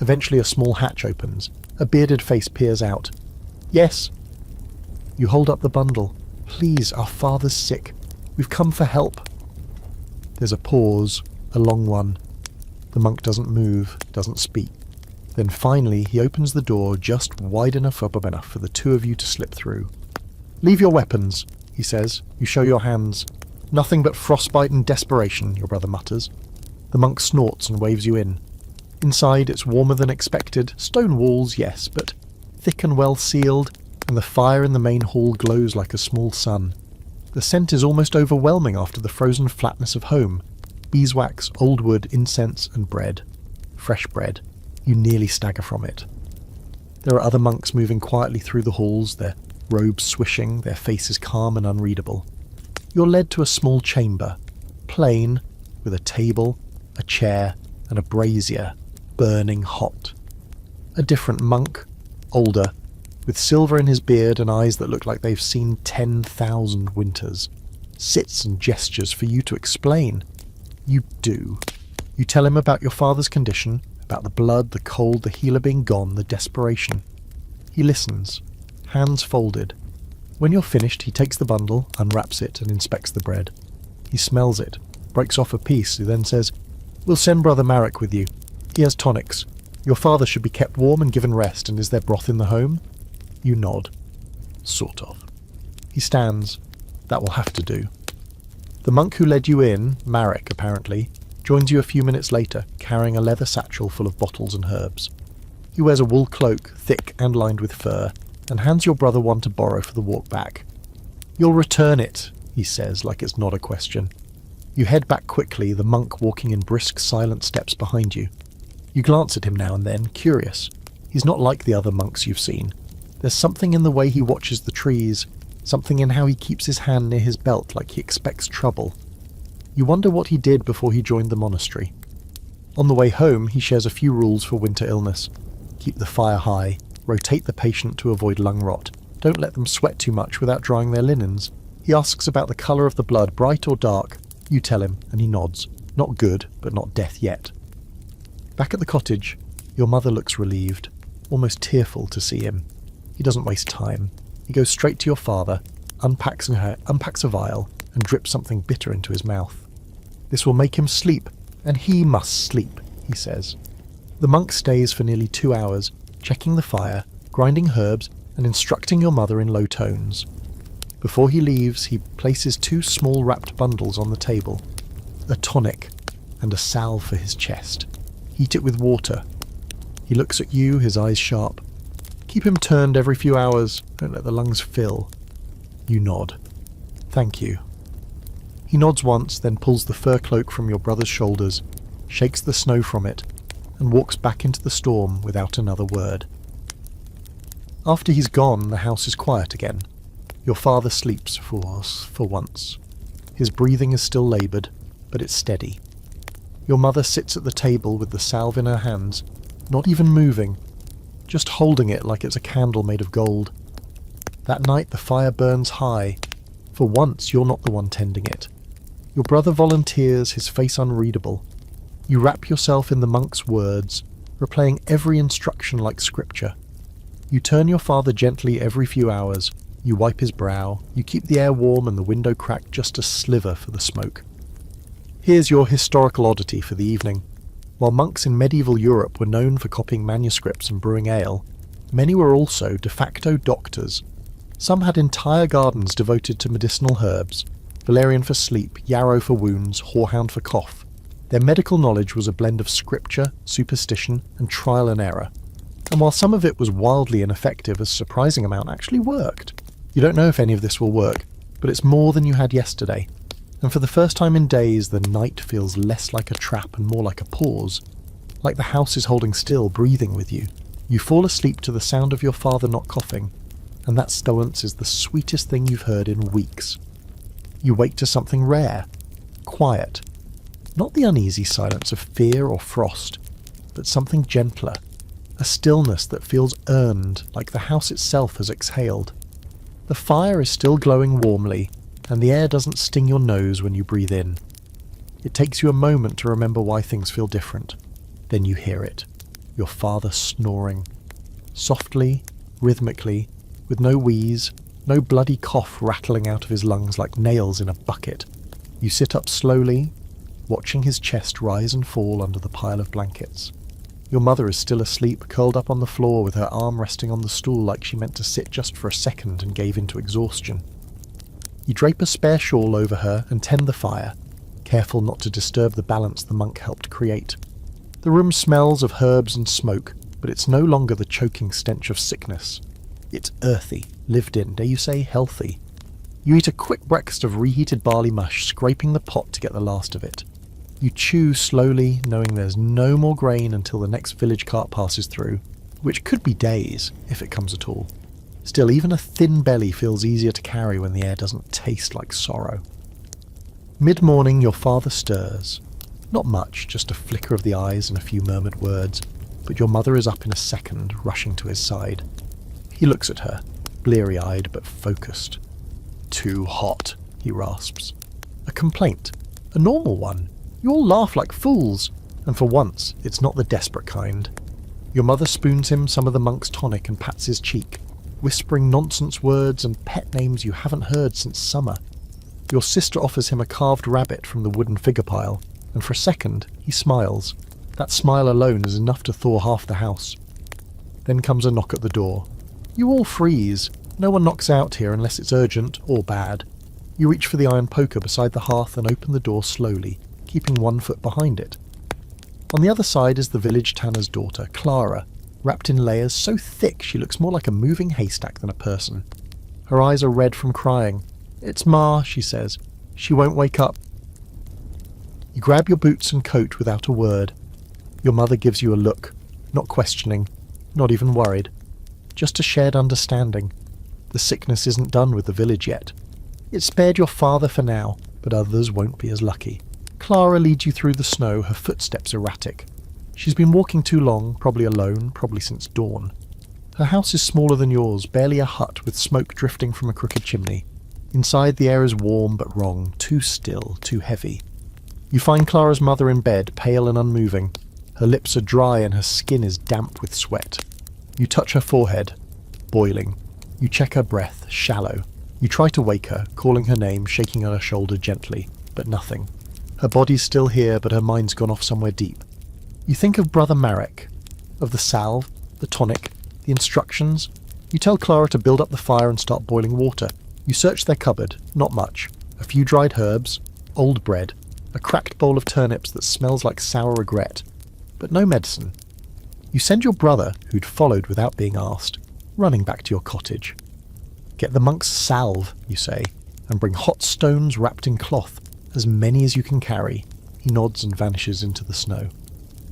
Eventually a small hatch opens. A bearded face peers out. "Yes." You hold up the bundle. "Please, our father's sick. We've come for help." There's a pause, a long one. The monk doesn't move, doesn't speak. Then finally he opens the door just wide enough up enough for the two of you to slip through. "Leave your weapons," he says. You show your hands. "Nothing but frostbite and desperation," your brother mutters. The monk snorts and waves you in. Inside it's warmer than expected. Stone walls, yes, but thick and well sealed, and the fire in the main hall glows like a small sun. The scent is almost overwhelming after the frozen flatness of home. Beeswax, old wood, incense, and bread. Fresh bread. You nearly stagger from it. There are other monks moving quietly through the halls, their robes swishing, their faces calm and unreadable. You're led to a small chamber, plain, with a table, a chair, and a brazier, burning hot. A different monk, older, with silver in his beard and eyes that look like they've seen 10,000 winters, sits and gestures for you to explain. You do. You tell him about your father's condition, about the blood, the cold, the healer being gone, the desperation. He listens, hands folded. When you're finished, he takes the bundle, unwraps it, and inspects the bread. He smells it, breaks off a piece, and then says, "We'll send Brother Marek with you. He has tonics. Your father should be kept warm and given rest, and is there broth in the home?" You nod. Sort of. He stands. That will have to do. The monk who led you in, Marek apparently, joins you a few minutes later, carrying a leather satchel full of bottles and herbs. He wears a wool cloak, thick and lined with fur, and hands your brother one to borrow for the walk back. "You'll return it," he says, like it's not a question. You head back quickly, the monk walking in brisk, silent steps behind you. You glance at him now and then, curious. He's not like the other monks you've seen. There's something in the way he watches the trees, something in how he keeps his hand near his belt like he expects trouble. You wonder what he did before he joined the monastery. On the way home, he shares a few rules for winter illness. Keep the fire high, rotate the patient to avoid lung rot, don't let them sweat too much without drying their linens. He asks about the colour of the blood, bright or dark. You tell him, and he nods. Not good, but not death yet. Back at the cottage, your mother looks relieved, almost tearful to see him. He doesn't waste time. He goes straight to your father, unpacks a vial, and drips something bitter into his mouth. This will make him sleep, and he must sleep, he says. The monk stays for nearly 2 hours, checking the fire, grinding herbs, and instructing your mother in low tones. Before he leaves, he places 2 small wrapped bundles on the table, a tonic and a salve for his chest. Heat it with water. He looks at you, his eyes sharp. Keep him turned every few hours, don't let the lungs fill. You nod. Thank you. He nods once, then pulls the fur cloak from your brother's shoulders, shakes the snow from it, and walks back into the storm without another word. After he's gone, the house is quiet again. Your father sleeps for once. His breathing is still laboured, but it's steady. Your mother sits at the table with the salve in her hands, not even moving, just holding it like it's a candle made of gold. That night the fire burns high. For once you're not the one tending it. Your brother volunteers, his face unreadable. You wrap yourself in the monk's words, replaying every instruction like scripture. You turn your father gently every few hours. You wipe his brow. You keep the air warm and the window cracked just a sliver for the smoke. Here's your historical oddity for the evening. While monks in medieval Europe were known for copying manuscripts and brewing ale, many were also de facto doctors. Some had entire gardens devoted to medicinal herbs, valerian for sleep, yarrow for wounds, horehound for cough. Their medical knowledge was a blend of scripture, superstition, and trial and error. And while some of it was wildly ineffective, a surprising amount actually worked. You don't know if any of this will work, but it's more than you had yesterday. And for the first time in days, the night feels less like a trap and more like a pause. Like the house is holding still, breathing with you. You fall asleep to the sound of your father not coughing, and that stillness is the sweetest thing you've heard in weeks. You wake to something rare, quiet. Not the uneasy silence of fear or frost, but something gentler. A stillness that feels earned, like the house itself has exhaled. The fire is still glowing warmly, and the air doesn't sting your nose when you breathe in. It takes you a moment to remember why things feel different. Then you hear it. Your father snoring. Softly, rhythmically, with no wheeze, no bloody cough rattling out of his lungs like nails in a bucket. You sit up slowly, watching his chest rise and fall under the pile of blankets. Your mother is still asleep, curled up on the floor with her arm resting on the stool like she meant to sit just for a second and gave into exhaustion. You drape a spare shawl over her and tend the fire, careful not to disturb the balance the monk helped create. The room smells of herbs and smoke, but it's no longer the choking stench of sickness. It's earthy, lived in, dare you say healthy. You eat a quick breakfast of reheated barley mush, scraping the pot to get the last of it. You chew slowly, knowing there's no more grain until the next village cart passes through, which could be days, if it comes at all. Still, even a thin belly feels easier to carry when the air doesn't taste like sorrow. Mid-morning, your father stirs. Not much, just a flicker of the eyes and a few murmured words, but your mother is up in a second, rushing to his side. He looks at her, bleary-eyed but focused. "Too hot," he rasps. A complaint. A normal one. You all laugh like fools, and for once, it's not the desperate kind. Your mother spoons him some of the monk's tonic and pats his cheek, whispering nonsense words and pet names you haven't heard since summer. Your sister offers him a carved rabbit from the wooden figure pile, and for a second, he smiles. That smile alone is enough to thaw half the house. Then comes a knock at the door. You all freeze. No one knocks out here unless it's urgent or bad. You reach for the iron poker beside the hearth and open the door slowly, keeping 1 foot behind it. On the other side is the village tanner's daughter, Clara, wrapped in layers so thick she looks more like a moving haystack than a person. Her eyes are red from crying. "It's Ma," she says. "She won't wake up." You grab your boots and coat without a word. Your mother gives you a look, not questioning, not even worried. just a shared understanding. The sickness isn't done with the village yet. It spared your father for now, but others won't be as lucky. Clara leads you through the snow, her footsteps erratic. She's been walking too long, probably alone, probably since dawn. Her house is smaller than yours, barely a hut with smoke drifting from a crooked chimney. Inside the air is warm but wrong, too still, too heavy. You find Clara's mother in bed, pale and unmoving. Her lips are dry and her skin is damp with sweat. You touch her forehead, boiling. You check her breath, shallow. You try to wake her, calling her name, shaking her shoulder gently, but nothing. Her body's still here, but her mind's gone off somewhere deep. You think of Brother Marek, of the salve, the tonic, the instructions. You tell Clara to build up the fire and start boiling water. You search their cupboard, not much. A few dried herbs, old bread, a cracked bowl of turnips that smells like sour regret. But no medicine. You send your brother, who'd followed without being asked, running back to your cottage. Get the monk's salve, you say, and bring hot stones wrapped in cloth, as many as you can carry. He nods and vanishes into the snow.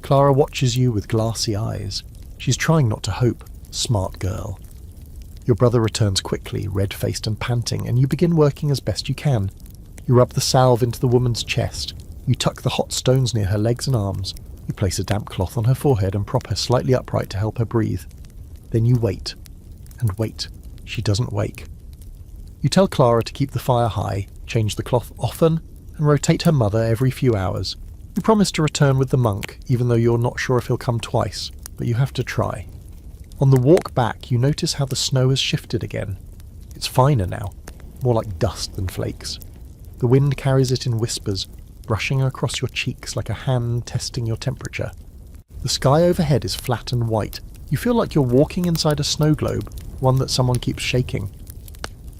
Clara watches you with glassy eyes. She's trying not to hope. Smart girl. Your brother returns quickly, red-faced and panting, and you begin working as best you can. You rub the salve into the woman's chest. You tuck the hot stones near her legs and arms. You place a damp cloth on her forehead and prop her slightly upright to help her breathe. Then you wait. And wait. She doesn't wake. You tell Clara to keep the fire high, change the cloth often, and rotate her mother every few hours. You promise to return with the monk, even though you're not sure if he'll come twice, but you have to try. On the walk back, you notice how the snow has shifted again. It's finer now, more like dust than flakes. The wind carries it in whispers, brushing across your cheeks like a hand testing your temperature. The sky overhead is flat and white. You feel like you're walking inside a snow globe, one that someone keeps shaking.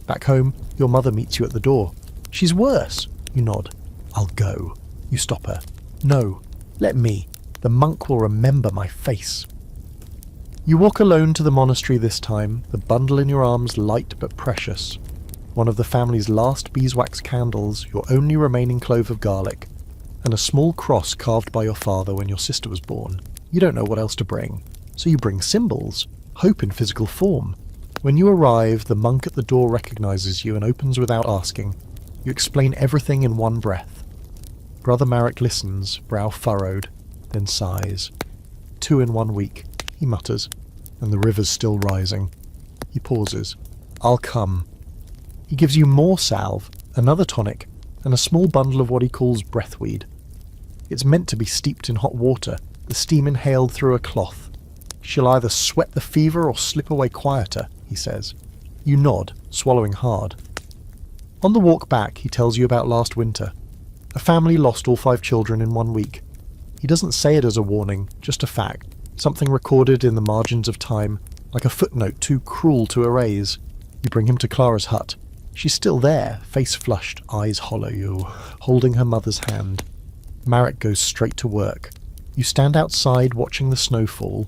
Back home, your mother meets you at the door. She's worse. You nod. I'll go. You stop her. No, let me. The monk will remember my face. You walk alone to the monastery this time, the bundle in your arms light but precious. One of the family's last beeswax candles, your only remaining clove of garlic, and a small cross carved by your father when your sister was born. You don't know what else to bring, so you bring symbols, hope in physical form. When you arrive, the monk at the door recognizes you and opens without asking. You explain everything in one breath. Brother Marek listens, brow furrowed, then sighs. 2 in 1 week, he mutters, and the river's still rising. He pauses. I'll come. He gives you more salve, another tonic, and a small bundle of what he calls breathweed. It's meant to be steeped in hot water, the steam inhaled through a cloth. She'll either sweat the fever or slip away quieter, he says. You nod, swallowing hard. On the walk back, he tells you about last winter. A family lost all 5 children in 1 week. He doesn't say it as a warning, just a fact, something recorded in the margins of time, like a footnote too cruel to erase. You bring him to Clara's hut. She's still there, face flushed, eyes hollow, holding her mother's hand. Marek goes straight to work. You stand outside watching the snow fall.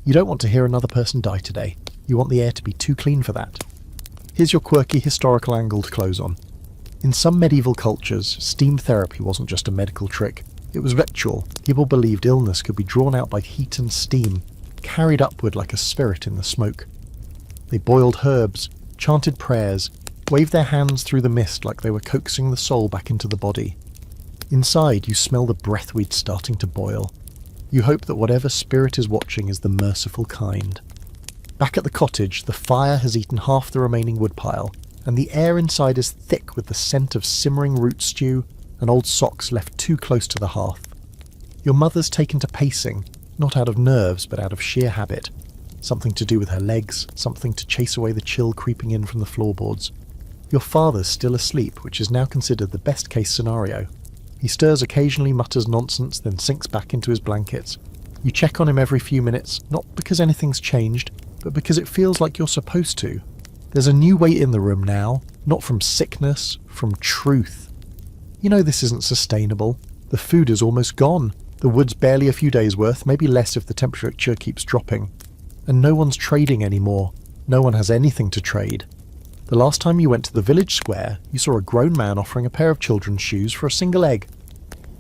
You don't want to hear another person die today. You want the air to be too clean for that. Here's your quirky historical angle to close on. In some medieval cultures, steam therapy wasn't just a medical trick. It was ritual. People believed illness could be drawn out by heat and steam, carried upward like a spirit in the smoke. They boiled herbs, chanted prayers, waved their hands through the mist like they were coaxing the soul back into the body. Inside, you smell the breathweed starting to boil. You hope that whatever spirit is watching is the merciful kind. Back at the cottage, the fire has eaten half the remaining woodpile, and the air inside is thick with the scent of simmering root stew and old socks left too close to the hearth. Your mother's taken to pacing, not out of nerves but out of sheer habit. Something to do with her legs, something to chase away the chill creeping in from the floorboards. Your father's still asleep, which is now considered the best-case scenario. He stirs occasionally, mutters nonsense, then sinks back into his blankets. You check on him every few minutes, not because anything's changed, but because it feels like you're supposed to. There's a new weight in the room now, not from sickness, from truth. You know this isn't sustainable. The food is almost gone. The wood's barely a few days' worth, maybe less if the temperature keeps dropping. And no one's trading anymore. No one has anything to trade. The last time you went to the village square, you saw a grown man offering a pair of children's shoes for a single egg.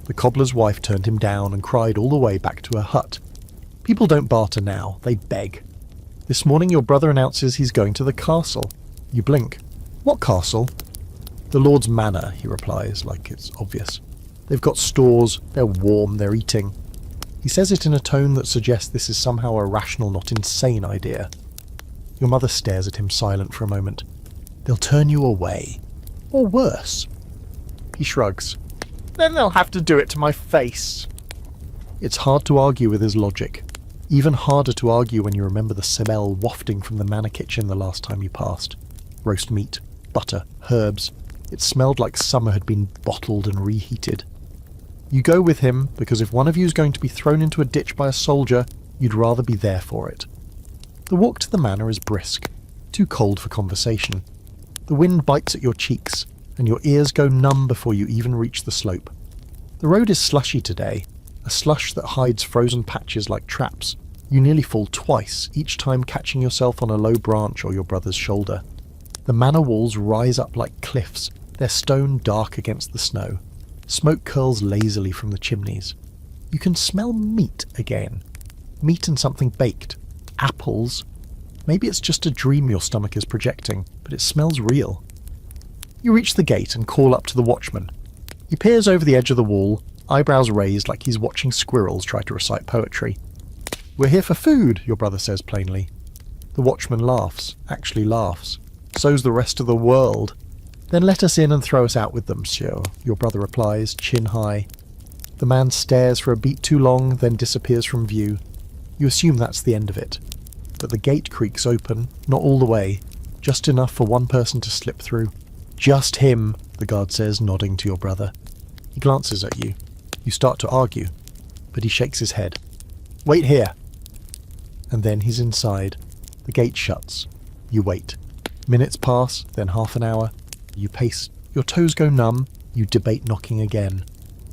The cobbler's wife turned him down and cried all the way back to her hut. People don't barter now, they beg. This morning your brother announces he's going to the castle. You blink. What castle? The Lord's Manor, he replies, like it's obvious. They've got stores, they're warm, they're eating. He says it in a tone that suggests this is somehow a rational, not insane idea. Your mother stares at him silent for a moment. They'll turn you away. Or worse. He shrugs. Then they'll have to do it to my face. It's hard to argue with his logic. Even harder to argue when you remember the smell wafting from the manor kitchen the last time you passed. Roast meat, butter, herbs. It smelled like summer had been bottled and reheated. You go with him because if one of you is going to be thrown into a ditch by a soldier, you'd rather be there for it. The walk to the manor is brisk, too cold for conversation. The wind bites at your cheeks, and your ears go numb before you even reach the slope. The road is slushy today, a slush that hides frozen patches like traps. You nearly fall twice, each time catching yourself on a low branch or your brother's shoulder. The manor walls rise up like cliffs, their stone dark against the snow. Smoke curls lazily from the chimneys. You can smell meat again. Meat and something baked. Apples. Maybe it's just a dream your stomach is projecting, but it smells real. You reach the gate and call up to the watchman. He peers over the edge of the wall, eyebrows raised like he's watching squirrels try to recite poetry. We're here for food, your brother says plainly. The watchman laughs, actually laughs. So's the rest of the world. Then let us in and throw us out with them, monsieur, your brother replies, chin high. The man stares for a beat too long, then disappears from view. You assume that's the end of it. But the gate creaks open, not all the way, just enough for one person to slip through. Just him, the guard says, nodding to your brother. He glances at you. You start to argue, but he shakes his head. Wait here. And then he's inside. The gate shuts. You wait. Minutes pass, then half an hour. You pace. Your toes go numb. You debate knocking again.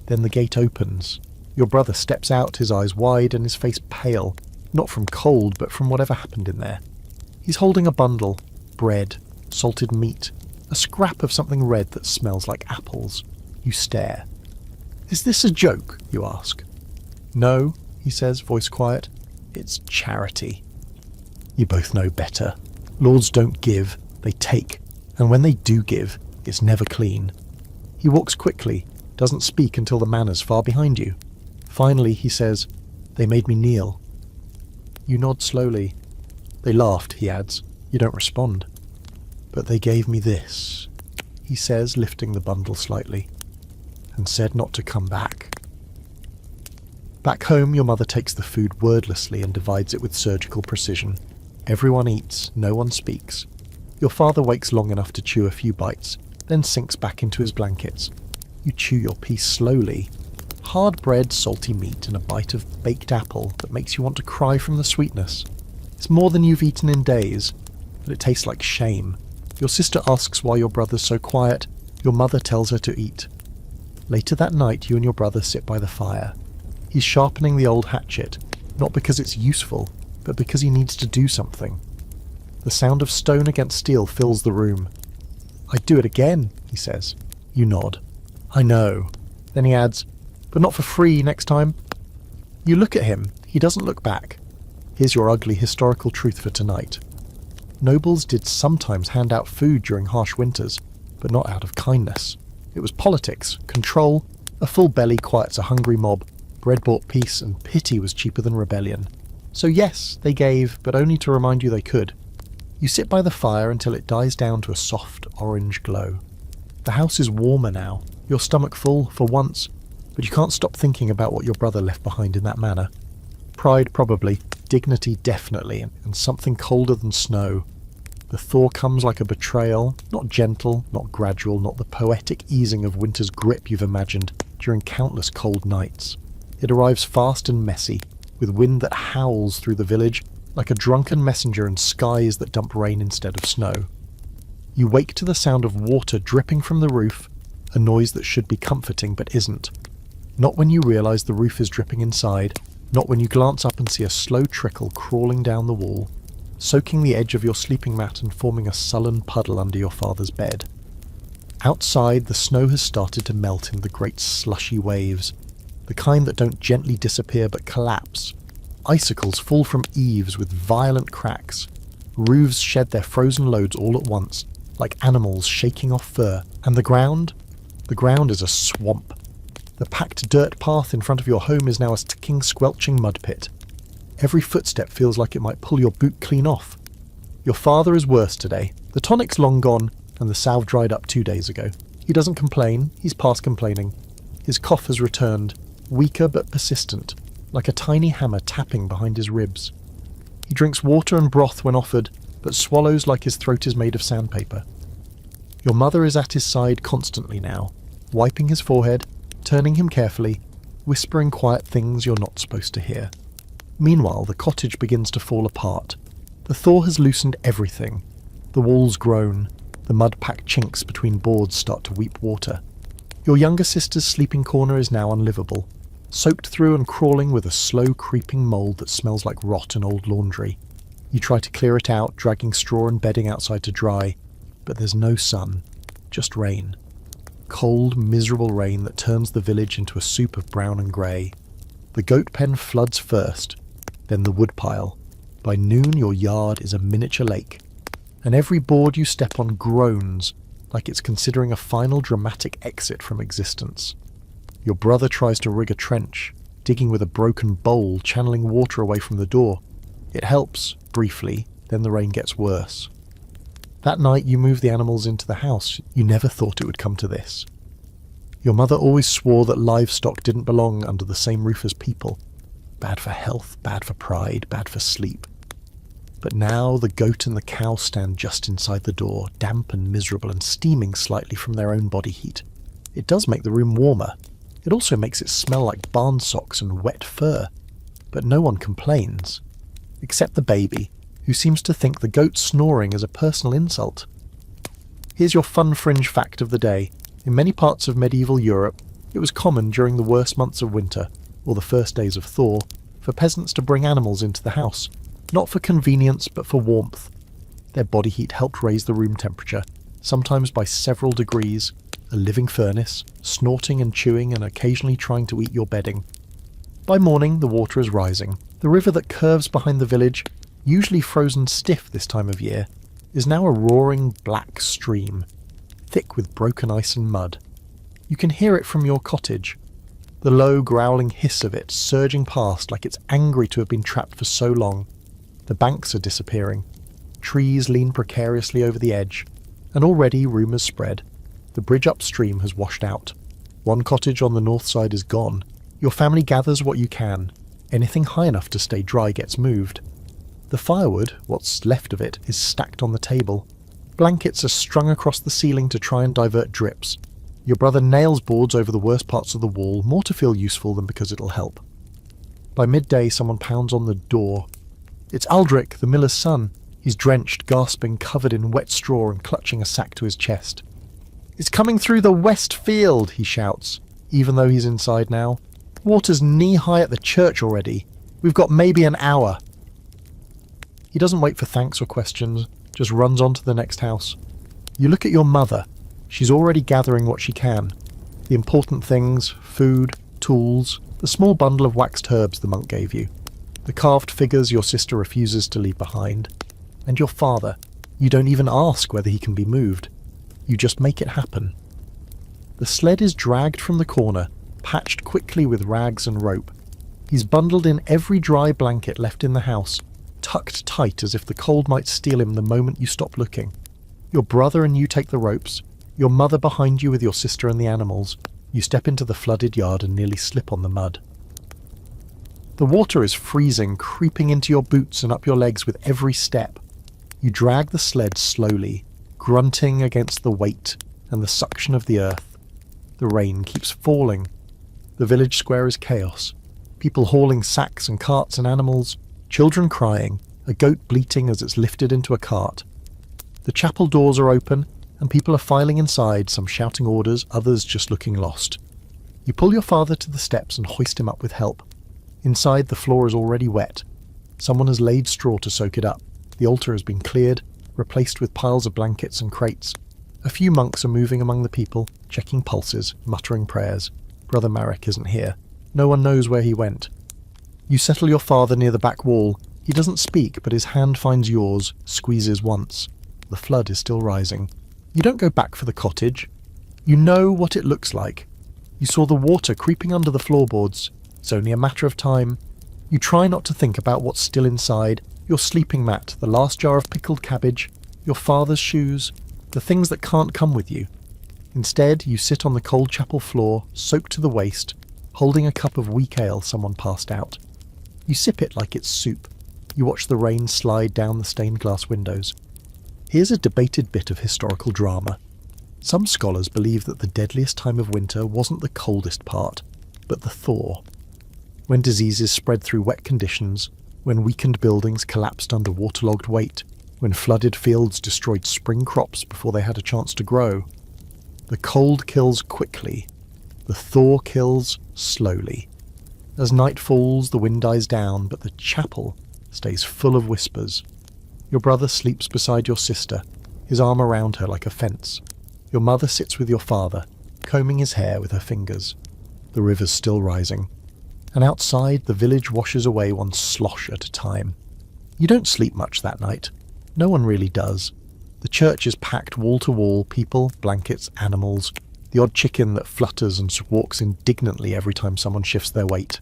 Then the gate opens. Your brother steps out, his eyes wide and his face pale. Not from cold, but from whatever happened in there. He's holding a bundle. Bread. Salted meat. A scrap of something red that smells like apples. You stare. Is this a joke? You ask. No, he says, voice quiet. It's charity. You both know better. Lords don't give, they take. And when they do give, it's never clean. He walks quickly, doesn't speak until the manor's far behind you. Finally, he says, They made me kneel. You nod slowly. They laughed, he adds. You don't respond. But they gave me this, he says, lifting the bundle slightly, and said not to come back. Back home, your mother takes the food wordlessly and divides it with surgical precision. Everyone eats, no one speaks. Your father wakes long enough to chew a few bites, then sinks back into his blankets. You chew your piece slowly. Hard bread, salty meat, and a bite of baked apple that makes you want to cry from the sweetness. It's more than you've eaten in days, but it tastes like shame. Your sister asks why your brother's so quiet. Your mother tells her to eat. Later that night, you and your brother sit by the fire. He's sharpening the old hatchet, not because it's useful, but because he needs to do something. The sound of stone against steel fills the room. I'd do it again, he says. You nod. I know. Then he adds, but not for free next time. You look at him. He doesn't look back. Here's your ugly historical truth for tonight. Nobles did sometimes hand out food during harsh winters, but not out of kindness. It was politics, control. A full belly quiets a hungry mob. Bread bought peace, and pity was cheaper than rebellion. So yes, they gave, but only to remind you they could. You sit by the fire until it dies down to a soft orange glow. The house is warmer now, your stomach full for once, but you can't stop thinking about what your brother left behind in that manor. Pride probably, dignity definitely, and something colder than snow. The thaw comes like a betrayal, not gentle, not gradual, not the poetic easing of winter's grip you've imagined during countless cold nights. It arrives fast and messy, with wind that howls through the village like a drunken messenger and skies that dump rain instead of snow. You wake to the sound of water dripping from the roof, a noise that should be comforting but isn't. Not when you realise the roof is dripping inside, not when you glance up and see a slow trickle crawling down the wall, soaking the edge of your sleeping mat and forming a sullen puddle under your father's bed. Outside, the snow has started to melt in the great slushy waves, the kind that don't gently disappear but collapse, Icicles fall from eaves with violent cracks. Roofs shed their frozen loads all at once, like animals shaking off fur. And the ground? The ground is a swamp. The packed dirt path in front of your home is now a ticking, squelching mud pit. Every footstep feels like it might pull your boot clean off. Your father is worse today. The tonic's long gone, and the salve dried up 2 days ago. He doesn't complain, he's past complaining. His cough has returned, weaker but persistent, like a tiny hammer tapping behind his ribs. He drinks water and broth when offered, but swallows like his throat is made of sandpaper. Your mother is at his side constantly now, wiping his forehead, turning him carefully, whispering quiet things you're not supposed to hear. Meanwhile, the cottage begins to fall apart. The thaw has loosened everything. The walls groan. The mud-packed chinks between boards start to weep water. Your younger sister's sleeping corner is now unlivable, soaked through and crawling with a slow creeping mould that smells like rot and old laundry. You try to clear it out, dragging straw and bedding outside to dry, but there's no sun, just rain. Cold, miserable rain that turns the village into a soup of brown and grey. The goat pen floods first, then the woodpile. By noon your yard is a miniature lake, and every board you step on groans like it's considering a final dramatic exit from existence. Your brother tries to rig a trench, digging with a broken bowl, channeling water away from the door. It helps, briefly, then the rain gets worse. That night you move the animals into the house. You never thought it would come to this. Your mother always swore that livestock didn't belong under the same roof as people. Bad for health, bad for pride, bad for sleep. But now the goat and the cow stand just inside the door, damp and miserable and steaming slightly from their own body heat. It does make the room warmer. It also makes it smell like barn socks and wet fur. But no one complains. Except the baby, who seems to think the goat snoring is a personal insult. Here's your fun fringe fact of the day. In many parts of medieval Europe, it was common during the worst months of winter, or the first days of thaw, for peasants to bring animals into the house. Not for convenience, but for warmth. Their body heat helped raise the room temperature, sometimes by several degrees, a living furnace, snorting and chewing and occasionally trying to eat your bedding. By morning, the water is rising. The river that curves behind the village, usually frozen stiff this time of year, is now a roaring black stream, thick with broken ice and mud. You can hear it from your cottage, the low growling hiss of it surging past like it's angry to have been trapped for so long. The banks are disappearing. Trees lean precariously over the edge, and already rumours spread. The bridge upstream has washed out. One cottage on the north side is gone. Your family gathers what you can. Anything high enough to stay dry gets moved. The firewood, what's left of it, is stacked on the table. Blankets are strung across the ceiling to try and divert drips. Your brother nails boards over the worst parts of the wall, more to feel useful than because it'll help. By midday, someone pounds on the door. It's Aldrich, the miller's son. He's drenched, gasping, covered in wet straw and clutching a sack to his chest. "It's coming through the west field," he shouts, even though he's inside now. "Water's knee-high at the church already. We've got maybe an hour." He doesn't wait for thanks or questions, just runs on to the next house. You look at your mother. She's already gathering what she can. The important things, food, tools, the small bundle of waxed herbs the monk gave you. The carved figures your sister refuses to leave behind. And your father. You don't even ask whether he can be moved. You just make it happen. The sled is dragged from the corner, patched quickly with rags and rope. He's bundled in every dry blanket left in the house, tucked tight as if the cold might steal him the moment you stop looking. Your brother and you take the ropes, your mother behind you with your sister and the animals. You step into the flooded yard and nearly slip on the mud. The water is freezing, creeping into your boots and up your legs with every step. You drag the sled slowly, grunting against the weight and the suction of the earth. The rain keeps falling. The village square is chaos. People hauling sacks and carts and animals, children crying, a goat bleating as it's lifted into a cart. The chapel doors are open, and people are filing inside, some shouting orders, others just looking lost. You pull your father to the steps and hoist him up with help. Inside, the floor is already wet. Someone has laid straw to soak it up. The altar has been cleared, replaced with piles of blankets and crates. A few monks are moving among the people, checking pulses, muttering prayers. Brother Marek isn't here. No one knows where he went. You settle your father near the back wall. He doesn't speak, but his hand finds yours, squeezes once. The flood is still rising. You don't go back for the cottage. You know what it looks like. You saw the water creeping under the floorboards. It's only a matter of time. You try not to think about what's still inside. Your sleeping mat, the last jar of pickled cabbage, your father's shoes, the things that can't come with you. Instead, you sit on the cold chapel floor, soaked to the waist, holding a cup of weak ale someone passed out. You sip it like it's soup. You watch the rain slide down the stained glass windows. Here's a debated bit of historical drama. Some scholars believe that the deadliest time of winter wasn't the coldest part, but the thaw. When diseases spread through wet conditions, when weakened buildings collapsed under waterlogged weight, when flooded fields destroyed spring crops before they had a chance to grow. The cold kills quickly. The thaw kills slowly. As night falls, the wind dies down, but the chapel stays full of whispers. Your brother sleeps beside your sister, his arm around her like a fence. Your mother sits with your father, combing his hair with her fingers. The river's still rising. And outside, the village washes away one slosh at a time. You don't sleep much that night. No one really does. The church is packed wall to wall, people, blankets, animals, the odd chicken that flutters and squawks indignantly every time someone shifts their weight.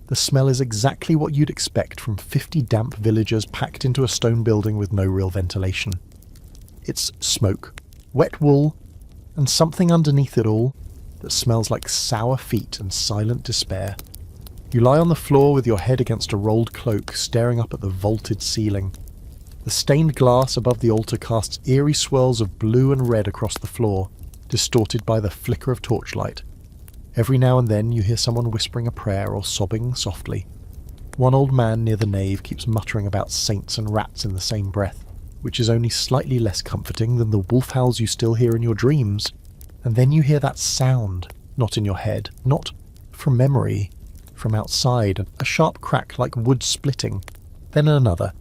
The smell is exactly what you'd expect from 50 damp villagers packed into a stone building with no real ventilation. It's smoke, wet wool, and something underneath it all that smells like sour feet and silent despair. You lie on the floor with your head against a rolled cloak, staring up at the vaulted ceiling. The stained glass above the altar casts eerie swirls of blue and red across the floor, distorted by the flicker of torchlight. Every now and then you hear someone whispering a prayer or sobbing softly. One old man near the nave keeps muttering about saints and rats in the same breath, which is only slightly less comforting than the wolf howls you still hear in your dreams. And then you hear that sound, not in your head, not from memory, from outside, a sharp crack like wood splitting, then another,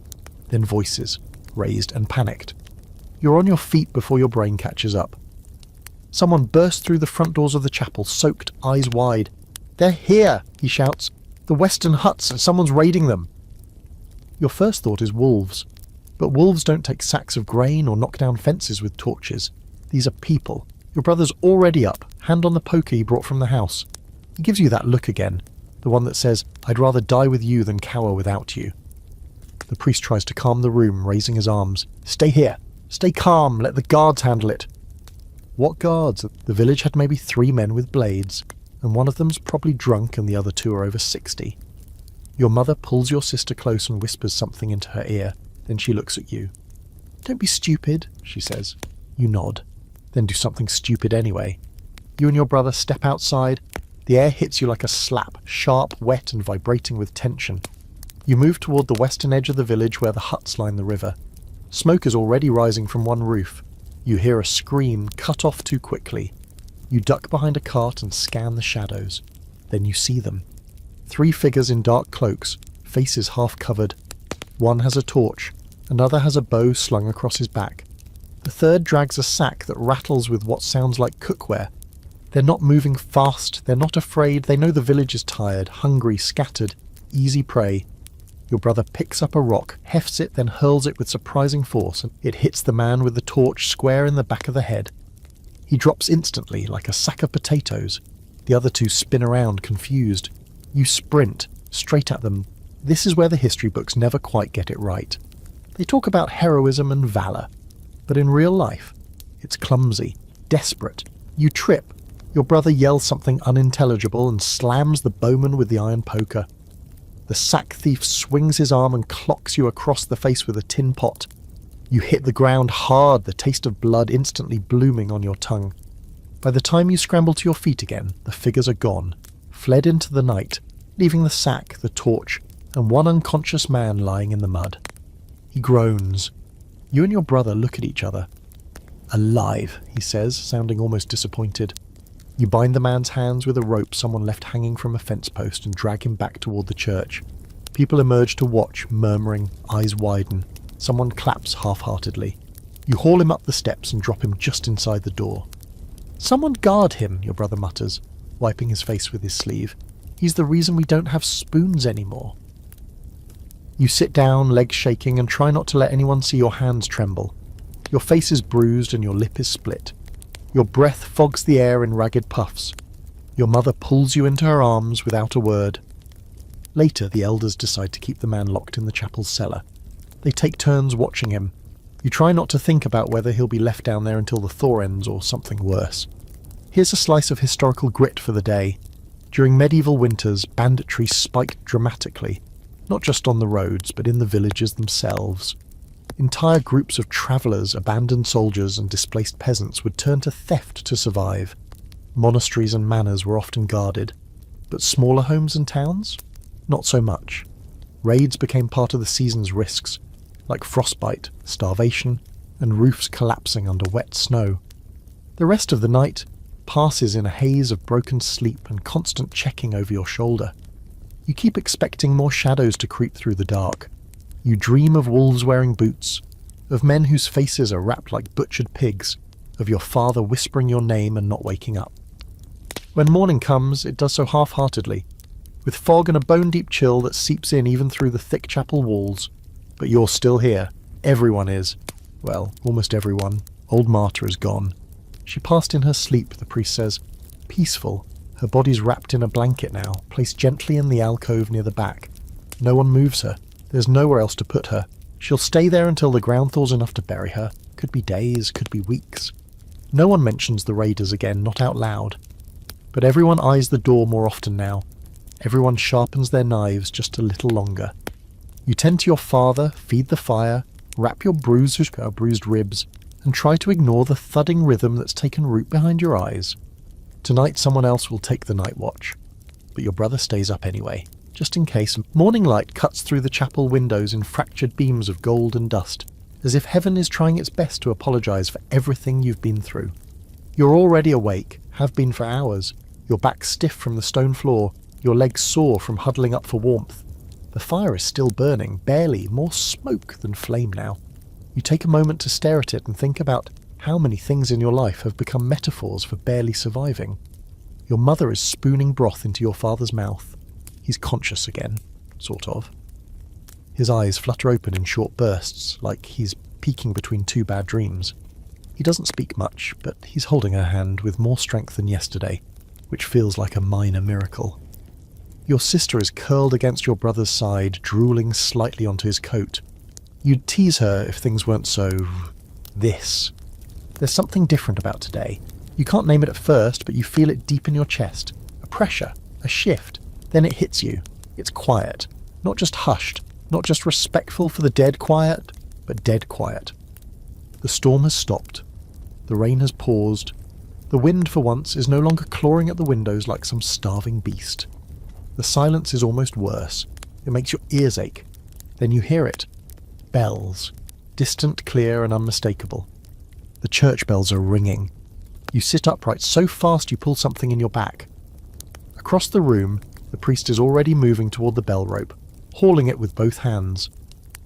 then voices, raised and panicked. You're on your feet before your brain catches up. Someone bursts through the front doors of the chapel, soaked, eyes wide. "They're here!" he shouts. "The western huts, and someone's raiding them." Your first thought is wolves. But wolves don't take sacks of grain or knock down fences with torches. These are people. Your brother's already up, hand on the poker he brought from the house. He gives you that look again, the one that says, "I'd rather die with you than cower without you." The priest tries to calm the room, raising his arms. "Stay here. Stay calm. Let the guards handle it." What guards? The village had maybe 3 men with blades, and one of them's probably drunk and the other 2 are over 60. Your mother pulls your sister close and whispers something into her ear. Then she looks at you. "Don't be stupid," she says. You nod, then do something stupid anyway. You and your brother step outside. The air hits you like a slap, sharp, wet and vibrating with tension. You move toward the western edge of the village where the huts line the river. Smoke is already rising from one roof. You hear a scream cut off too quickly. You duck behind a cart and scan the shadows. Then you see them. 3 figures in dark cloaks, faces half covered. One has a torch, another has a bow slung across his back. The third drags a sack that rattles with what sounds like cookware. They're not moving fast, they're not afraid, they know the village is tired, hungry, scattered, easy prey. Your brother picks up a rock, hefts it, then hurls it with surprising force, and it hits the man with the torch square in the back of the head. He drops instantly, like a sack of potatoes. The other 2 spin around, confused. You sprint, straight at them. This is where the history books never quite get it right. They talk about heroism and valour, but in real life, it's clumsy, desperate. You trip. Your brother yells something unintelligible and slams the bowman with the iron poker. The sack thief swings his arm and clocks you across the face with a tin pot. You hit the ground hard, the taste of blood instantly blooming on your tongue. By the time you scramble to your feet again, the figures are gone, fled into the night, leaving the sack, the torch, and one unconscious man lying in the mud. He groans. You and your brother look at each other. "Alive," he says, sounding almost disappointed. You bind the man's hands with a rope someone left hanging from a fence post and drag him back toward the church. People emerge to watch, murmuring, eyes widen. Someone claps half-heartedly. You haul him up the steps and drop him just inside the door. "Someone guard him," your brother mutters, wiping his face with his sleeve. He's the reason we don't have spoons anymore. You sit down, legs shaking, and try not to let anyone see your hands tremble. Your face is bruised and your lip is split. Your breath fogs the air in ragged puffs. Your mother pulls you into her arms without a word. Later, the elders decide to keep the man locked in the chapel's cellar. They take turns watching him. You try not to think about whether he'll be left down there until the thaw ends or something worse. Here's a slice of historical grit for the day. During medieval winters, banditry spiked dramatically, not just on the roads, but in the villages themselves. Entire groups of travellers, abandoned soldiers and displaced peasants would turn to theft to survive. Monasteries and manors were often guarded, but smaller homes and towns? Not so much. Raids became part of the season's risks, like frostbite, starvation, and roofs collapsing under wet snow. The rest of the night passes in a haze of broken sleep and constant checking over your shoulder. You keep expecting more shadows to creep through the dark. You dream of wolves wearing boots, of men whose faces are wrapped like butchered pigs, of your father whispering your name and not waking up. When morning comes, it does so half-heartedly, with fog and a bone-deep chill that seeps in even through the thick chapel walls. But you're still here. Everyone is. Well, almost everyone. Old Marta is gone. She passed in her sleep, the priest says. Peaceful. Her body's wrapped in a blanket now, placed gently in the alcove near the back. No one moves her. There's nowhere else to put her. She'll stay there until the ground thaws enough to bury her. Could be days, could be weeks. No one mentions the raiders again, not out loud. But everyone eyes the door more often now. Everyone sharpens their knives just a little longer. You tend to your father, feed the fire, wrap your bruised ribs, and try to ignore the thudding rhythm that's taken root behind your eyes. Tonight someone else will take the night watch, but your brother stays up anyway, just in case. Morning light cuts through the chapel windows in fractured beams of gold and dust, as if heaven is trying its best to apologise for everything you've been through. You're already awake, have been for hours, your back stiff from the stone floor, your legs sore from huddling up for warmth. The fire is still burning, barely, more smoke than flame now. You take a moment to stare at it and think about how many things in your life have become metaphors for barely surviving. Your mother is spooning broth into your father's mouth. He's conscious again, sort of. His eyes flutter open in short bursts, like he's peeking between two bad dreams. He doesn't speak much, but he's holding her hand with more strength than yesterday, which feels like a minor miracle. Your sister is curled against your brother's side, drooling slightly onto his coat. You'd tease her if things weren't so... this. There's something different about today. You can't name it at first, but you feel it deep in your chest. A pressure, a shift. Then it hits you. It's quiet. Not just hushed, not just respectful for the dead quiet, but dead quiet. The storm has stopped. The rain has paused. The wind, for once, is no longer clawing at the windows like some starving beast. The silence is almost worse. It makes your ears ache. Then you hear it. Bells. Distant, clear, and unmistakable. The church bells are ringing. You sit upright so fast you pull something in your back. Across the room, the priest is already moving toward the bell rope, hauling it with both hands.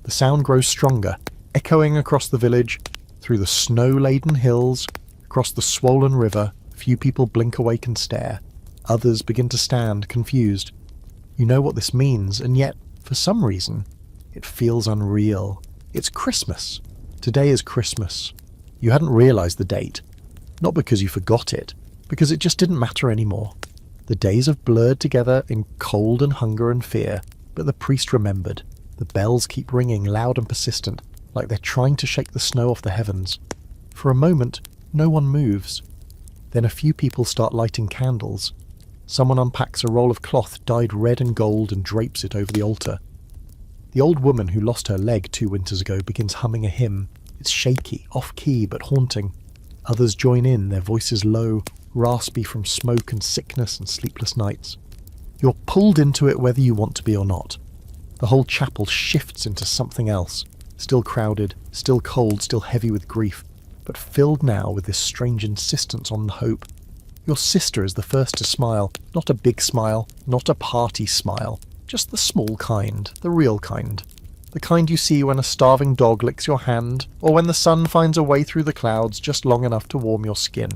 The sound grows stronger, echoing across the village, through the snow-laden hills, across the swollen river. Few people blink awake and stare. Others begin to stand, confused. You know what this means, and yet, for some reason, it feels unreal. It's Christmas. Today is Christmas. You hadn't realised the date. Not because you forgot it, because it just didn't matter anymore. The days have blurred together in cold and hunger and fear, but the priest remembered. The bells keep ringing, loud and persistent, like they're trying to shake the snow off the heavens. For a moment, no one moves. Then a few people start lighting candles. Someone unpacks a roll of cloth dyed red and gold and drapes it over the altar. The old woman who lost her leg 2 winters ago begins humming a hymn. It's shaky, off-key, but haunting. Others join in, their voices low, raspy from smoke and sickness and sleepless nights. You're pulled into it whether you want to be or not. The whole chapel shifts into something else, still crowded, still cold, still heavy with grief, but filled now with this strange insistence on hope. Your sister is the first to smile, not a big smile, not a party smile, just the small kind, the real kind. The kind you see when a starving dog licks your hand, or when the sun finds a way through the clouds just long enough to warm your skin.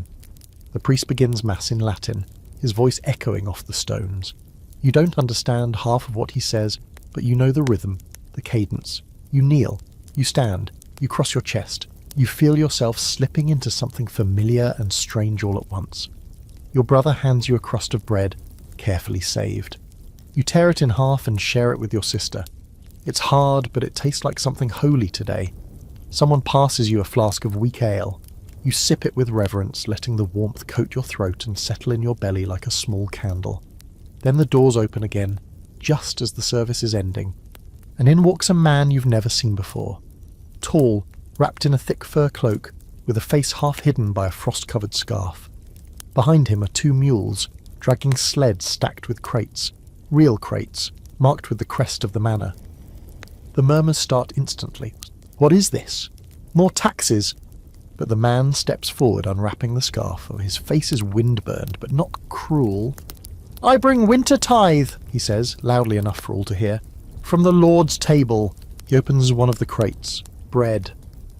The priest begins Mass in Latin, his voice echoing off the stones. You don't understand half of what he says, but you know the rhythm, the cadence. You kneel, you stand, you cross your chest. You feel yourself slipping into something familiar and strange all at once. Your brother hands you a crust of bread, carefully saved. You tear it in half and share it with your sister. It's hard, but it tastes like something holy today. Someone passes you a flask of weak ale. You sip it with reverence, letting the warmth coat your throat and settle in your belly like a small candle. Then the doors open again, just as the service is ending, and in walks a man you've never seen before. Tall, wrapped in a thick fur cloak, with a face half hidden by a frost-covered scarf. Behind him are two mules, dragging sleds stacked with crates, real crates, marked with the crest of the manor. The murmurs start instantly. What is this? More taxes! But the man steps forward, unwrapping the scarf. His face is wind-burned, but not cruel. "I bring winter tithe," he says, loudly enough for all to hear. "From the Lord's table." He opens one of the crates. Bread.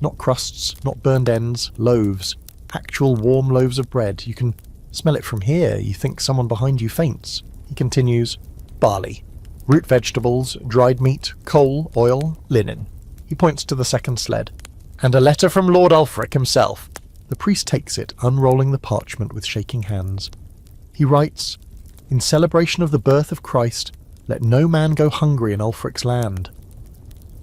Not crusts, not burned ends, loaves. Actual warm loaves of bread. You can smell it from here. You think someone behind you faints. He continues. Barley. Root vegetables, dried meat, coal, oil, linen. He points to the second sled. "And a letter from Lord Ulfric himself." The priest takes it, unrolling the parchment with shaking hands. He writes, "In celebration of the birth of Christ, let no man go hungry in Ulfric's land."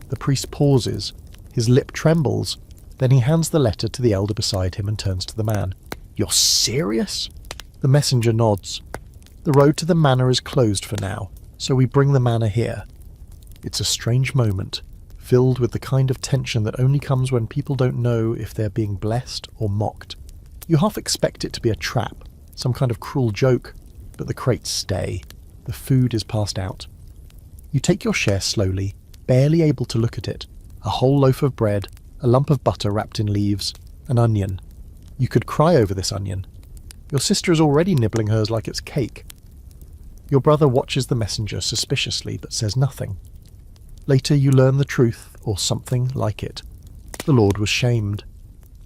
The priest pauses. His lip trembles. Then he hands the letter to the elder beside him and turns to the man. "You're serious?" The messenger nods. "The road to the manor is closed for now, so we bring the manor here." It's a strange moment, filled with the kind of tension that only comes when people don't know if they're being blessed or mocked. You half expect it to be a trap, some kind of cruel joke, but the crates stay. The food is passed out. You take your share slowly, barely able to look at it. A whole loaf of bread, a lump of butter wrapped in leaves, an onion. You could cry over this onion. Your sister is already nibbling hers like it's cake. Your brother watches the messenger suspiciously but says nothing. Later you learn the truth, or something like it. The Lord was shamed.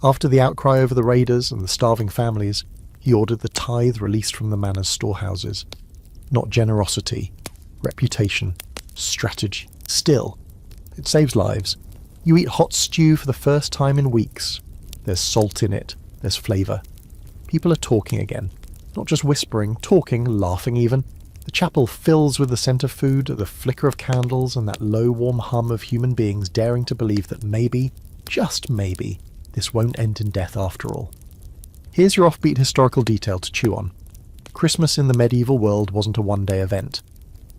After the outcry over the raiders and the starving families, he ordered the tithe released from the manor's storehouses. Not generosity, reputation, strategy. Still, it saves lives. You eat hot stew for the first time in weeks. There's salt in it, there's flavour. People are talking again. Not just whispering, talking, laughing even. The chapel fills with the scent of food, the flicker of candles, and that low, warm hum of human beings daring to believe that maybe, just maybe, this won't end in death after all. Here's your offbeat historical detail to chew on. Christmas in the medieval world wasn't a one-day event.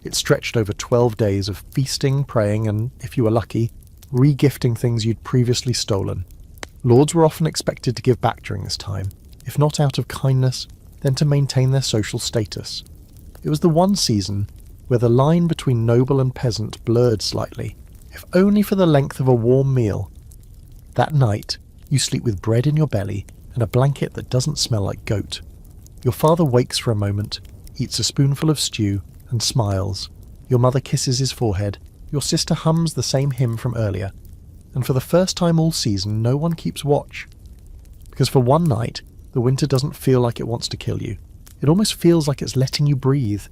It stretched over 12 days of feasting, praying, and, if you were lucky, re-gifting things you'd previously stolen. Lords were often expected to give back during this time, if not out of kindness, then to maintain their social status. It was the one season where the line between noble and peasant blurred slightly, if only for the length of a warm meal. That night, you sleep with bread in your belly and a blanket that doesn't smell like goat. Your father wakes for a moment, eats a spoonful of stew, and smiles. Your mother kisses his forehead. Your sister hums the same hymn from earlier. And for the first time all season, no one keeps watch. Because for one night, the winter doesn't feel like it wants to kill you. It almost feels like it's letting you breathe.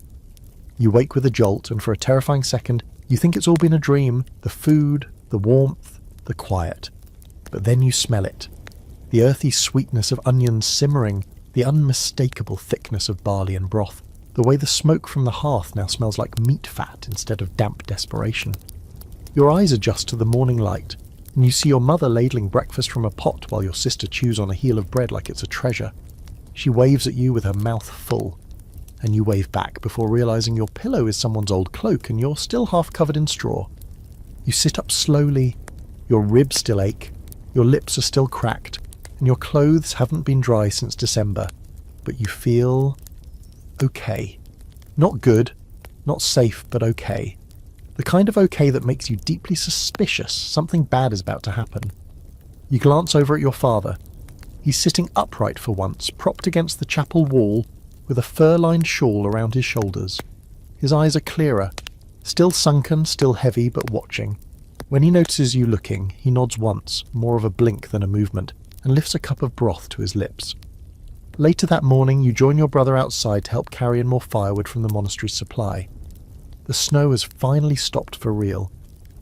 You wake with a jolt, and for a terrifying second, you think it's all been a dream. The food, the warmth, the quiet. But then you smell it. The earthy sweetness of onions simmering, the unmistakable thickness of barley and broth, the way the smoke from the hearth now smells like meat fat instead of damp desperation. Your eyes adjust to the morning light, and you see your mother ladling breakfast from a pot while your sister chews on a heel of bread like it's a treasure. She waves at you with her mouth full, and you wave back before realizing your pillow is someone's old cloak and you're still half covered in straw. You sit up slowly, your ribs still ache, your lips are still cracked, and your clothes haven't been dry since December, but you feel okay. Not good, not safe, but okay. The kind of okay that makes you deeply suspicious something bad is about to happen. You glance over at your father. He's sitting upright for once, propped against the chapel wall, with a fur-lined shawl around his shoulders. His eyes are clearer, still sunken, still heavy, but watching. When he notices you looking, he nods once, more of a blink than a movement, and lifts a cup of broth to his lips. Later that morning, you join your brother outside to help carry in more firewood from the monastery's supply. The snow has finally stopped for real,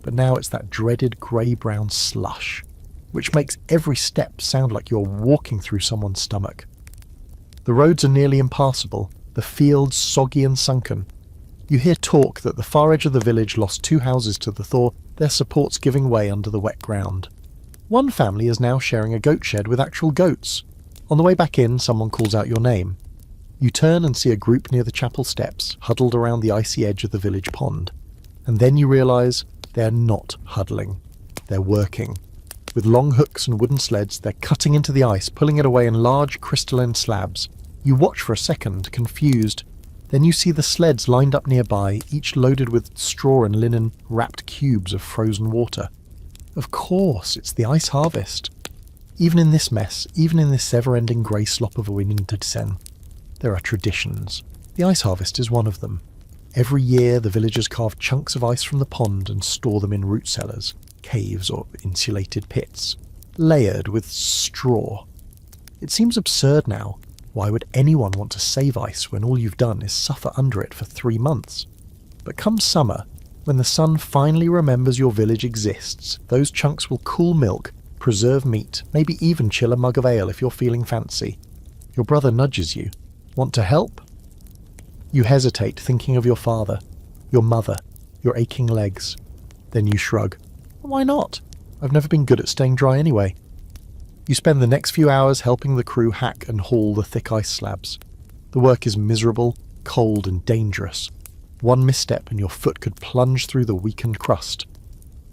but now it's that dreaded grey-brown slush, which makes every step sound like you're walking through someone's stomach. The roads are nearly impassable, the fields soggy and sunken. You hear talk that the far edge of the village lost 2 houses to the thaw, their supports giving way under the wet ground. One family is now sharing a goat shed with actual goats. On the way back in, someone calls out your name. You turn and see a group near the chapel steps, huddled around the icy edge of the village pond. And then you realise they're not huddling. They're working. With long hooks and wooden sleds, they're cutting into the ice, pulling it away in large crystalline slabs. You watch for a second, confused. Then you see the sleds lined up nearby, each loaded with straw and linen wrapped cubes of frozen water. Of course, it's the ice harvest. Even in this mess, even in this ever-ending grey slop of a wintersen, there are traditions. The ice harvest is one of them. Every year the villagers carve chunks of ice from the pond and store them in root cellars, caves or insulated pits, layered with straw. It seems absurd now. Why would anyone want to save ice when all you've done is suffer under it for 3 months? But come summer, when the sun finally remembers your village exists, those chunks will cool milk, preserve meat, maybe even chill a mug of ale if you're feeling fancy. Your brother nudges you. Want to help? You hesitate, thinking of your father, your mother, your aching legs. Then you shrug. Why not? I've never been good at staying dry anyway. You spend the next few hours helping the crew hack and haul the thick ice slabs. The work is miserable, cold and dangerous. One misstep and your foot could plunge through the weakened crust.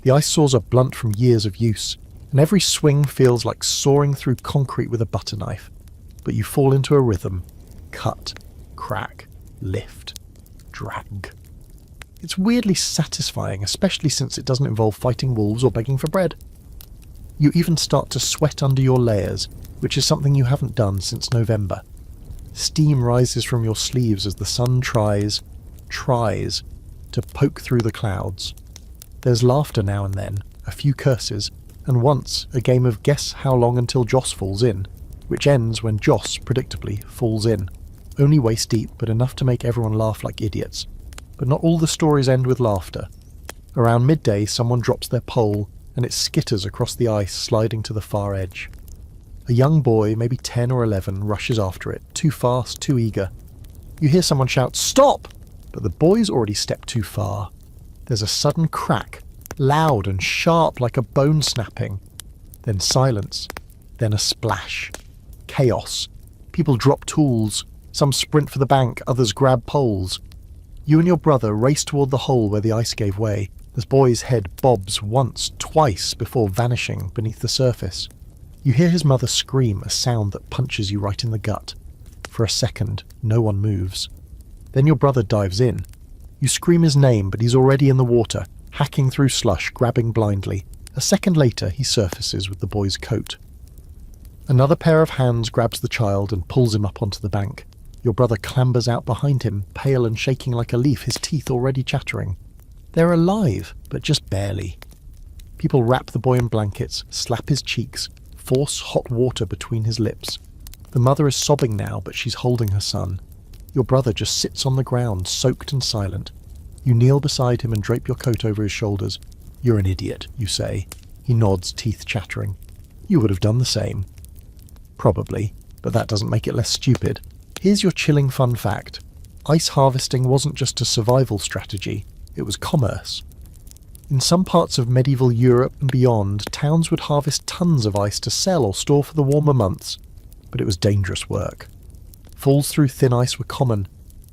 The ice saws are blunt from years of use, and every swing feels like sawing through concrete with a butter knife. But you fall into a rhythm. Cut, crack, lift, drag. It's weirdly satisfying, especially since it doesn't involve fighting wolves or begging for bread. You even start to sweat under your layers, which is something you haven't done since November. Steam rises from your sleeves as the sun tries to poke through the clouds. There's laughter now and then, a few curses, and once a game of guess how long until Joss falls in, which ends when Joss, predictably, falls in. Only waist deep, but enough to make everyone laugh like idiots. But not all the stories end with laughter. Around midday, someone drops their pole, and it skitters across the ice, sliding to the far edge. A young boy, maybe 10 or 11, rushes after it, too fast, too eager. You hear someone shout, "Stop!" But the boy's already stepped too far. There's a sudden crack, loud and sharp like a bone snapping. Then silence. Then a splash. Chaos. People drop tools. Some sprint for the bank, others grab poles. You and your brother race toward the hole where the ice gave way. The boy's head bobs once, twice, before vanishing beneath the surface. You hear his mother scream, a sound that punches you right in the gut. For a second, no one moves. Then your brother dives in. You scream his name, but he's already in the water, hacking through slush, grabbing blindly. A second later, he surfaces with the boy's coat. Another pair of hands grabs the child and pulls him up onto the bank. Your brother clambers out behind him, pale and shaking like a leaf, his teeth already chattering. They're alive, but just barely. People wrap the boy in blankets, slap his cheeks, force hot water between his lips. The mother is sobbing now, but she's holding her son. Your brother just sits on the ground, soaked and silent. You kneel beside him and drape your coat over his shoulders. "You're an idiot," you say. He nods, teeth chattering. You would have done the same. Probably, but that doesn't make it less stupid. Here's your chilling fun fact. Ice harvesting wasn't just a survival strategy, it was commerce. In some parts of medieval Europe and beyond, towns would harvest tons of ice to sell or store for the warmer months, but it was dangerous work. Falls through thin ice were common,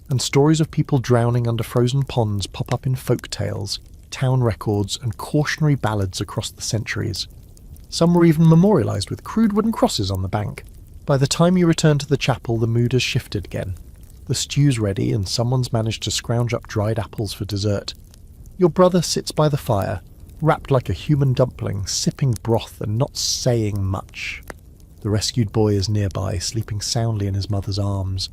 and stories of people drowning under frozen ponds pop up in folk tales, town records, and cautionary ballads across the centuries. Some were even memorialised with crude wooden crosses on the bank. By the time you return to the chapel, the mood has shifted again. The stew's ready, and someone's managed to scrounge up dried apples for dessert. Your brother sits by the fire, wrapped like a human dumpling, sipping broth and not saying much. The rescued boy is nearby, sleeping soundly in his mother's arms.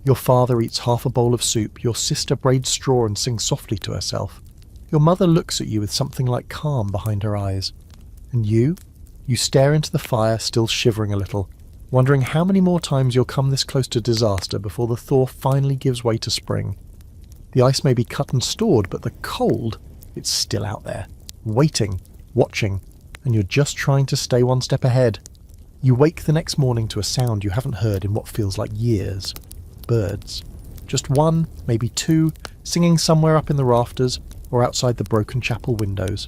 Your father eats half a bowl of soup, your sister braids straw and sings softly to herself. Your mother looks at you with something like calm behind her eyes. And you? You stare into the fire, still shivering a little. wondering how many more times you'll come this close to disaster before the thaw finally gives way to spring. The ice may be cut and stored, but the cold, it's still out there, waiting, watching, and you're just trying to stay one step ahead. You wake the next morning to a sound you haven't heard in what feels like years. Birds. Just one, maybe two, singing somewhere up in the rafters or outside the broken chapel windows.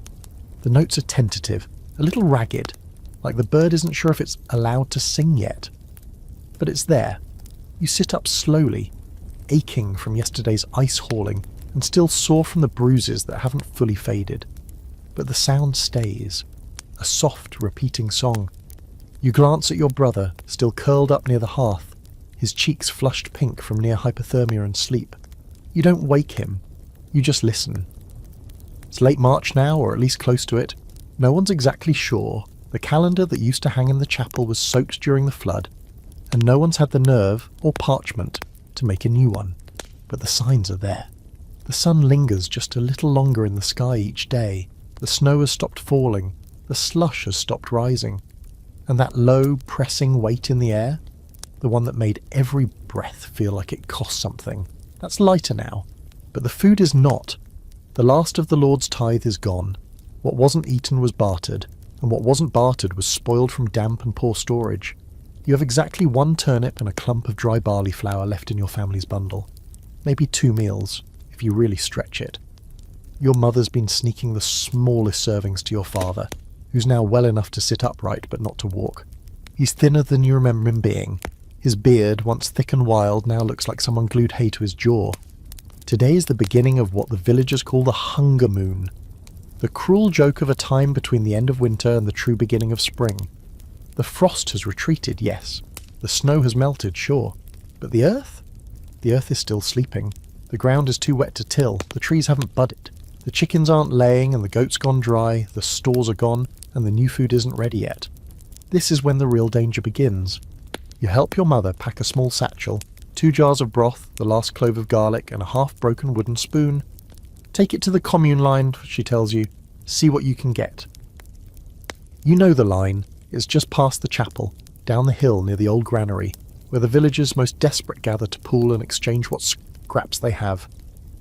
The notes are tentative, a little ragged, like the bird isn't sure if it's allowed to sing yet. But it's there. You sit up slowly, aching from yesterday's ice hauling and still sore from the bruises that haven't fully faded. But the sound stays, a soft, repeating song. You glance at your brother, still curled up near the hearth, his cheeks flushed pink from near hypothermia and sleep. You don't wake him, you just listen. It's late March now, or at least close to it. No one's exactly sure. The calendar that used to hang in the chapel was soaked during the flood, and no one's had the nerve, or parchment, to make a new one. But the signs are there. The sun lingers just a little longer in the sky each day. The snow has stopped falling. The slush has stopped rising. And that low, pressing weight in the air, the one that made every breath feel like it cost something, that's lighter now. But the food is not. The last of the Lord's tithe is gone. What wasn't eaten was bartered, and what wasn't bartered was spoiled from damp and poor storage. You have exactly one turnip and a clump of dry barley flour left in your family's bundle. Maybe 2 meals, if you really stretch it. Your mother's been sneaking the smallest servings to your father, who's now well enough to sit upright but not to walk. He's thinner than you remember him being. His beard, once thick and wild, now looks like someone glued hay to his jaw. Today is the beginning of what the villagers call the hunger moon, the cruel joke of a time between the end of winter and the true beginning of spring. The frost has retreated, yes. The snow has melted, sure. But the earth? The earth is still sleeping. The ground is too wet to till. The trees haven't budded. The chickens aren't laying and the goats gone dry. The stores are gone and the new food isn't ready yet. This is when the real danger begins. You help your mother pack a small satchel, 2 jars of broth, the last clove of garlic, and a half-broken wooden spoon. Take it to the commune line, she tells you. See what you can get. You know the line. It's just past the chapel, down the hill near the old granary, where the villagers most desperate gather to pool and exchange what scraps they have.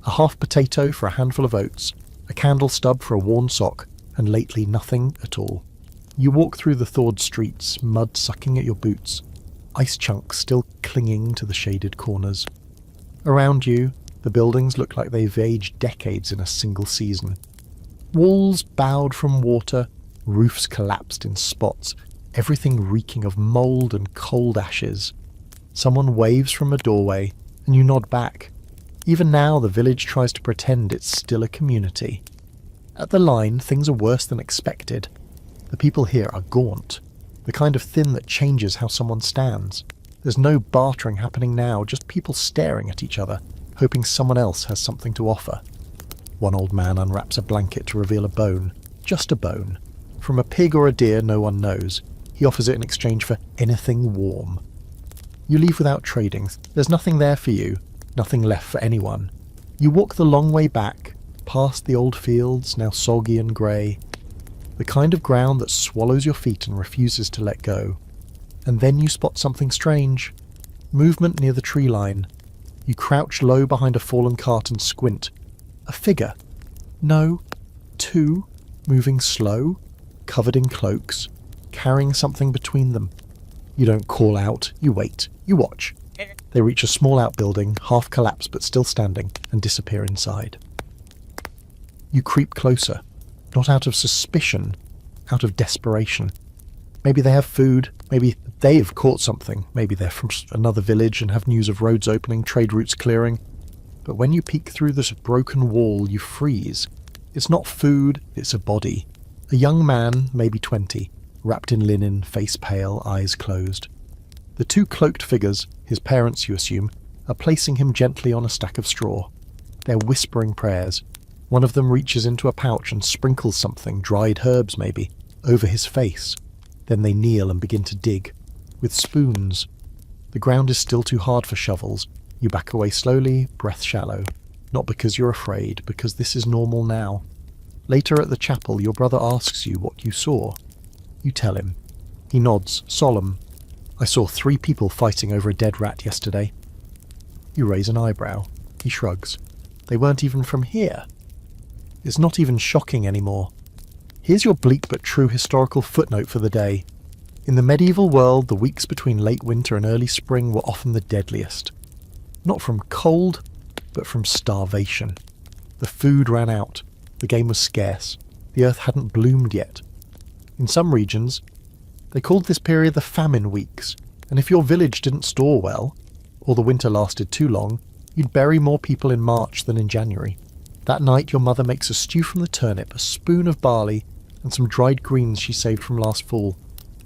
A half potato for a handful of oats, a candle stub for a worn sock, and lately nothing at all. You walk through the thawed streets, mud sucking at your boots, ice chunks still clinging to the shaded corners. Around you, the buildings look like they've aged decades in a single season. Walls bowed from water, roofs collapsed in spots, everything reeking of mould and cold ashes. Someone waves from a doorway, and you nod back. Even now the village tries to pretend it's still a community. At the line, things are worse than expected. The people here are gaunt, the kind of thin that changes how someone stands. There's no bartering happening now, just people staring at each other, hoping someone else has something to offer. One old man unwraps a blanket to reveal a bone, just a bone. From a pig or a deer no one knows. He offers it in exchange for anything warm. You leave without trading. There's nothing there for you, nothing left for anyone. You walk the long way back, past the old fields, now soggy and grey, the kind of ground that swallows your feet and refuses to let go. And then you spot something strange. Movement near the tree line. You crouch low behind a fallen cart and squint. A figure. No, 2, moving slow, covered in cloaks, carrying something between them. You don't call out, you wait, you watch. They reach a small outbuilding, half collapsed but still standing, and disappear inside. You creep closer, not out of suspicion, out of desperation. Maybe they have food, maybe they've caught something, maybe they're from another village and have news of roads opening, trade routes clearing. But when you peek through this broken wall, you freeze. It's not food, it's a body. A young man, maybe 20, wrapped in linen, face pale, eyes closed. The 2 cloaked figures, his parents you assume, are placing him gently on a stack of straw. They're whispering prayers. One of them reaches into a pouch and sprinkles something, dried herbs maybe, over his face. Then they kneel and begin to dig, with spoons. The ground is still too hard for shovels. You back away slowly, breath shallow. Not because you're afraid, because this is normal now. Later at the chapel, your brother asks you what you saw. You tell him. He nods, solemn. I saw 3 people fighting over a dead rat yesterday. You raise an eyebrow. He shrugs. They weren't even from here. It's not even shocking anymore. Here's your bleak but true historical footnote for the day. In the medieval world, the weeks between late winter and early spring were often the deadliest. Not from cold, but from starvation. The food ran out. The game was scarce. The earth hadn't bloomed yet. In some regions, they called this period the famine weeks, and if your village didn't store well, or the winter lasted too long, you'd bury more people in March than in January. That night your mother makes a stew from the turnip, a spoon of barley, and some dried greens she saved from last fall.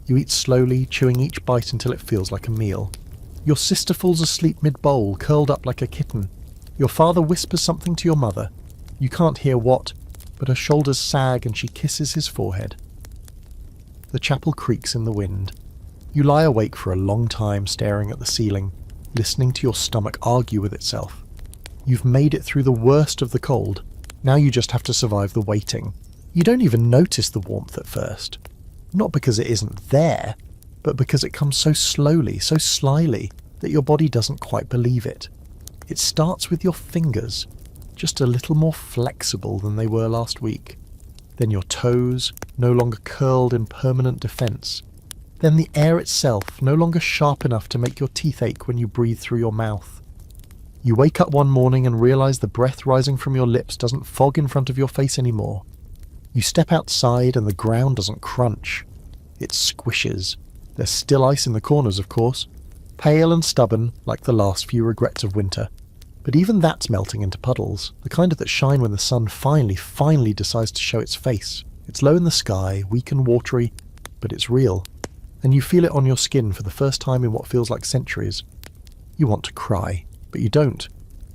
You eat slowly, chewing each bite until it feels like a meal. Your sister falls asleep mid-bowl, curled up like a kitten. Your father whispers something to your mother. You can't hear what, but her shoulders sag and she kisses his forehead. The chapel creaks in the wind. You lie awake for a long time staring at the ceiling, listening to your stomach argue with itself. You've made it through the worst of the cold. Now you just have to survive the waiting. You don't even notice the warmth at first. Not because it isn't there, but because it comes so slowly, so slyly, that your body doesn't quite believe it. It starts with your fingers, just a little more flexible than they were last week. Then your toes, no longer curled in permanent defence. Then the air itself, no longer sharp enough to make your teeth ache when you breathe through your mouth. You wake up one morning and realise the breath rising from your lips doesn't fog in front of your face anymore. You step outside and the ground doesn't crunch. It squishes. There's still ice in the corners, of course, pale and stubborn like the last few regrets of winter. But even that's melting into puddles, the kind that shine when the sun finally decides to show its face. It's low in the sky, weak and watery, but it's real. And you feel it on your skin for the first time in what feels like centuries. You want to cry, but you don't.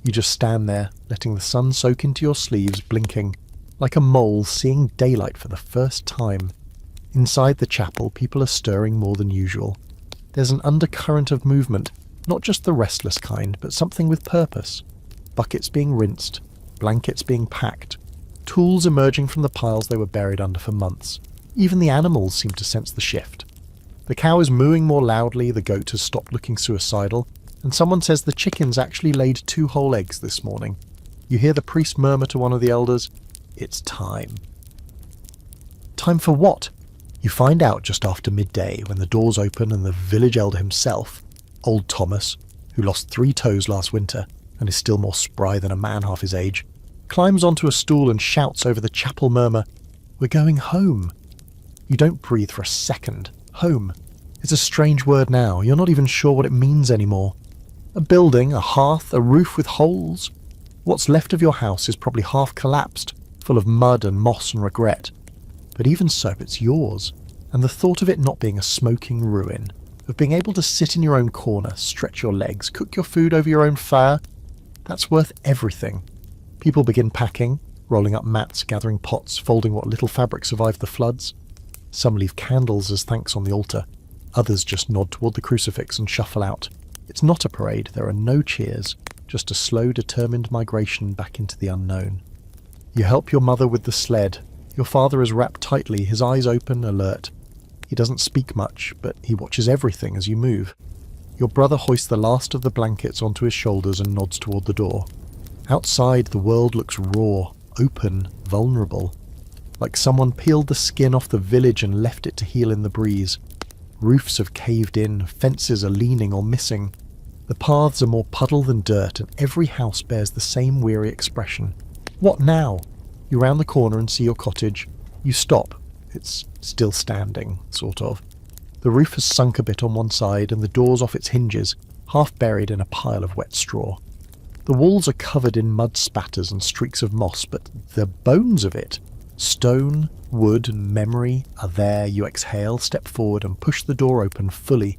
You just stand there, letting the sun soak into your sleeves, blinking, like a mole seeing daylight for the first time. Inside the chapel, people are stirring more than usual. There's an undercurrent of movement, not just the restless kind, but something with purpose. Buckets being rinsed, blankets being packed, tools emerging from the piles they were buried under for months. Even the animals seem to sense the shift. The cow is mooing more loudly, the goat has stopped looking suicidal, and someone says the chickens actually laid 2 whole eggs this morning. You hear the priest murmur to one of the elders, "It's time." Time for what? You find out just after midday when the doors open and the village elder himself, old Thomas, who lost 3 toes last winter and is still more spry than a man half his age, climbs onto a stool and shouts over the chapel murmur, "We're going home." You don't breathe for a second. Home. It's a strange word now. You're not even sure what it means anymore. A building, a hearth, a roof with holes. What's left of your house is probably half collapsed, full of mud and moss and regret. But even so, it's yours. And the thought of it not being a smoking ruin, of being able to sit in your own corner, stretch your legs, cook your food over your own fire, that's worth everything. People begin packing, rolling up mats, gathering pots, folding what little fabric survived the floods. Some leave candles as thanks on the altar. Others just nod toward the crucifix and shuffle out. It's not a parade, there are no cheers, just a slow, determined migration back into the unknown. You help your mother with the sled. Your father is wrapped tightly, his eyes open, alert. He doesn't speak much, but he watches everything as you move. Your brother hoists the last of the blankets onto his shoulders and nods toward the door. Outside, the world looks raw, open, vulnerable. Like someone peeled the skin off the village and left it to heal in the breeze. Roofs have caved in, fences are leaning or missing. The paths are more puddle than dirt, and every house bears the same weary expression. What now? You round the corner and see your cottage. You stop. It's still standing, sort of. The roof has sunk a bit on one side, and the door's off its hinges, half buried in a pile of wet straw. The walls are covered in mud spatters and streaks of moss, but the bones of it, stone, wood, and memory, are there. You exhale, step forward, and push the door open fully.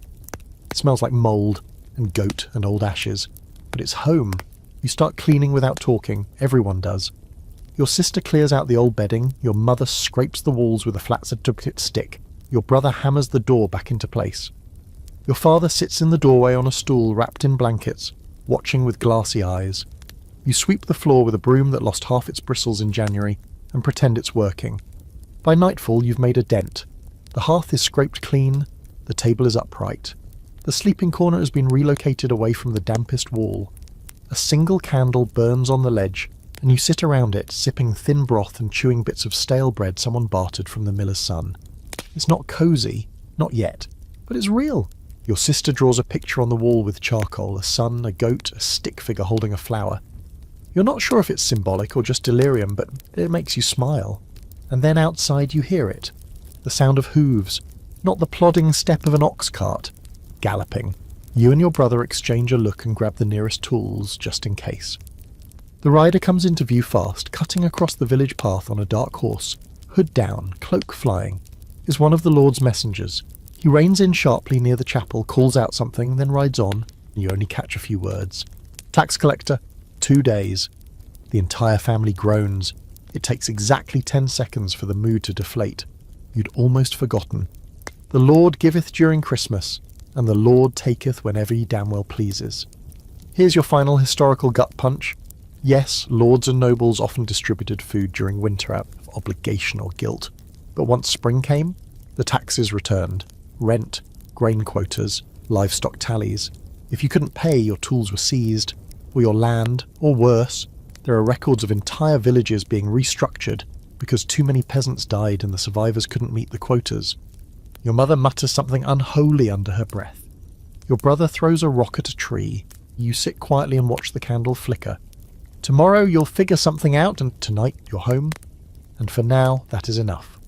It smells like mould, and goat, and old ashes. But it's home. You start cleaning without talking. Everyone does. Your sister clears out the old bedding, your mother scrapes the walls with a flat certificate stick, your brother hammers the door back into place. Your father sits in the doorway on a stool wrapped in blankets, watching with glassy eyes. You sweep the floor with a broom that lost half its bristles in January, and pretend it's working. By nightfall you've made a dent. The hearth is scraped clean, the table is upright. The sleeping corner has been relocated away from the dampest wall. A single candle burns on the ledge, and you sit around it, sipping thin broth and chewing bits of stale bread someone bartered from the miller's son. It's not cosy, not yet, but it's real. Your sister draws a picture on the wall with charcoal, a sun, a goat, a stick figure holding a flower. You're not sure if it's symbolic or just delirium, but it makes you smile. And then outside you hear it. The sound of hooves, not the plodding step of an ox cart. Galloping. You and your brother exchange a look and grab the nearest tools, just in case. The rider comes into view fast, cutting across the village path on a dark horse, hood down, cloak flying. Is one of the Lord's messengers. He reins in sharply near the chapel, calls out something, then rides on, and you only catch a few words. Tax collector, 2 days. The entire family groans. It takes exactly 10 seconds for the mood to deflate. You'd almost forgotten. The Lord giveth during Christmas, and the Lord taketh whenever he damn well pleases. Here's your final historical gut punch. Yes, lords and nobles often distributed food during winter out of obligation or guilt. But once spring came, the taxes returned. Rent, grain quotas, livestock tallies. If you couldn't pay, your tools were seized, or your land, or worse, there are records of entire villages being restructured because too many peasants died and the survivors couldn't meet the quotas. Your mother mutters something unholy under her breath. Your brother throws a rock at a tree. You sit quietly and watch the candle flicker. Tomorrow you'll figure something out, and tonight you're home. And for now, that is enough.